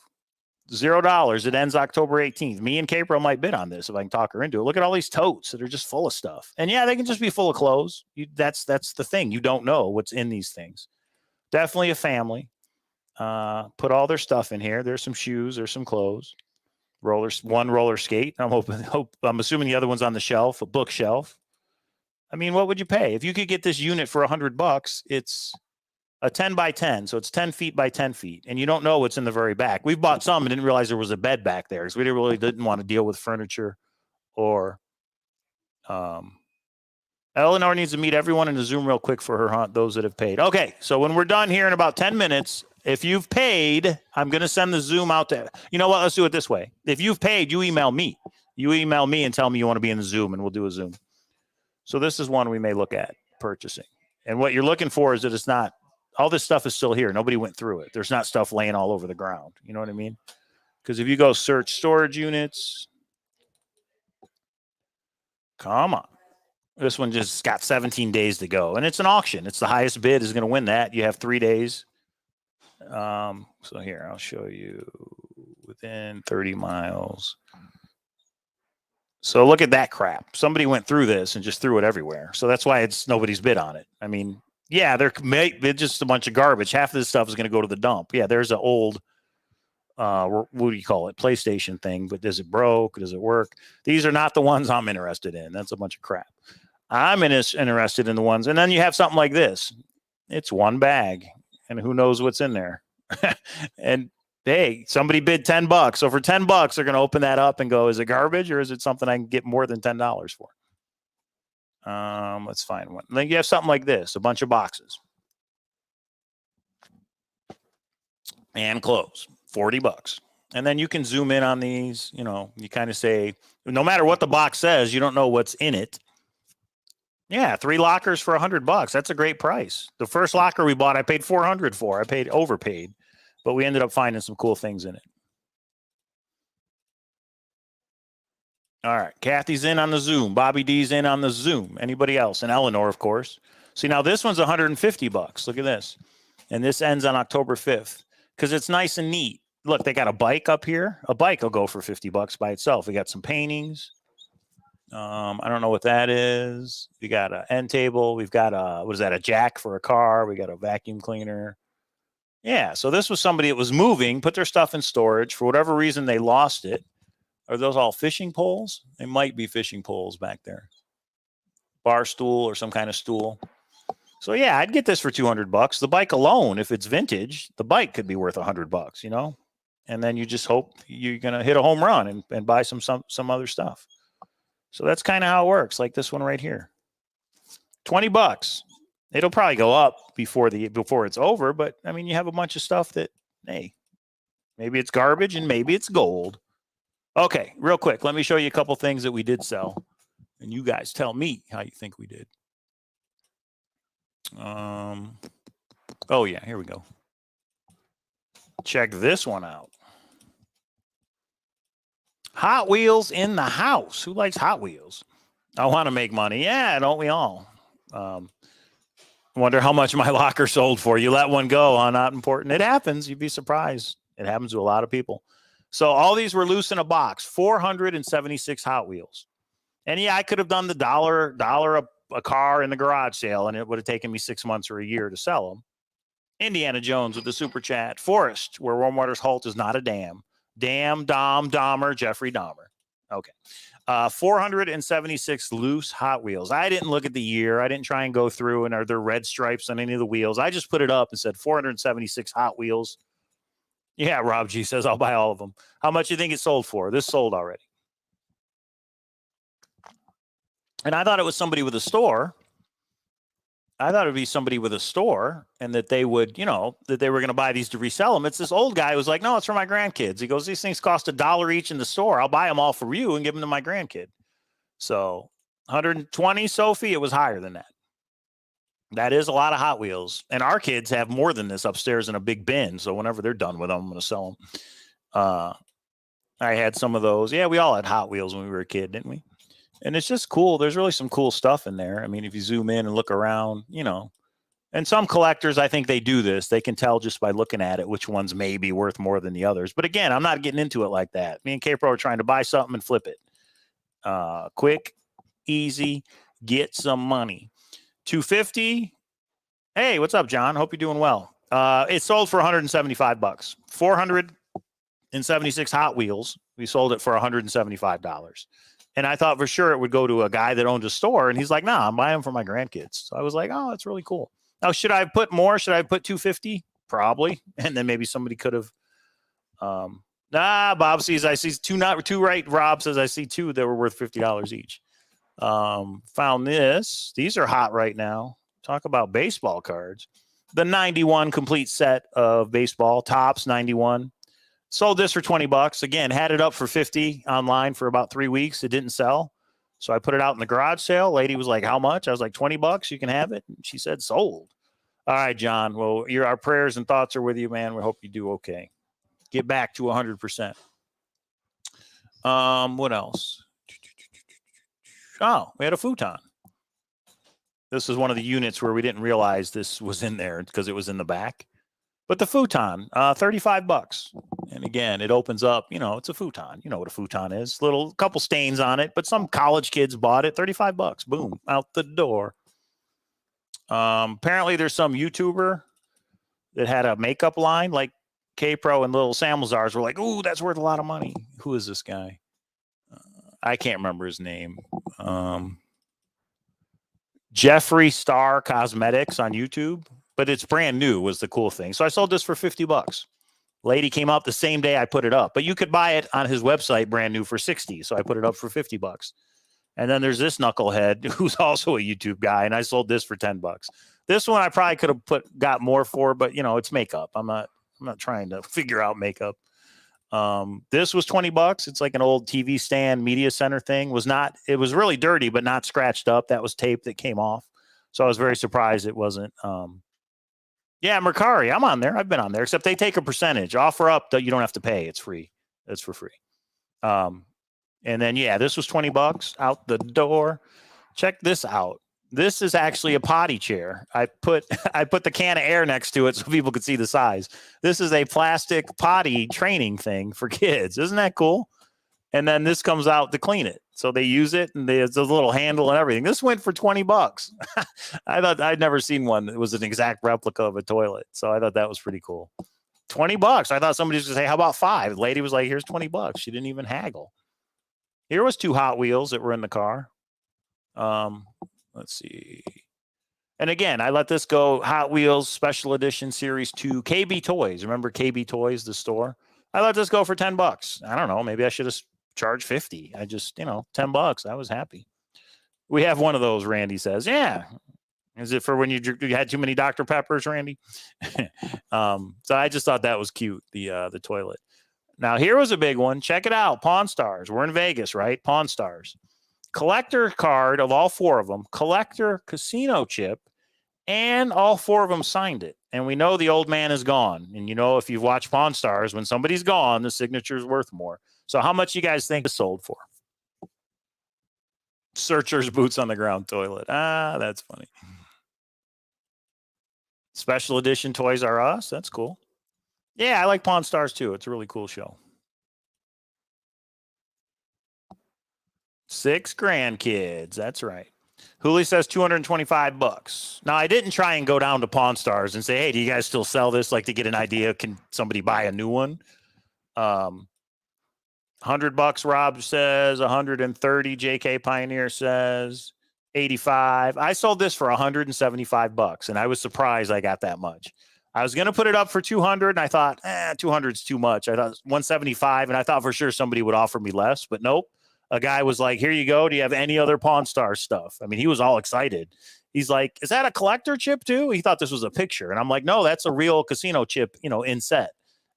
$0. It ends October 18th. Me and K-Pro might bid on this if I can talk her into it. Look at all these totes that are just full of stuff. And yeah, they can just be full of clothes. That's the thing. You don't know what's in these things. Definitely a family. Put all their stuff in here. There's some shoes. There's some clothes. One roller skate. I'm assuming the other one's on the shelf, a bookshelf. I mean, what would you pay? If you could get this unit for $100, it's a 10 by 10. So it's 10 feet by 10 feet. And you don't know what's in the very back. We've bought some and didn't realize there was a bed back there because we really didn't want to deal with furniture or Eleanor needs to meet everyone in the Zoom real quick for her hunt, those that have paid. Okay, so when we're done here in about 10 minutes, if you've paid, I'm going to send the Zoom out to, you know what, let's do it this way. If you've paid, you email me. You email me and tell me you want to be in the Zoom, and we'll do a Zoom. So this is one we may look at purchasing. And what you're looking for is that it's not, all this stuff is still here. Nobody went through it. There's not stuff laying all over the ground. You know what I mean? Because if you go search storage units, come on. This one just got 17 days to go, and it's an auction. It's the highest bid is going to win that. You have 3 days. So here, I'll show you within 30 miles. So look at that crap. Somebody went through this and just threw it everywhere. So that's why it's nobody's bid on it. I mean, yeah, they're just a bunch of garbage. Half of this stuff is going to go to the dump. Yeah, there's an old, what do you call it? PlayStation thing, but does it broke? Does it work? These are not the ones I'm interested in. That's a bunch of crap. I'm interested in the ones. And then you have something like this. It's one bag and who knows what's in there. And hey, somebody bid $10. So for $10, they're going to open that up and go, is it garbage or is it something I can get more than $10 for? Let's find one. Then you have something like this, a bunch of boxes. And clothes, $40. And then you can zoom in on these, you know, you kind of say, no matter what the box says, you don't know what's in it. Yeah, 3 lockers for $100. That's a great price. The first locker we bought, I paid $400 for. I overpaid, but we ended up finding some cool things in it. All right, Kathy's in on the Zoom. Bobby D's in on the Zoom. Anybody else? And Eleanor, of course. See, now this one's $150. Look at this. And this ends on October 5th because it's nice and neat. Look, they got a bike up here. A bike will go for $50 by itself. We got some paintings. I don't know what that is. We got an end table. We've got a jack for a car. We got a vacuum cleaner. Yeah, so this was somebody that was moving, put their stuff in storage. For whatever reason, they lost it. Are those all fishing poles? They might be fishing poles back there. Bar stool or some kind of stool. So yeah, I'd get this for $200. The bike alone, if it's vintage, the bike could be worth $100, you know? And then you just hope you're going to hit a home run and buy some other stuff. So that's kind of how it works, like this one right here. $20. It'll probably go up before it's over, but I mean, you have a bunch of stuff that, hey, maybe it's garbage and maybe it's gold. Okay, real quick, let me show you a couple things that we did sell, and you guys tell me how you think we did. Oh yeah, here we go. Check this one out. Hot Wheels in the house. Who likes Hot Wheels? I want to make money. Yeah, don't we all? Wonder how much my locker sold for. You let one go, huh? Not important. It happens. You'd be surprised. It happens to a lot of people. So all these were loose in a box. 476 Hot Wheels. And yeah, I could have done the dollar a car in the garage sale, and it would have taken me 6 months or a year to sell them. Indiana Jones with the super chat. Forrest, where warm water's halt is not a dam. Dam, Dahmer, Jeffrey Dahmer. Okay. 476 loose Hot Wheels. I didn't look at the year. I didn't try and go through and are there red stripes on any of the wheels. I just put it up and said 476 Hot Wheels. Yeah, Rob G says, I'll buy all of them. How much do you think it sold for? This sold already. And I thought it was somebody with a store. I thought it would be somebody with a store and that they would, you know, that they were going to buy these to resell them. It's this old guy who was like, no, it's for my grandkids. He goes, these things cost $1 each in the store. I'll buy them all for you and give them to my grandkid. So 120, Sophie, it was higher than that. That is a lot of Hot Wheels. And our kids have more than this upstairs in a big bin. So whenever they're done with them, I'm going to sell them. I had some of those. Yeah, we all had Hot Wheels when we were a kid, didn't we? And it's just cool. There's really some cool stuff in there. I mean, if you zoom in and look around, you know, and some collectors, I think they do this. They can tell just by looking at it which ones may be worth more than the others. But again, I'm not getting into it like that. Me and K-Pro are trying to buy something and flip it. Quick, easy, get some money. 250. Hey, what's up, John? Hope you're doing well. It sold for $175. 476 Hot Wheels. We sold it for $175. And I thought for sure it would go to a guy that owned a store. And he's like, nah, I'm buying them for my grandkids. So I was like, oh, that's really cool. Now, should I have put more? Should I have put 250? Probably. And then maybe somebody could have. Bob sees, I see two right. Rob says, I see two that were worth $50 each. Found this. These are hot right now. Talk about baseball cards. The 91 complete set of baseball tops, 91. Sold this for $20. Again, had it up for $50 online for about 3 weeks. It didn't sell. So I put it out in the garage sale. Lady was like, how much? I was like, $20. You can have it. She said sold. All right, John. Well, our prayers and thoughts are with you, man. We hope you do okay. Get back to 100%. What else? Oh, we had a futon. This was one of the units where we didn't realize this was in there because it was in the back. But the futon, $35. And again, it opens up, you know, it's a futon. You know what a futon is. Little couple stains on it, but some college kids bought it. $35. Boom, out the door. Apparently there's some YouTuber that had a makeup line like K-Pro and little Cowlazars were like, ooh, that's worth a lot of money. Who is this guy? I can't remember his name. Jeffree Star Cosmetics on YouTube, but it's brand new was the cool thing. So I sold this for $50. Lady came up the same day I put it up, but you could buy it on his website brand new for 60. So I put it up for $50. And then there's this knucklehead who's also a YouTube guy, and I sold this for $10. This one I probably could have got more for, but you know, it's makeup. I'm not trying to figure out makeup. This was $20. It's like an old TV stand media center thing. It was really dirty, but not scratched up. That was tape that came off. So I was very surprised it wasn't. Yeah, Mercari, I'm on there. I've been on there, except they take a percentage. Offer up that you don't have to pay. It's free. It's for free. And then, yeah, this was $20 out the door. Check this out. This is actually a potty chair. I put the can of air next to it so people could see the size. This is a plastic potty training thing for kids. Isn't that cool? And then this comes out to clean it. So they use it, and there's a little handle and everything. This went for $20. I thought I'd never seen one that was an exact replica of a toilet. So I thought that was pretty cool. $20. I thought somebody was going to say, how about $5? The lady was like, here's $20. She didn't even haggle. Here was 2 Hot Wheels that were in the car. Let's see. And again, I let this go. Hot Wheels Special Edition Series 2 KB Toys. Remember KB Toys, the store? I let this go for $10. I don't know. Maybe I should have charged 50. I just, you know, $10. I was happy. We have one of those, Randy says. Yeah. Is it for when you had too many Dr. Peppers, Randy? So I just thought that was cute, the toilet. Now, here was a big one. Check it out. Pawn Stars. We're in Vegas, right? Pawn Stars. Collector card of all 4 of them, collector casino chip, and all 4 of them signed it. And we know the old man is gone. And you know, if you've watched Pawn Stars, when somebody's gone, the signature is worth more. So how much you guys think it sold for? Searcher's boots on the ground toilet. Ah, that's funny. Special edition Toys R Us. That's cool. Yeah, I like Pawn Stars too. It's a really cool show. 6 grandkids. That's right. Hooli says $225. Now, I didn't try and go down to Pawn Stars and say, hey, do you guys still sell this? Like, to get an idea, can somebody buy a new one? $100, Rob says. 130, JK Pioneer says. 85. I sold this for $175, and I was surprised I got that much. I was going to put it up for 200, and I thought, 200 is too much. I thought 175, and I thought for sure somebody would offer me less, but nope. A guy was like, here you go. Do you have any other Pawn Star stuff? I mean, he was all excited. He's like, is that a collector chip too? He thought this was a picture. And I'm like, no, that's a real casino chip, you know, inset.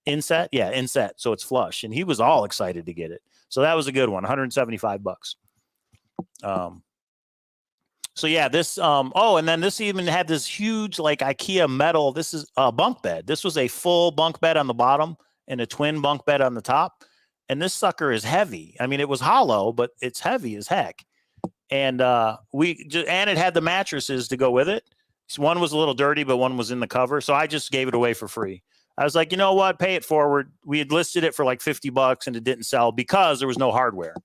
Inset? Yeah, inset. So it's flush. And he was all excited to get it. So that was a good one, $175. So yeah, this, and then this even had this huge like IKEA metal. This is a bunk bed. This was a full bunk bed on the bottom and a twin bunk bed on the top. And this sucker is heavy. I mean, it was hollow, but it's heavy as heck. And and it had the mattresses to go with it. So one was a little dirty, but one was in the cover. So I just gave it away for free. I was like, you know what? Pay it forward. We had listed it for like $50 and it didn't sell because there was no hardware.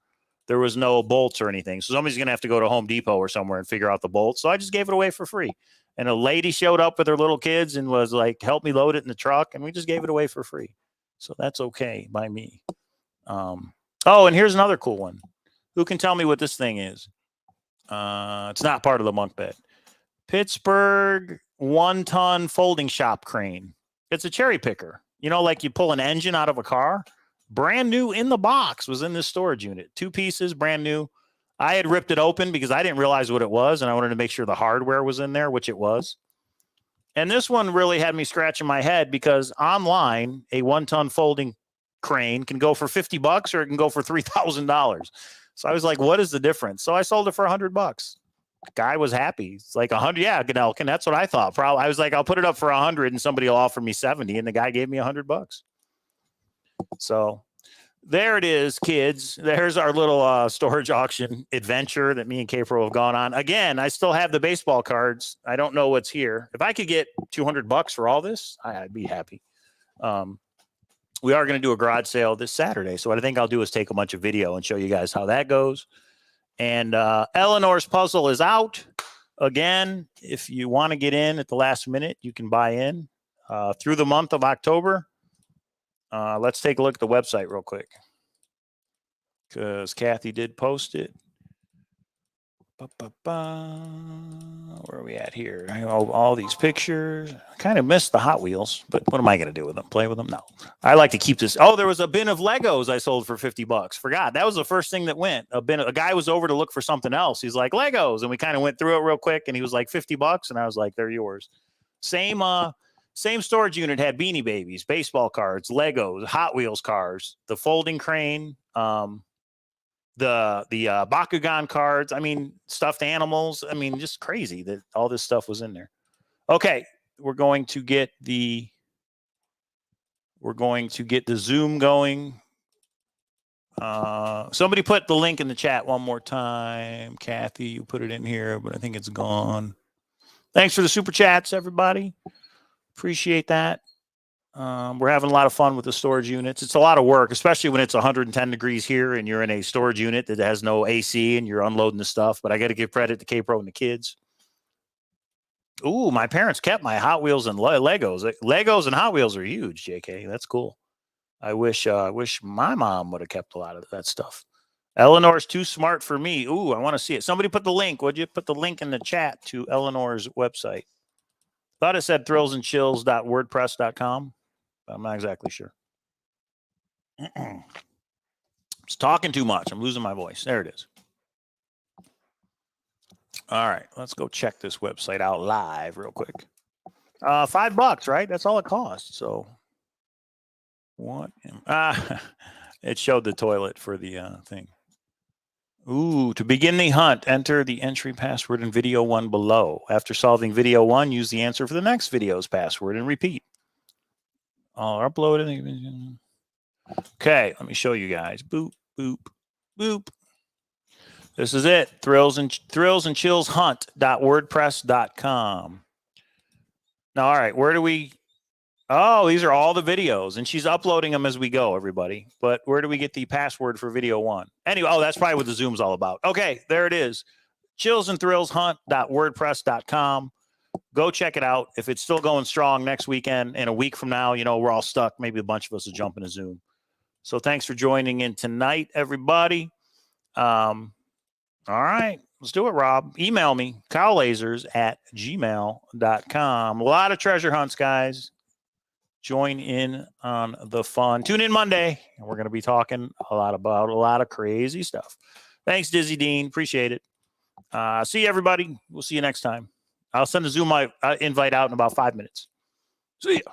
There was no bolts or anything. So somebody's going to have to go to Home Depot or somewhere and figure out the bolts. So I just gave it away for free. And a lady showed up with her little kids and was like, help me load it in the truck. And we just gave it away for free. So that's okay by me. And here's another cool one. Who can tell me what this thing is? It's not part of the bunk bed. Pittsburgh 1-ton folding shop crane. It's a cherry picker. You know, like you pull an engine out of a car. Brand new in the box was in this storage unit. 2 pieces, brand new. I had ripped it open because I didn't realize what it was, and I wanted to make sure the hardware was in there, which it was. And this one really had me scratching my head because online, a 1-ton folding crane can go for $50 or it can go for $3,000. So I was like, what is the difference? So I sold it for $100. The guy was happy. It's like 100. Yeah, Ganelkin. That's what I thought. Probably. I was like, I'll put it up for 100 and somebody will offer me 70. And the guy gave me $100. So There it is, kids. There's our little storage auction adventure that me and K-Pro have gone on. Again, I still have the baseball cards. I don't know what's here. If I could get $200 for all this, I'd be happy. We are going to do a garage sale this Saturday. So what I think I'll do is take a bunch of video and show you guys how that goes. And Eleanor's puzzle is out. Again, if you want to get in at the last minute, you can buy in through the month of October. Let's take a look at the website real quick because Kathy did post it. Where are we at here? I know all these pictures. I kind of missed the Hot Wheels, but what am I going to do with them? Play with them? No. I like to keep this. Oh, there was a bin of Legos I sold for $50. Forgot. That was the first thing that went. A guy was over to look for something else. He's like, Legos. And we kind of went through it real quick, and he was like, $50. And I was like, they're yours. Same storage unit had Beanie Babies, baseball cards, Legos, Hot Wheels cars, the folding crane, the Bakugan cards. I mean, stuffed animals. I mean, just crazy that all this stuff was in there. Okay, we're going to get the Zoom going. Somebody put the link in the chat one more time. Kathy, you put it in here, but I think it's gone. Thanks for the super chats, everybody. Appreciate that. We're having a lot of fun with the storage units. It's a lot of work, especially when it's 110 degrees here and you're in a storage unit that has no AC and you're unloading the stuff. But I got to give credit to K-Pro and the kids. Ooh, my parents kept my Hot Wheels and Legos. Legos and Hot Wheels are huge, JK. That's cool. I wish my mom would have kept a lot of that stuff. Eleanor's too smart for me. Ooh, I want to see it. Somebody put the link. Would you put the link in the chat to Eleanor's website? Thought it said thrillsandchills.wordpress.com. I'm not exactly sure. It's talking too much. I'm losing my voice. There it is. All right, let's go check this website out live real quick. $5, right? That's all it costs. So what? It showed the toilet for the thing. Ooh, to begin the hunt, enter the entry password in video 1 below. After solving video 1, use the answer for the next video's password and repeat. I'll upload it. Okay, let me show you guys. Boop, boop, boop. This is it. Thrillsandchillshunt.wordpress.com. Now, all right, where do we... Oh, these are all the videos, and she's uploading them as we go, everybody. But where do we get the password for video 1? Anyway, oh, that's probably what the Zoom's all about. Okay, there it is. chillsandthrillshunt.wordpress.com. Go check it out. If it's still going strong next weekend and a week from now, you know, we're all stuck. Maybe a bunch of us will jump into Zoom. So thanks for joining in tonight, everybody. All right, let's do it, Rob. Email me, cowlazars@gmail.com. A lot of treasure hunts, guys. Join in on the fun. Tune in Monday, and we're going to be talking a lot about a lot of crazy stuff. Thanks, Dizzy Dean. Appreciate it. See you, everybody. We'll see you next time. I'll send a Zoom invite out in about 5 minutes. See ya.